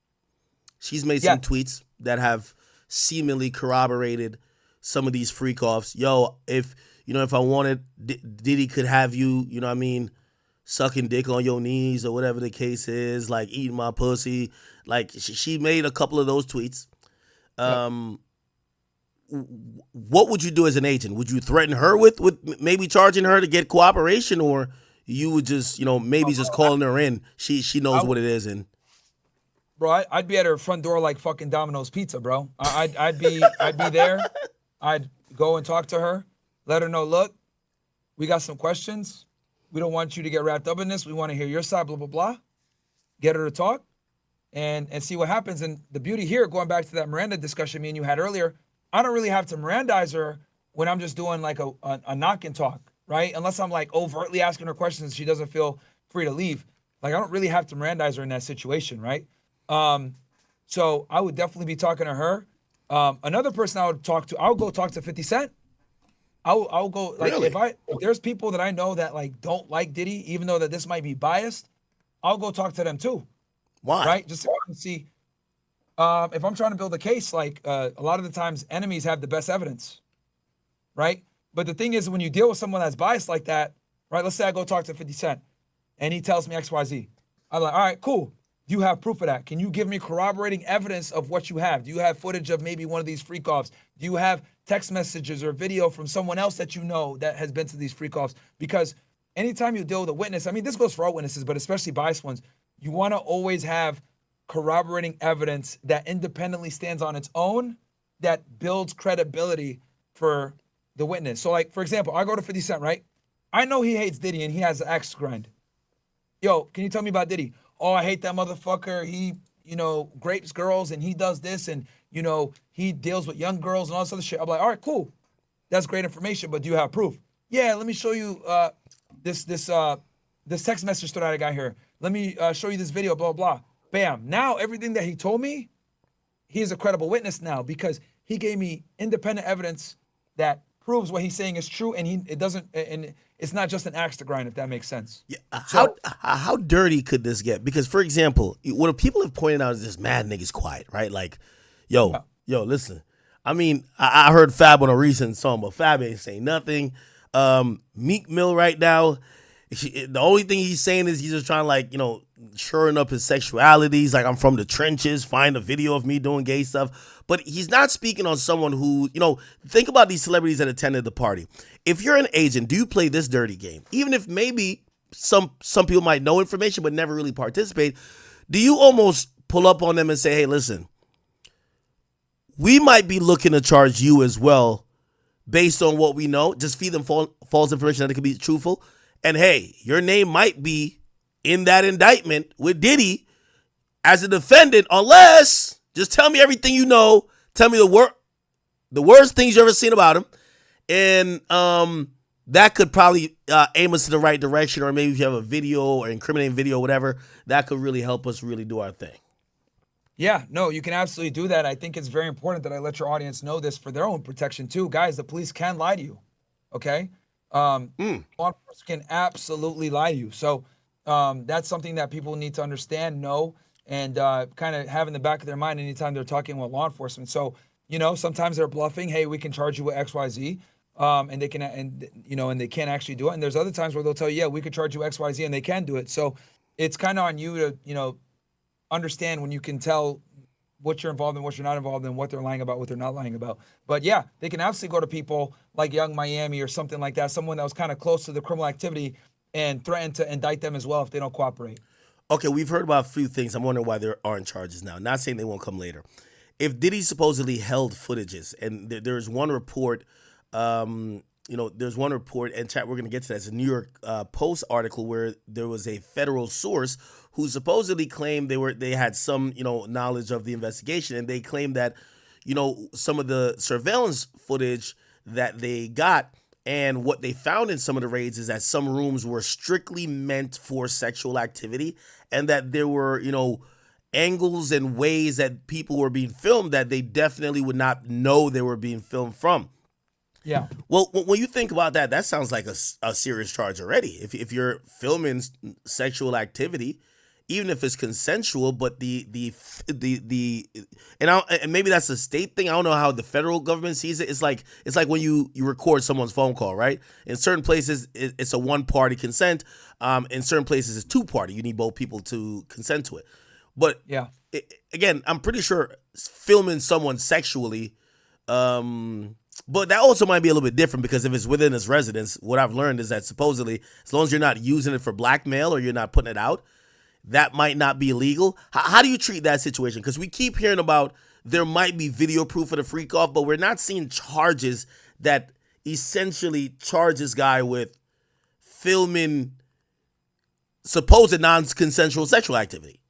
She's made some tweets that have seemingly corroborated some of these freak offs. Yo, if I wanted, Diddy could have you, sucking dick on your knees or whatever the case is, like eating my pussy. Like she made a couple of those tweets. What would you do as an agent? Would you threaten her with maybe charging her to get cooperation, or you would just, maybe just calling her in? She knows what it is, and bro, I'd be at her front door like fucking Domino's Pizza, bro. I'd be there. I'd go and talk to her, let her know, look, we got some questions. We don't want you to get wrapped up in this. We want to hear your side, blah, blah, blah. Get her to talk and see what happens. And the beauty here, going back to that Miranda discussion me and you had earlier, I don't really have to Mirandize her when I'm just doing like a knock and talk. right? Unless I'm like overtly asking her questions, she doesn't feel free to leave. Like I don't really have to Mirandize her in that situation, right? So I would definitely be talking to her. Another person I would talk to, I'll go talk to 50 Cent. I'll go like Really? if there's people that I know that like don't like Diddy, even though that this might be biased, I'll go talk to them too, Why? right? Just so I can see if I'm trying to build a case, like a lot of the times enemies have the best evidence, right? But the thing is, when you deal with someone that's biased like that, right? Let's say I go talk to 50 Cent and he tells me XYZ. I'm like, all right, cool. Do you have proof of that? Can you give me corroborating evidence of what you have? Do you have footage of maybe one of these freak offs? Do you have text messages or video from someone else that you know that has been to these freak offs? Because anytime you deal with a witness, I mean, this goes for all witnesses, but especially biased ones, you want to always have corroborating evidence that independently stands on its own that builds credibility for the witness. So, like, for example, I go to 50 Cent, right? I know he hates Diddy and he has an axe to grind. Yo, can you tell me about Diddy? Oh, I hate that motherfucker. He, grapes girls and he does this and, he deals with young girls and all this other shit. I'm like, all right, cool. That's great information, but do you have proof? Yeah, let me show you this text message thread I got here. Let me show you this video, blah, blah. Bam. Now everything that he told me, he is a credible witness now because he gave me independent evidence that proves what he's saying is true, and it's not just an axe to grind, if that makes sense. Yeah, So, how dirty could this get? Because, for example, what people have pointed out is this mad nigga's quiet, right? Like, yo, listen. I mean, I heard Fab on a recent song, but Fab ain't saying nothing. Meek Mill right now, the only thing he's saying is he's just trying to, like, shoring up his sexuality. He's like, I'm from the trenches, find a video of me doing gay stuff. But he's not speaking on someone who, think about these celebrities that attended the party. If you're an agent, do you play this dirty game? Even if maybe some people might know information but never really participate, do you almost pull up on them and say, hey, listen, we might be looking to charge you as well based on what we know. Just feed them false information that it could be truthful. And hey, your name might be in that indictment with Diddy as a defendant, unless just tell me everything you know. Tell me the worst things you ever seen about him, and that could probably aim us in the right direction. Or maybe if you have a video or incriminating video, or whatever, that could really help us really do our thing. yeah, no, you can absolutely do that. I think it's very important that I let your audience know this for their own protection too. Guys, the police can lie to you, okay? Law enforcement can absolutely lie to you. So that's something that people need to understand, know, and kind of have in the back of their mind anytime they're talking with law enforcement. So, sometimes they're bluffing. Hey, we can charge you with X, Y, Z, and they can, and they can't actually do it. And there's other times where they'll tell you, yeah, we could charge you X, Y, Z, and they can do it. So it's kind of on you to, understand when you can tell what you're involved in, what you're not involved in, what they're lying about, what they're not lying about. But yeah, they can absolutely go to people like Young Miami or something like that, someone that was kind of close to the criminal activity, and threaten to indict them as well if they don't cooperate. Okay, we've heard about a few things. I'm wondering why there aren't charges now. Not saying they won't come later. If Diddy supposedly held footages, and there's one report, there's one report, and chat, we're going to get to that. It's a New York Post article where there was a federal source who supposedly claimed they had some, knowledge of the investigation, and they claimed that, some of the surveillance footage that they got and what they found in some of the raids is that some rooms were strictly meant for sexual activity, and that there were, angles and ways that people were being filmed that they definitely would not know they were being filmed from. Yeah. Well, when you think about that, that sounds like a serious charge already. If you're filming sexual activity, even if it's consensual, but and maybe that's a state thing. I don't know how the federal government sees it. It's like when you record someone's phone call, right? In certain places, it's a one-party consent. In certain places, it's two-party. You need both people to consent to it. But Yeah. Again, I'm pretty sure filming someone sexually, but that also might be a little bit different because if it's within his residence, what I've learned is that supposedly, as long as you're not using it for blackmail or you're not putting it out, that might not be illegal. How do you treat that situation? Because we keep hearing about there might be video proof of the freak off, but we're not seeing charges that essentially charge this guy with filming supposed non-consensual sexual activity.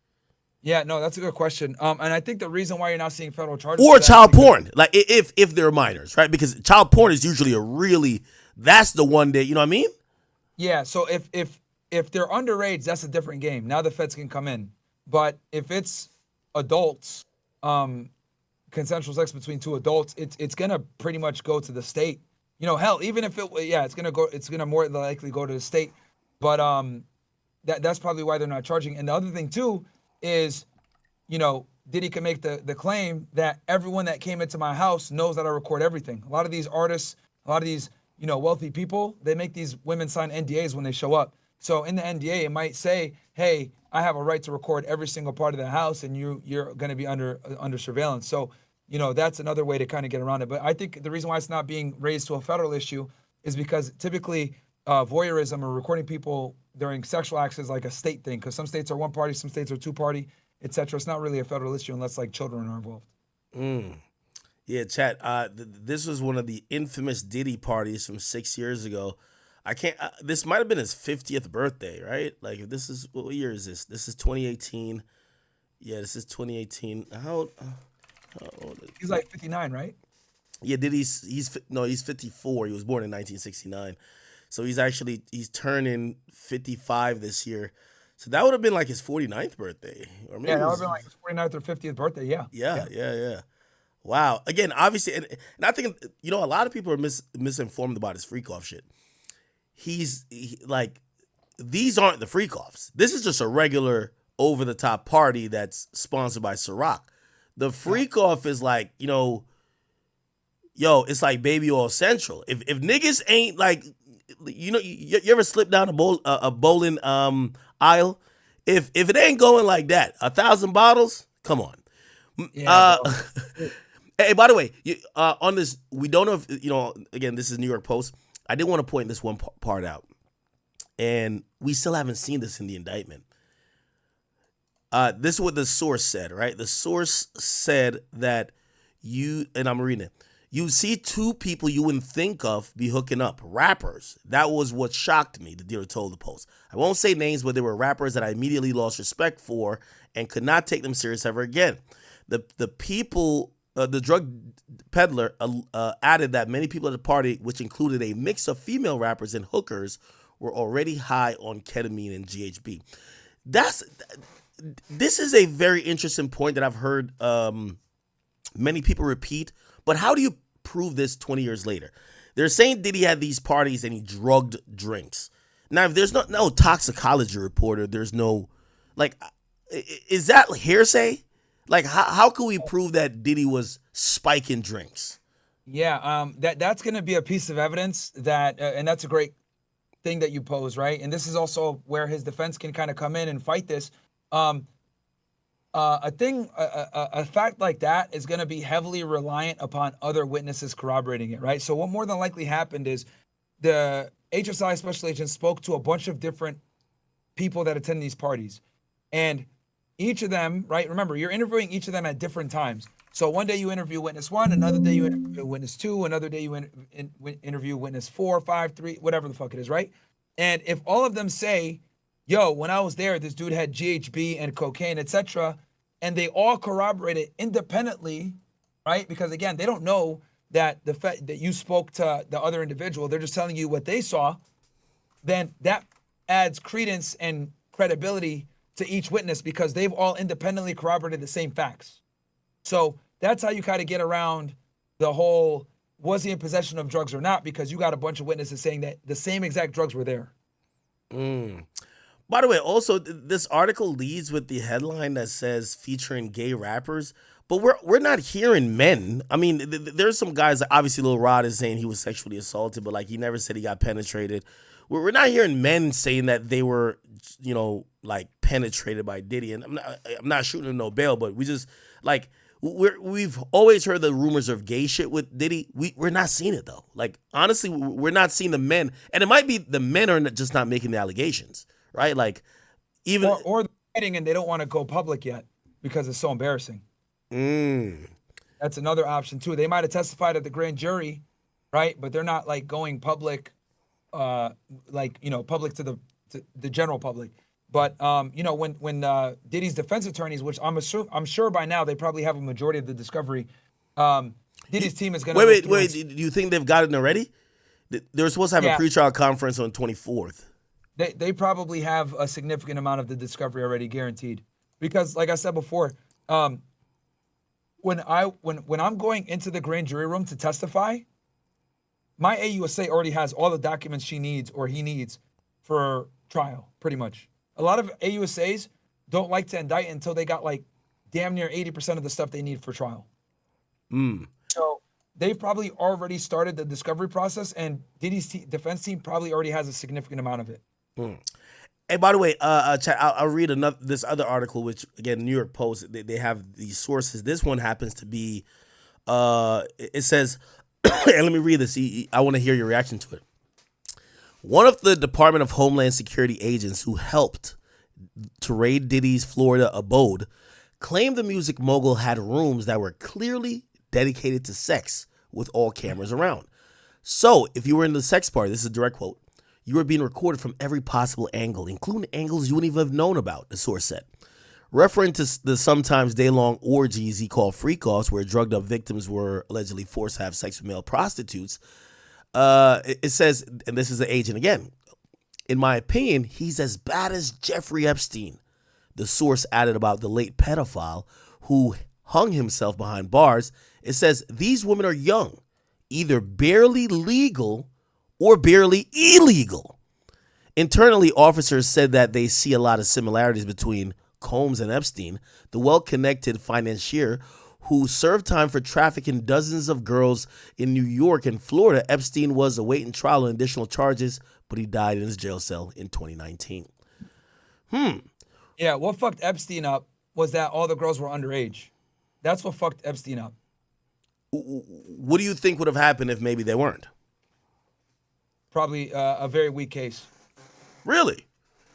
Yeah, no, that's a good question. And I think the reason why you're not seeing federal charges Or for that is child because- porn, like if they're minors, right? Because child porn is usually a really That's the one that, you know what I mean? Yeah. So if they're underage, that's a different game. Now the feds can come in. But if it's adults, consensual sex between two adults, it's gonna pretty much go to the state. Hell, even if it's gonna more likely go to the state. But that's probably why they're not charging. And the other thing too is, Diddy can make the claim that everyone that came into my house knows that I record everything. A lot of these artists, a lot of these, wealthy people, they make these women sign NDAs when they show up. So in the NDA, it might say, hey, I have a right to record every single part of the house, and you're going to be under surveillance. So, that's another way to kind of get around it. But I think the reason why it's not being raised to a federal issue is because typically voyeurism or recording people during sexual acts is like a state thing, because some states are one party, some states are two party, etc. It's not really a federal issue unless like children are involved. Yeah, chat. This was one of the infamous Diddy parties from 6 years ago. I can't. This might have been his 50th birthday, right? Like, if this is, what year is this? This is 2018. Yeah, this is 2018. How old is He's like 59, right? Yeah, he's 54. He was born in 1969. So he's turning 55 this year. So that would have been like his 49th birthday. Or maybe Yeah, that would have been like his 49th or 50th birthday, yeah. Yeah. Wow. Again, obviously, and I think, a lot of people are misinformed about his freak off shit. These aren't the freak offs. This is just a regular over the top party that's sponsored by Ciroc. The freak off is like, it's like Baby Oil Central. If niggas ain't like, you ever slip down a bowling aisle? If it ain't going like that, 1,000 bottles, come on. Yeah, Hey, by the way, on this, we don't know if, again, this is New York Post. I did want to point this one part out. And we still haven't seen this in the indictment. This is what the source said, right? The source said that and I'm reading it, you see two people you wouldn't think of be hooking up, rappers. That was what shocked me, the dealer told the Post. I won't say names, but they were rappers that I immediately lost respect for and could not take them serious ever again. The people, the drug peddler added that many people at the party, which included a mix of female rappers and hookers, were already high on ketamine and GHB. This is a very interesting point that I've heard many people repeat, but how do you prove this 20 years later? They're saying Diddy had these parties and he drugged drinks. Now, if there's no toxicology report, there's no, is that hearsay? Like, how can we prove that Diddy was spiking drinks? Yeah, that's going to be a piece of evidence that, and that's a great thing that you pose, right? And this is also where his defense can kind of come in and fight this. A fact like that is going to be heavily reliant upon other witnesses corroborating it, right? So what more than likely happened is the HSI special agent spoke to a bunch of different people that attend these parties, and each of them, right? Remember, you're interviewing each of them at different times. So one day you interview witness 1, another day you interview witness 2, another day you interview witness 4, 5, 3, whatever the fuck it is, right? And if all of them say, yo, when I was there, this dude had GHB and cocaine, etc., and they all corroborate it independently, right? Because again, they don't know that the fact that you spoke to the other individual, they're just telling you what they saw, then that adds credence and credibility to each witness because they've all independently corroborated the same facts. So that's how you kind of get around the whole, was he in possession of drugs or not? Because you got a bunch of witnesses saying that the same exact drugs were there. By the way, also, this article leads with the headline that says featuring gay rappers, but we're not hearing men. I mean, there's some guys, obviously Lil Rod is saying he was sexually assaulted, but like he never said he got penetrated. We're not hearing men saying that they were, like penetrated by Diddy. And I'm not shooting him no bail, but we just like, we've always heard the rumors of gay shit with Diddy. We're not seeing it though. Like, honestly, we're not seeing the men, and it might be the men are just not making the allegations, right? Like, even or they're hiding and they don't want to go public yet because it's so embarrassing. That's another option too. They might have testified at the grand jury, right? But they're not like going public, public to the general public. But when Diddy's defense attorneys, which I'm sure by now they probably have a majority of the discovery, Diddy's team is going to wait. Do you think they've gotten already? They were supposed to have a Yeah, pretrial conference on 24th. they probably have a significant amount of the discovery already guaranteed. Because, like I said before, um, when I'm going into the grand jury room to testify, my AUSA already has all the documents she needs or he needs for trial, pretty much. A lot of AUSAs don't like to indict until they got like damn near 80% of the stuff they need for trial. So they've probably already started the discovery process, and Diddy's defense team probably already has a significant amount of it. Hey, by the way, Chad, I'll read this other article, which again, New York Post. They have these sources. This one happens to be. It says, and let me read this. I want to hear your reaction to it. One of the Department of Homeland Security agents who helped to raid Diddy's Florida abode claimed the music mogul had rooms that were clearly dedicated to sex with all cameras around. So, if you were in the sex party, this is a direct quote, you were being recorded from every possible angle, including angles you wouldn't even have known about, the source said. Referring to the sometimes day-long orgies he called freak-offs, where drugged-up victims were allegedly forced to have sex with male prostitutes, it says, and this is the agent again, in my opinion, he's as bad as Jeffrey Epstein. The source added about the late pedophile who hung himself behind bars. It says, these women are young, either barely legal or barely illegal. Internally, officers said that they see a lot of similarities between Combs and Epstein, the well-connected financier who served time for trafficking dozens of girls in New York and Florida. Epstein was awaiting trial on additional charges, but he died in his jail cell in 2019. Yeah, what fucked Epstein up was that all the girls were underage. That's what fucked Epstein up. What do you think would have happened if maybe they weren't? Probably a very weak case. Really?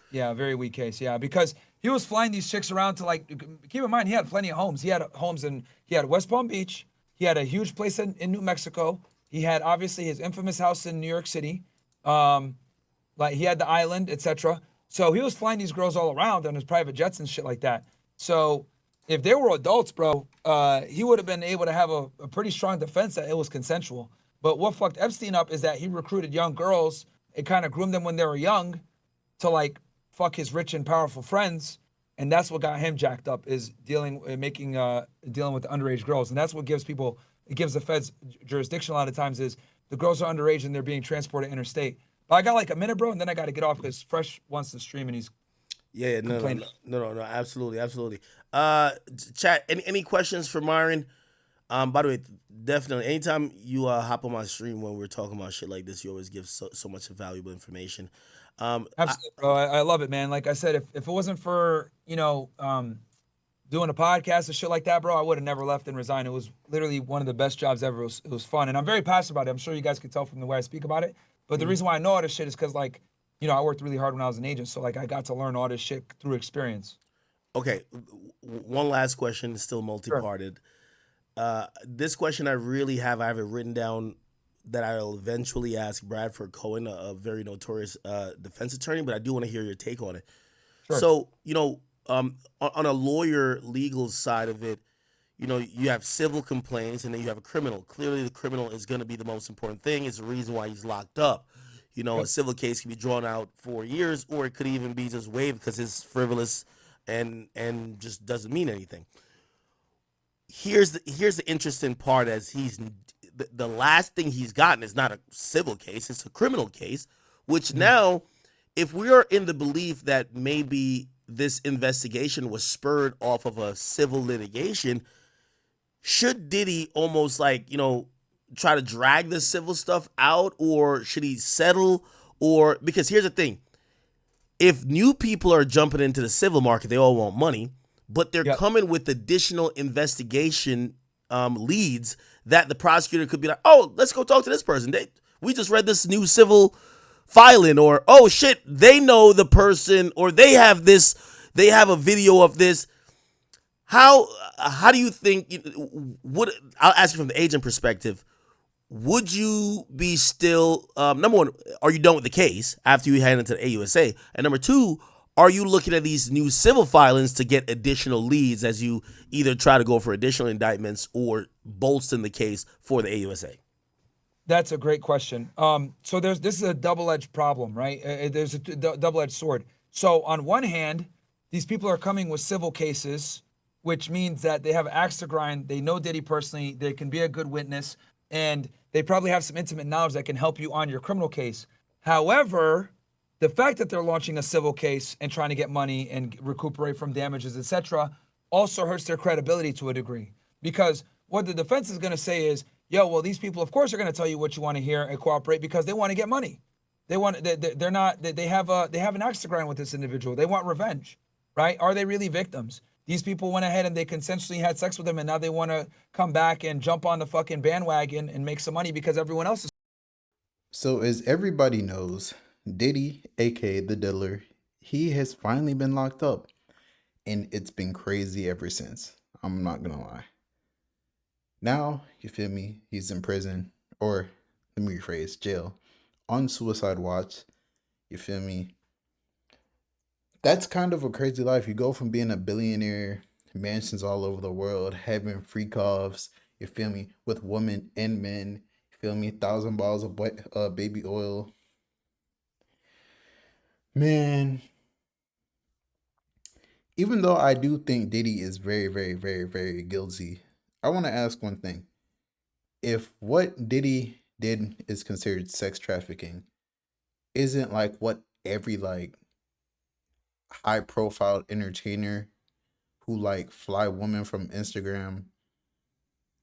Yeah, a very weak case. Yeah, because he was flying these chicks around to, like, keep in mind, he had plenty of homes. He had homes he had West Palm Beach. He had a huge place in New Mexico. He had obviously his infamous house in New York City. Like he had the island, etc. So he was flying these girls all around on his private jets and shit like that. So if they were adults, bro, he would have been able to have a pretty strong defense that it was consensual. But what fucked Epstein up is that he recruited young girls and kind of groomed them when they were young to, like, fuck his rich and powerful friends, and that's what got him jacked up, is dealing with underage girls. And that's what gives the feds jurisdiction a lot of times, is the girls are underage and they're being transported interstate. But I got like a minute, bro, and then I got to get off because Fresh wants to stream and he's no, absolutely. Chat. Any questions for Myron? By the way, definitely. Anytime you hop on my stream when we're talking about shit like this, you always give so much valuable information. Absolutely, bro. I love it, man. Like I said, if it wasn't for, doing a podcast and shit like that, bro, I would have never left and resigned. It was literally one of the best jobs ever. It was fun. And I'm very passionate about it. I'm sure you guys could tell from the way I speak about it. But the reason why I know all this shit is because, like, I worked really hard when I was an agent. So, like, I got to learn all this shit through experience. Okay. One last question, still multi-parted. Sure. This question I have it written down that I'll eventually ask Bradford Cohen, a very notorious defense attorney, but I do want to hear your take on it. Sure. So, on a lawyer legal side of it, you have civil complaints and then you have a criminal. Clearly, the criminal is going to be the most important thing. It's the reason why he's locked up. A civil case can be drawn out 4 years, or it could even be just waived because it's frivolous and just doesn't mean anything. Here's the interesting part, as he's the last thing he's gotten is not a civil case, it's a criminal case, which now, if we are in the belief that maybe this investigation was spurred off of a civil litigation, should Diddy almost try to drag the civil stuff out, or should he settle? Or, because here's the thing, if new people are jumping into the civil market, they all want money, but they're coming with additional investigation leads that the prosecutor could be like, oh, let's go talk to this person. We just read this new civil filing, or, oh shit, they know the person, or they have a video of this. How do you think, I'll ask you from the agent perspective, would you be still, number one, are you done with the case after you hand it to the AUSA? And number two, are you looking at these new civil filings to get additional leads as you either try to go for additional indictments or bolster the case for the AUSA? That's a great question. So this is a double-edged problem, right? There's a double-edged sword. So on one hand, these people are coming with civil cases, which means that they have an axe to grind. They know Diddy personally. They can be a good witness, and they probably have some intimate knowledge that can help you on your criminal case. However, the fact that they're launching a civil case and trying to get money and recuperate from damages, etc., also hurts their credibility to a degree. Because what the defense is going to say is, yo, well, these people, of course, are going to tell you what you want to hear and cooperate because they want to get money. They want they're not they have an axe to grind with this individual. They want revenge, right? Are they really victims? These people went ahead and they consensually had sex with them, and now they want to come back and jump on the fucking bandwagon and make some money because everyone else is. So, as everybody knows, Diddy, aka the Diddler, he has finally been locked up, and it's been crazy ever since. I'm not gonna lie. Now, you feel me? He's in prison, or let me rephrase, jail, on suicide watch. You feel me? That's kind of a crazy life. You go from being a billionaire, mansions all over the world, having freak offs, you feel me, with women and men, you feel me, 1,000 bottles of baby oil. Man, even though I do think Diddy is very, very, very, very guilty, I want to ask one thing. If what Diddy did is considered sex trafficking, isn't like what every like high profile entertainer who like fly women from Instagram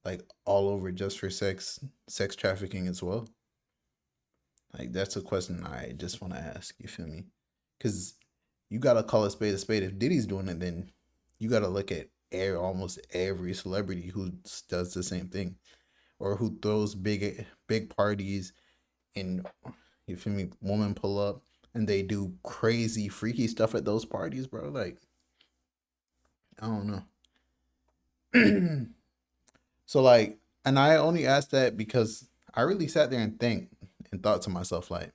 like all over just for sex trafficking as well? Like that's a question I just want to ask. You feel me? Because you gotta call a spade a spade. If Diddy's doing it, then you gotta look at almost every celebrity who does the same thing, or who throws big parties and you feel me, women pull up and they do crazy freaky stuff at those parties, bro. Like I don't know. So like, and I only asked that because I really sat there and thought to myself like,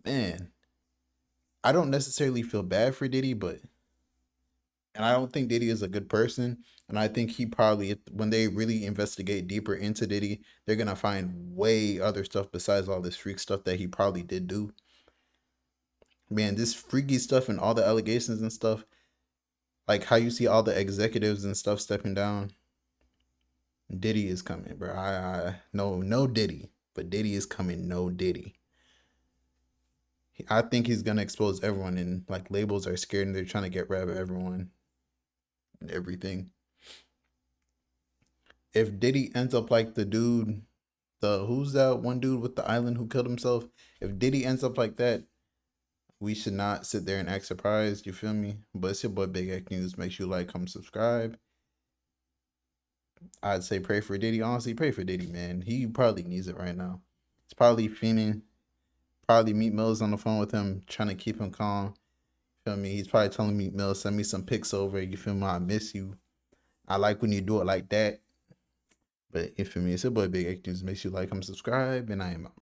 man, I don't necessarily feel bad for Diddy, but and I don't think Diddy is a good person. And I think he probably, when they really investigate deeper into Diddy, they're gonna find way other stuff besides all this freak stuff that he probably did do. Man, this freaky stuff and all the allegations and stuff, like how you see all the executives and stuff stepping down. Diddy is coming, bro. I no Diddy, but Diddy is coming. No Diddy. I think he's gonna expose everyone, and like labels are scared and they're trying to get rid of everyone and everything. If Diddy ends up like the dude, the who's that one dude with the island who killed himself? If Diddy ends up like that, we should not sit there and act surprised. You feel me? But it's your boy Big Act News. Make sure you like, comment, subscribe. I'd say pray for Diddy. Honestly, pray for Diddy, man. He probably needs it right now. He's probably fiending. Probably Meat Mill's on the phone with him, trying to keep him calm. Feel me? He's probably telling Meat Mill, send me some pics over. You feel me? I miss you. I like when you do it like that. But you feel me? It's your boy Big Act News. Make sure you like, comment, subscribe, and I am out.